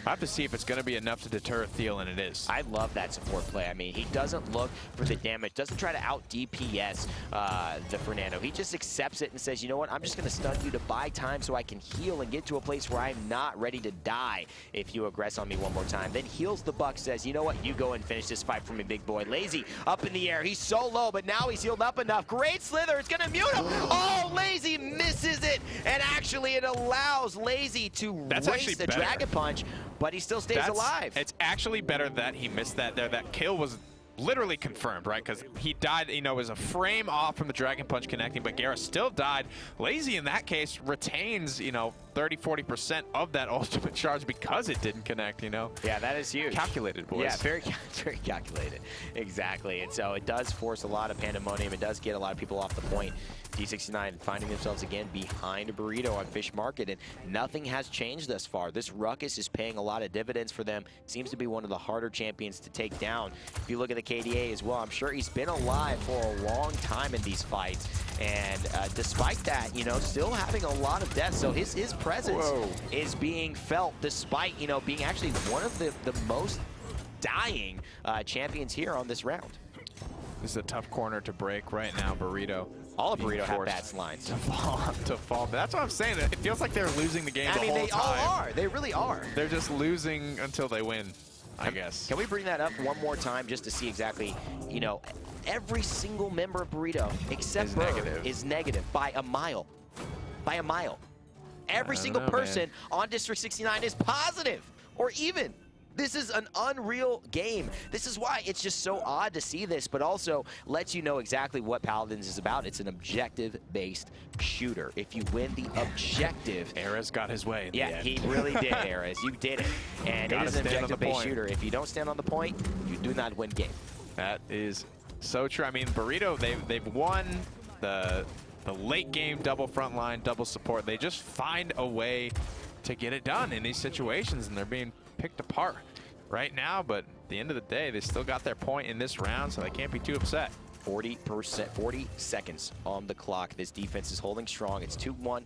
I have to see if it's going to be enough to deter Thiel, and it is. I love that support play. I mean, he doesn't look for the damage, doesn't try to out DPS the Fernando. He just accepts it and says, you know what, I'm just going to stun you to buy time so I can heal and get to a place where I'm not ready to die if you aggress on me one more time. Then heals the buck, says, you know what, you go and finish this fight for me, big boy. Lazy up in the air. He's so low, but now he's healed up enough. Great Slither. It's going to mute him. Oh, Lazy misses it, and actually it allows Lazy to waste the Dragon Punch, but he still stays alive. It's actually better that he missed that there. That kill was literally confirmed, right? Because he died, you know, it was a frame off from the Dragon Punch connecting, but Gara still died. Lazy, in that case, retains, you know, 30–40% of that ultimate charge because it didn't connect, you know? Yeah, that is huge. Calculated, boys. Yeah, very calculated. Exactly. And so it does force a lot of pandemonium. It does get a lot of people off the point. D69 finding themselves again behind a Burrito on Fish Market, and nothing has changed thus far. This Ruckus is paying a lot of dividends for them. Seems to be one of the harder champions to take down. If you look at the KDA as well, I'm sure he's been alive for a long time in these fights, and despite that, you know, still having a lot of deaths. So his presence is being felt despite, you know, being actually one of the most dying champions here on this round. This is a tough corner to break right now, Burrito. All of Burrito have bad lines. To fall. That's what I'm saying. It feels like they're losing the game the whole time. They all are. They really are. They're just losing until they win, I guess. Can we bring that up one more time just to see exactly, you know, every single member of Burrito except Bird is negative by a mile. By a mile. Every single person on District 69 is positive or even. This is an unreal game. This is why it's just so odd to see this, but also lets you know exactly what Paladins is about. It's an objective-based shooter. If you win the objective... Ares got his way in the end. He really did, Ares. You did it. And it is an objective-based shooter. If you don't stand on the point, you do not win game. That is so true. I mean, Burrito, they've won the late game double frontline, double support. They just find a way to get it done in these situations, and they're being picked apart right now, but at the end of the day, they still got their point in this round, so they can't be too upset. 40 seconds on the clock. This defense is holding strong. It's 2-1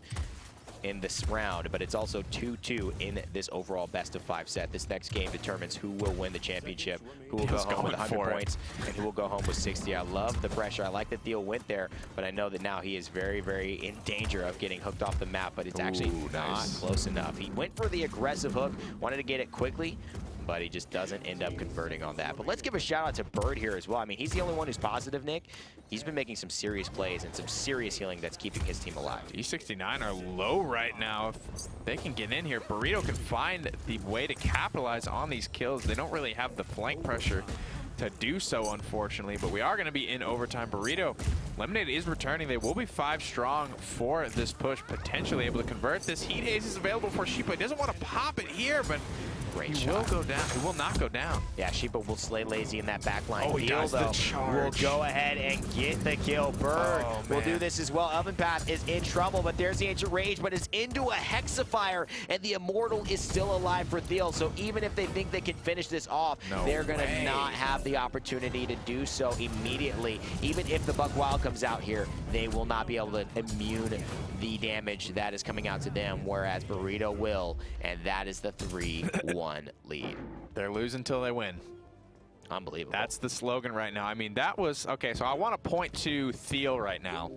in this round, but it's also 2-2 in this overall best-of-5 set. This next game determines who will win the championship, who will go home with 100 points, and who will go home with 60. I love the pressure. I like that Theo went there, but I know that now he is very, very in danger of getting hooked off the map, but it's actually not close enough. He went for the aggressive hook, wanted to get it quickly, but he just doesn't end up converting on that. But let's give a shout out to Bird here as well. I mean, he's the only one who's positive, Nick. He's been making some serious plays and some serious healing that's keeping his team alive. D69 are low right now. If they can get in here, Burrito can find the way to capitalize on these kills. They don't really have the flank pressure to do so, unfortunately, but we are going to be in overtime. Burrito Lemonade is returning. They will be 5 strong for this push, potentially able to convert this. Heat Haze is available for Sheepa. He doesn't want to pop it here, but great he shot. will go down. He will not go down. Yeah, Sheepa will slay Lazy in that back line. Oh, he does the though, charge. will go ahead and get the kill. Bird will do this as well. Oven Path is in trouble, but there's the Ancient Rage, but it's into a Hexafire, and the Immortal is still alive for Thiel. So even if they think they can finish this off, they're going to not have the opportunity to do so immediately. Even if the Buck Wild comes out here, they will not be able to immune the damage that is coming out to them, whereas Burrito will, and that is the 3-1 lead. They're losing until they win. Unbelievable. That's the slogan right now. I mean, that was, okay, so I want to point to Thiel right now.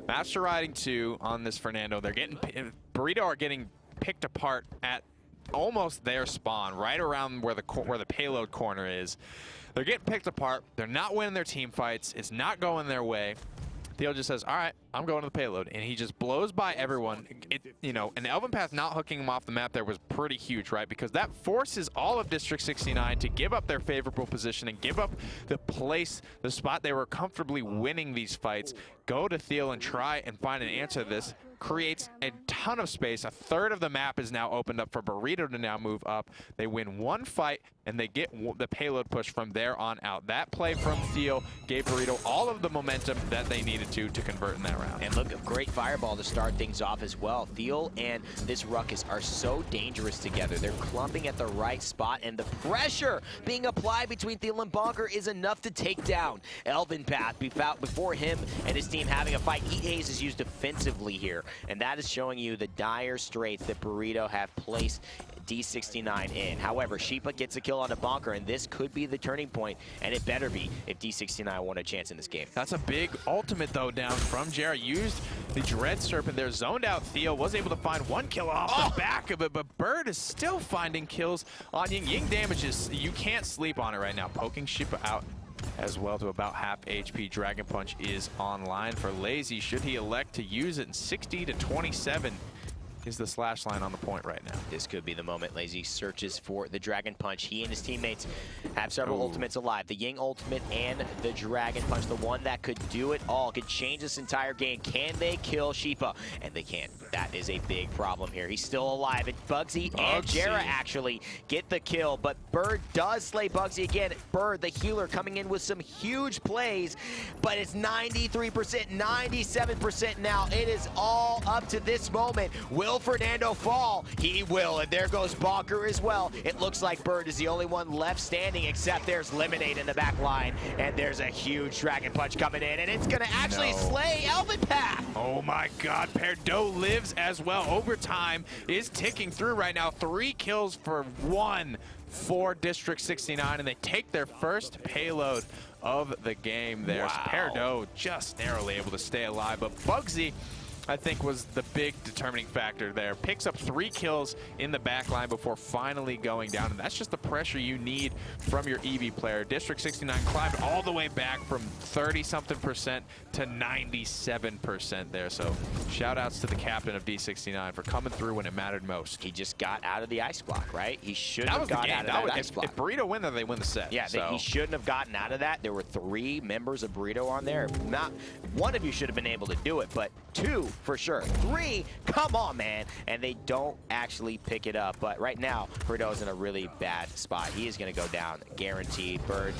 Master Riding 2 on this Fernando. They're getting, Burrito are getting picked apart at almost their spawn, right around where the payload corner is. They're getting picked apart. They're not winning their team fights. It's not going their way. Thiel just says, all right, I'm going to the payload. And he just blows by everyone. You know, and Elven Path not hooking him off the map there was pretty huge, right? Because that forces all of District 69 to give up their favorable position and give up the place, the spot they were comfortably winning these fights. Go to Thiel and try and find an answer to this. Creates a ton of space. A third of the map is now opened up for Burrito to now move up. They win one fight, and they get the payload push from there on out. That play from Thiel gave Burrito all of the momentum that they needed to convert in that round. And look, a great fireball to start things off as well. Thiel and this Ruckus are so dangerous together. They're clumping at the right spot, and the pressure being applied between Thiel and Bonker is enough to take down Elven Path. Before him and his team having a fight, Heat Haze is used defensively here. And that is showing you the dire straits that Burrito have placed D69 in. However, Sheepa gets a kill on the Bonker, and this could be the turning point, and it better be if D69 want a chance in this game. That's a big ultimate, though, down from Jarrett. Used the Dread Serpent there, zoned out Thiel, was able to find one kill off the back of it, but Bird is still finding kills on Ying. Ying damages, you can't sleep on it right now. Poking Sheepa out as well to about half HP. Dragon Punch is online for Lazy. Should he elect to use it in 60 to 27 is the slash line on the point right now. This could be the moment. Lazy searches for the Dragon Punch. He and his teammates have several ultimates alive. The Ying ultimate and the Dragon Punch, the one that could do it all, could change this entire game. Can they kill Sheepa? And they can't. That is a big problem here. He's still alive. And Bugsy and Jera actually get the kill, but Bird does slay Bugsy again. Bird, the healer, coming in with some huge plays, but it's 93%, 97% now. It is all up to this moment. Will Fernando fall? He will, and there goes Bonker as well. It looks like Bird is the only one left standing, except there's Lemonade in the back line, and there's a huge Dragon Punch coming in, and it's gonna actually slay Elven Path. Oh my God, Perdo lives as well. Overtime is ticking through right now. 3 kills for 1 for District 69, and they take their first payload of the game there. Wow. So Perdo just narrowly able to stay alive, but Bugsy, I think, was the big determining factor there. Picks up 3 kills in the back line before finally going down, and that's just the pressure you need from your EV player. District 69 climbed all the way back from 30-something% to 97% there, so shout-outs to the captain of D69 for coming through when it mattered most. He just got out of the ice block, right? He shouldn't have gotten out of that ice block. If Burrito win, then they win the set. Yeah, he shouldn't have gotten out of that. There were 3 members of Burrito on there. If not, one of you should have been able to do it, but 2 for sure. 3, come on, man. And they don't actually pick it up. But right now, Burrito's in a really bad spot. He is going to go down, guaranteed. Bird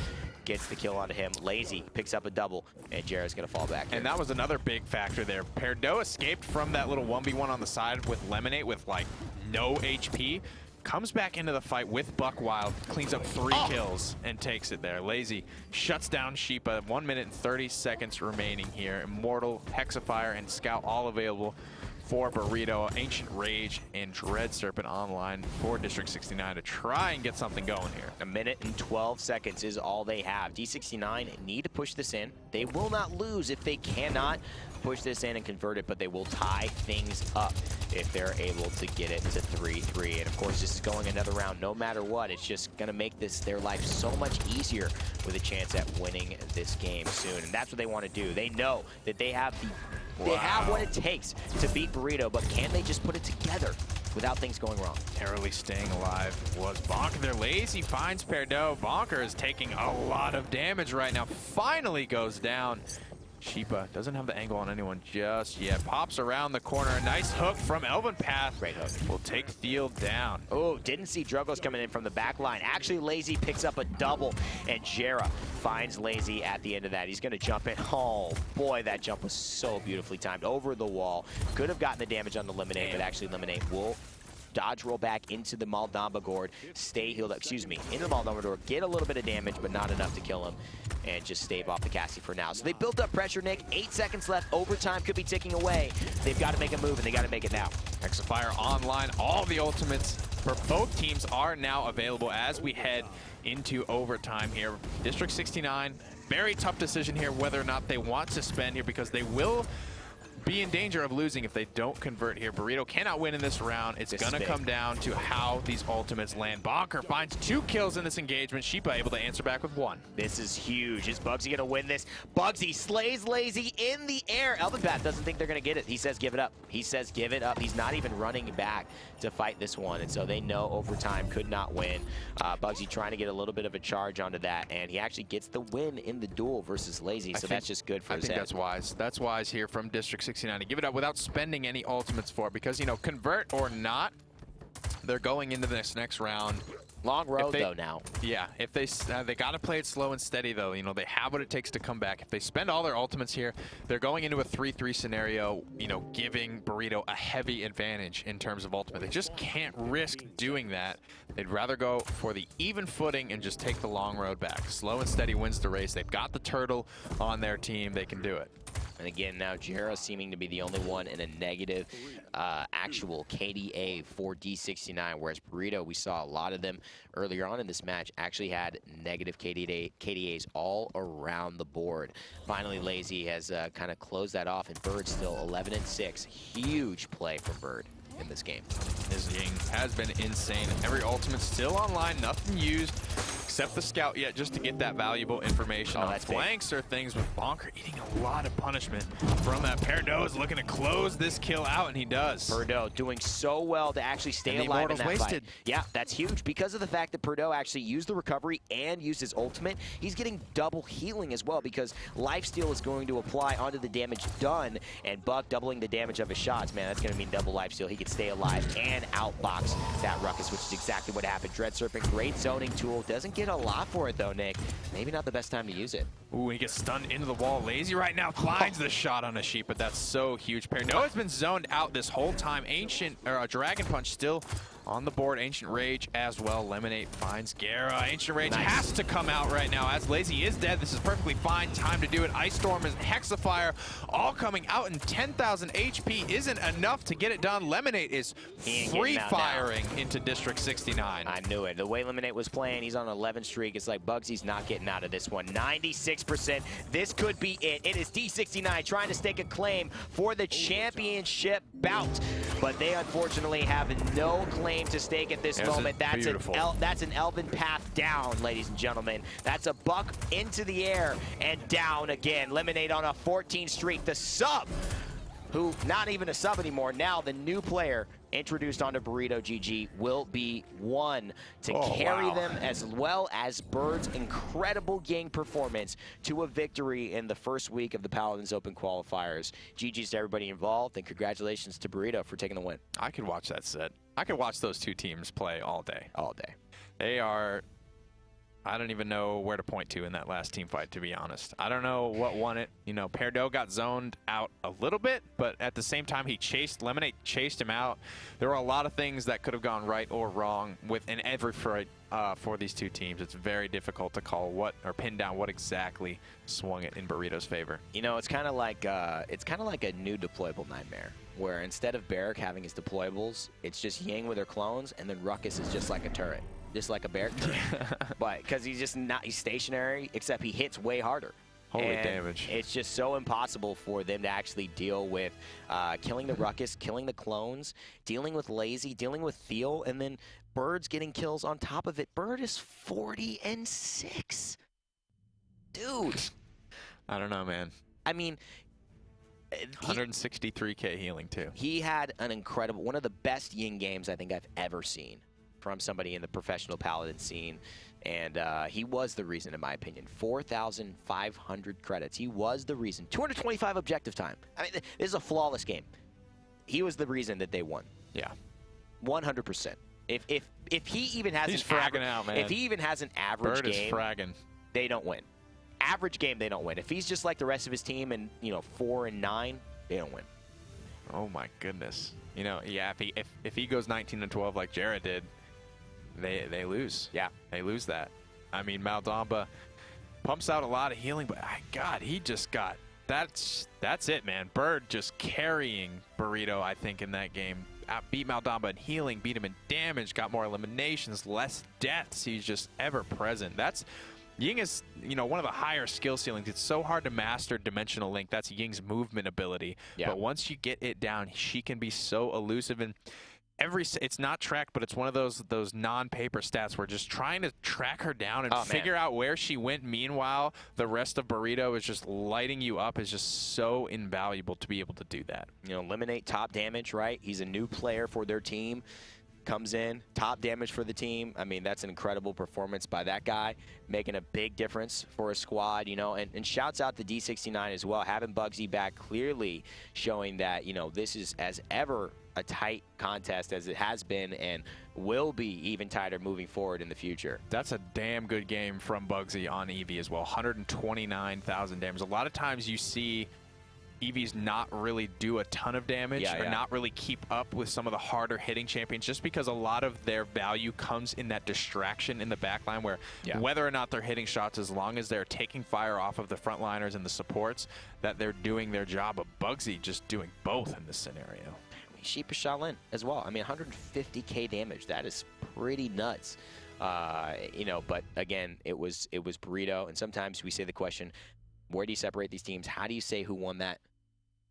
gets the kill onto him. Lazy picks up a double, and Jarrett's going to fall back here. And that was another big factor there. Perdo escaped from that little 1v1 on the side with Lemonade with, like, no HP. Comes back into the fight with Buck Wild, cleans up 3 kills, and takes it there. Lazy shuts down Sheepa. 1 minute and 30 seconds remaining here. Immortal, Hexafire, and Scout all available for Burrito. Ancient Rage and Dread Serpent online for District 69 to try and get something going here. 1 minute and 12 seconds is all they have. D69 need to push this in. They will not lose if they cannot push this in and convert it, but they will tie things up if they're able to get it to 3-3. And of course, this is going another round no matter what. It's just gonna make their life so much easier with a chance at winning this game soon. And that's what they want to do. They know that they have they have what it takes to beat Burrito, but can they just put it together without things going wrong? Narrowly staying alive was Bonker. They're Lazy finds Perdo. Bonker is taking a lot of damage right now. Finally goes down. Sheepa doesn't have the angle on anyone just yet. Pops around the corner. A nice hook from Elvin Path. Great hook. Will take Thiel down. Oh, didn't see Drugos coming in from the back line. Actually, Lazy picks up a double, and Jera finds Lazy at the end of that. He's going to jump in. Oh, boy, that jump was so beautifully timed. Over the wall. Could have gotten the damage on the Lemonade, but actually Lemonade will dodge roll back into the Maldamba Gourd, stay healed up, excuse me, into the Maldamba Gourd, get a little bit of damage, but not enough to kill him, and just stave off the Cassie for now. So they built up pressure, Nick. 8 seconds left. Overtime could be ticking away. They've got to make a move, and they got to make it now. Hexafire online. All the ultimates for both teams are now available as we head into overtime here. District 69, very tough decision here whether or not they want to spend here, because they will be in danger of losing if they don't convert here. Burrito cannot win in this round. It's going to come down to how these ultimates land. Bonker finds 2 kills in this engagement. Sheepa able to answer back with 1. This is huge. Is Bugsy going to win this? Bugsy slays Lazy in the air. Elvin Path doesn't think they're going to get it. He says give it up. He says give it up. He's not even running back to fight this one, and so they know overtime could not win. Bugsy trying to get a little bit of a charge onto that, and he actually gets the win in the duel versus Lazy, so that's just good for his head. I think that's wise. That's wise here from District 69 to give it up without spending any ultimates for it, because, you know, convert or not, they're going into this next round. Long road, though, now. Yeah, if they got to play it slow and steady, though. You know, they have what it takes to come back. If they spend all their ultimates here, they're going into a 3-3 scenario, you know, giving Burrito a heavy advantage in terms of ultimate. They just can't risk doing that. They'd rather go for the even footing and just take the long road back. Slow and steady wins the race. They've got the turtle on their team. They can do it. And again, now Jera seeming to be the only one in a negative actual KDA for D69, whereas Burrito, we saw a lot of them earlier on in this match, actually had negative KDAs all around the board. Finally, Lazy has kind of closed that off, and Bird still 11-6. Huge play from Bird in this game. This game has been insane. Every ultimate still online, nothing used except the scout yet, just to get that valuable information. On flanks or things with Bonker eating a lot of punishment from that. Perdo is looking to close this kill out, and he does. Perdo doing so well to actually stay alive in that fight. Yeah, that's huge because of the fact that Perdo actually used the recovery and used his ultimate. He's getting double healing as well, because lifesteal is going to apply onto the damage done, and Buck doubling the damage of his shots. Man, that's going to mean double lifesteal. He could stay alive and outbox that Ruckus, which is exactly what happened. Dread Serpent, great zoning tool. Doesn't get a lot for it, though, Nick. Maybe not the best time to use it. Ooh, he gets stunned into the wall. Lazy right now finds the shot on a sheep, but that's so huge. Perno has been zoned out this whole time. Ancient, or Dragon Punch still on the board. Ancient Rage as well. Lemonade finds Gera. Ancient Rage has to come out right now as Lazy is dead. This is perfectly fine time to do it. Ice Storm and Hexafire all coming out, and 10,000 HP isn't enough to get it done. Lemonade is free firing into District 69. I knew it. The way Lemonade was playing, he's on an 11 streak. It's like Bugsy's not getting out of this one. 96%. This could be it. It is D69 trying to stake a claim for the championship bout, but they unfortunately have no claim to stake at this moment. That's an Elvin Path down, ladies and gentlemen. That's a Buck into the air and down again. Lemonade on a 14 streak. The sub, who not even a sub anymore, now the new player introduced onto Burrito GG, will be one to carry them, as well as Bird's incredible gang performance, to a victory in the first week of the Paladins Open Qualifiers. GG's to everybody involved, and congratulations to Burrito for taking the win. I could watch that set. I could watch those two teams play all day. All day. They are... I don't even know where to point to in that last team fight, to be honest. I don't know what won it. You know, Perdo got zoned out a little bit, but at the same time, Lemonade chased him out. There were a lot of things that could have gone right or wrong within every fight for these two teams. It's very difficult to call what, or pin down what exactly swung it in Burrito's favor. You know, it's kind of like a new deployable nightmare, where instead of Barrack having his deployables, it's just Yang with her clones, and then Ruckus is just like a turret. Just like a bear, but because he's stationary, except he hits way harder. Holy damage. It's just so impossible for them to actually deal with killing the Ruckus, killing the clones, dealing with Lazy, dealing with Thiel, and then Bird's getting kills on top of it. Bird is 40-6. Dude. I don't know, man. I mean... 163k healing, too. He had an incredible, one of the best Yin games I think I've ever seen from somebody in the professional Paladin scene. And he was the reason, in my opinion. 4,500 credits. He was the reason. 225 objective time. I mean, this is a flawless game. He was the reason that they won. Yeah. 100%. If he even has He's an fragging out, man. If he even has an average Bird game, is fragging. they don't win. Average game, they don't win. If he's just like the rest of his team and 4 and 9, they don't win. Oh my goodness. Yeah. If he goes 19-12 like Jared did, they lose. Yeah, they lose that. I mean, Maldamba pumps out a lot of healing, but God, he just got that's it, man. Bird just carrying Burrito, I think, in that game. Beat Maldamba in healing, beat him in damage, got more eliminations, less deaths. He's just ever present. Ying is, one of the higher skill ceilings. It's so hard to master Dimensional Link. That's Ying's movement ability. Yeah. But once you get it down, she can be so elusive. And it's not tracked, but it's one of those non-paper stats where just trying to track her down and figure out where she went. Meanwhile, the rest of Burrito is just lighting you up is just so invaluable to be able to do that. Eliminate top damage, right? He's a new player for their team. Comes in, top damage for the team. I mean, that's an incredible performance by that guy, making a big difference for a squad, and shouts out to D69 as well, having Bugsy back, clearly showing that, this is as ever a tight contest as it has been and will be even tighter moving forward in the future. That's a damn good game from Bugsy on Eevee as well. 129,000 damage. A lot of times you see Eevees not really do a ton of damage or not really keep up with some of the harder hitting champions just because a lot of their value comes in that distraction in the backline where whether or not they're hitting shots, as long as they're taking fire off of the frontliners and the supports, that they're doing their job. But Bugsy just doing both in this scenario. Sheepa Shaolin as well. I mean, 150k damage. That is pretty nuts. But again, it was Burrito. And sometimes we say the question, where do you separate these teams? How do you say who won that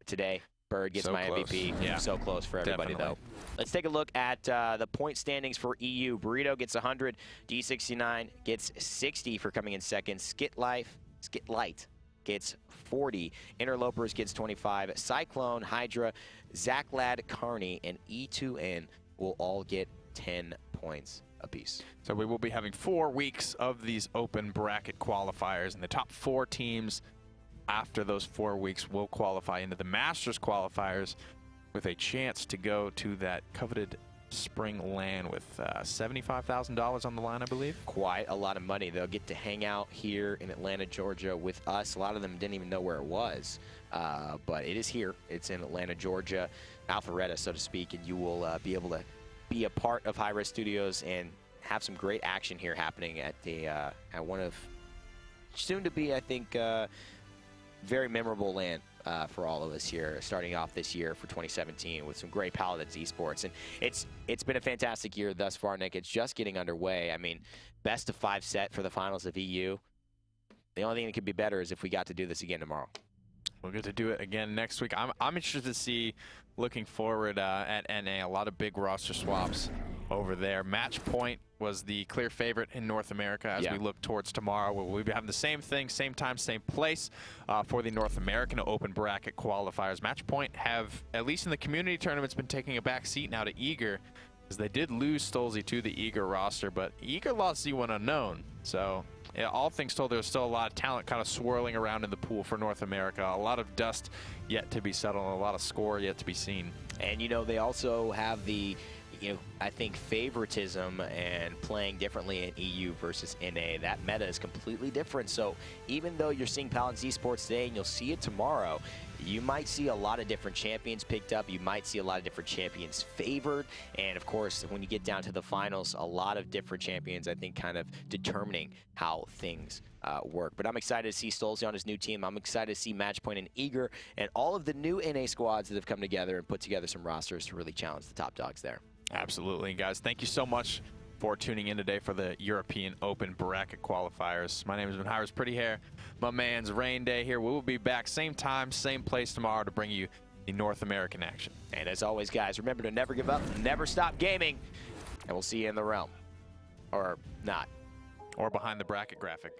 today? Bird gets my MVP. Yeah. So close for everybody, though. Let's take a look at the point standings for EU. Burrito gets 100. D69 gets 60 for coming in second. Skitlight gets 40. Interlopers gets 25. Cyclone, Hydra, Zachlad, Carney, and E2N will all get 10 points apiece. So we will be having 4 weeks of these open bracket qualifiers, and the top 4 teams after those 4 weeks will qualify into the Masters qualifiers with a chance to go to that coveted spring LAN with $75,000 on the line, I believe. Quite a lot of money. They'll get to hang out here in Atlanta, Georgia with us. A lot of them didn't even know where it was, but it is here. It's in Atlanta, Georgia, Alpharetta, so to speak, and you will be able to be a part of High Res Studios and have some great action here happening at the at one of soon to be, I think, very memorable LAN for all of us here, starting off this year for 2017 with some great Paladins esports. And it's been a fantastic year thus far, Nick. It's just getting underway. I mean, best of 5 set for the finals of EU. The only thing that could be better is if we got to do this again tomorrow. We'll get to do it again next week. I'm interested to see, looking forward at NA, a lot of big roster swaps over there. Match Point was the clear favorite in North America as we look towards tomorrow. We'll be having the same thing, same time, same place for the North American Open Bracket qualifiers. Match Point have, at least in the community tournaments, been taking a back seat now to Eager, because they did lose Stolzy to the Eager roster, but Eager lost Z1 Unknown. So yeah, all things told, there's still a lot of talent kind of swirling around in the pool for North America. A lot of dust yet to be settled, and a lot of score yet to be seen. And, they also have the, I think, favoritism and playing differently in EU versus NA. That meta is completely different. So even though you're seeing Paladins esports today and you'll see it tomorrow, you might see a lot of different champions picked up. You might see a lot of different champions favored. And, of course, when you get down to the finals, a lot of different champions, I think, kind of determining how things work. But I'm excited to see Stolzy on his new team. I'm excited to see Matchpoint and Eager and all of the new NA squads that have come together and put together some rosters to really challenge the top dogs there. Absolutely, guys. Thank you so much for tuning in today for the European Open Bracket Qualifiers. My name has been High Res Pretty Hair. My man's Rain Day here. We will be back same time, same place tomorrow to bring you the North American action. And as always, guys, remember to never give up, never stop gaming, and we'll see you in the realm. Or not. Or behind the bracket graphic.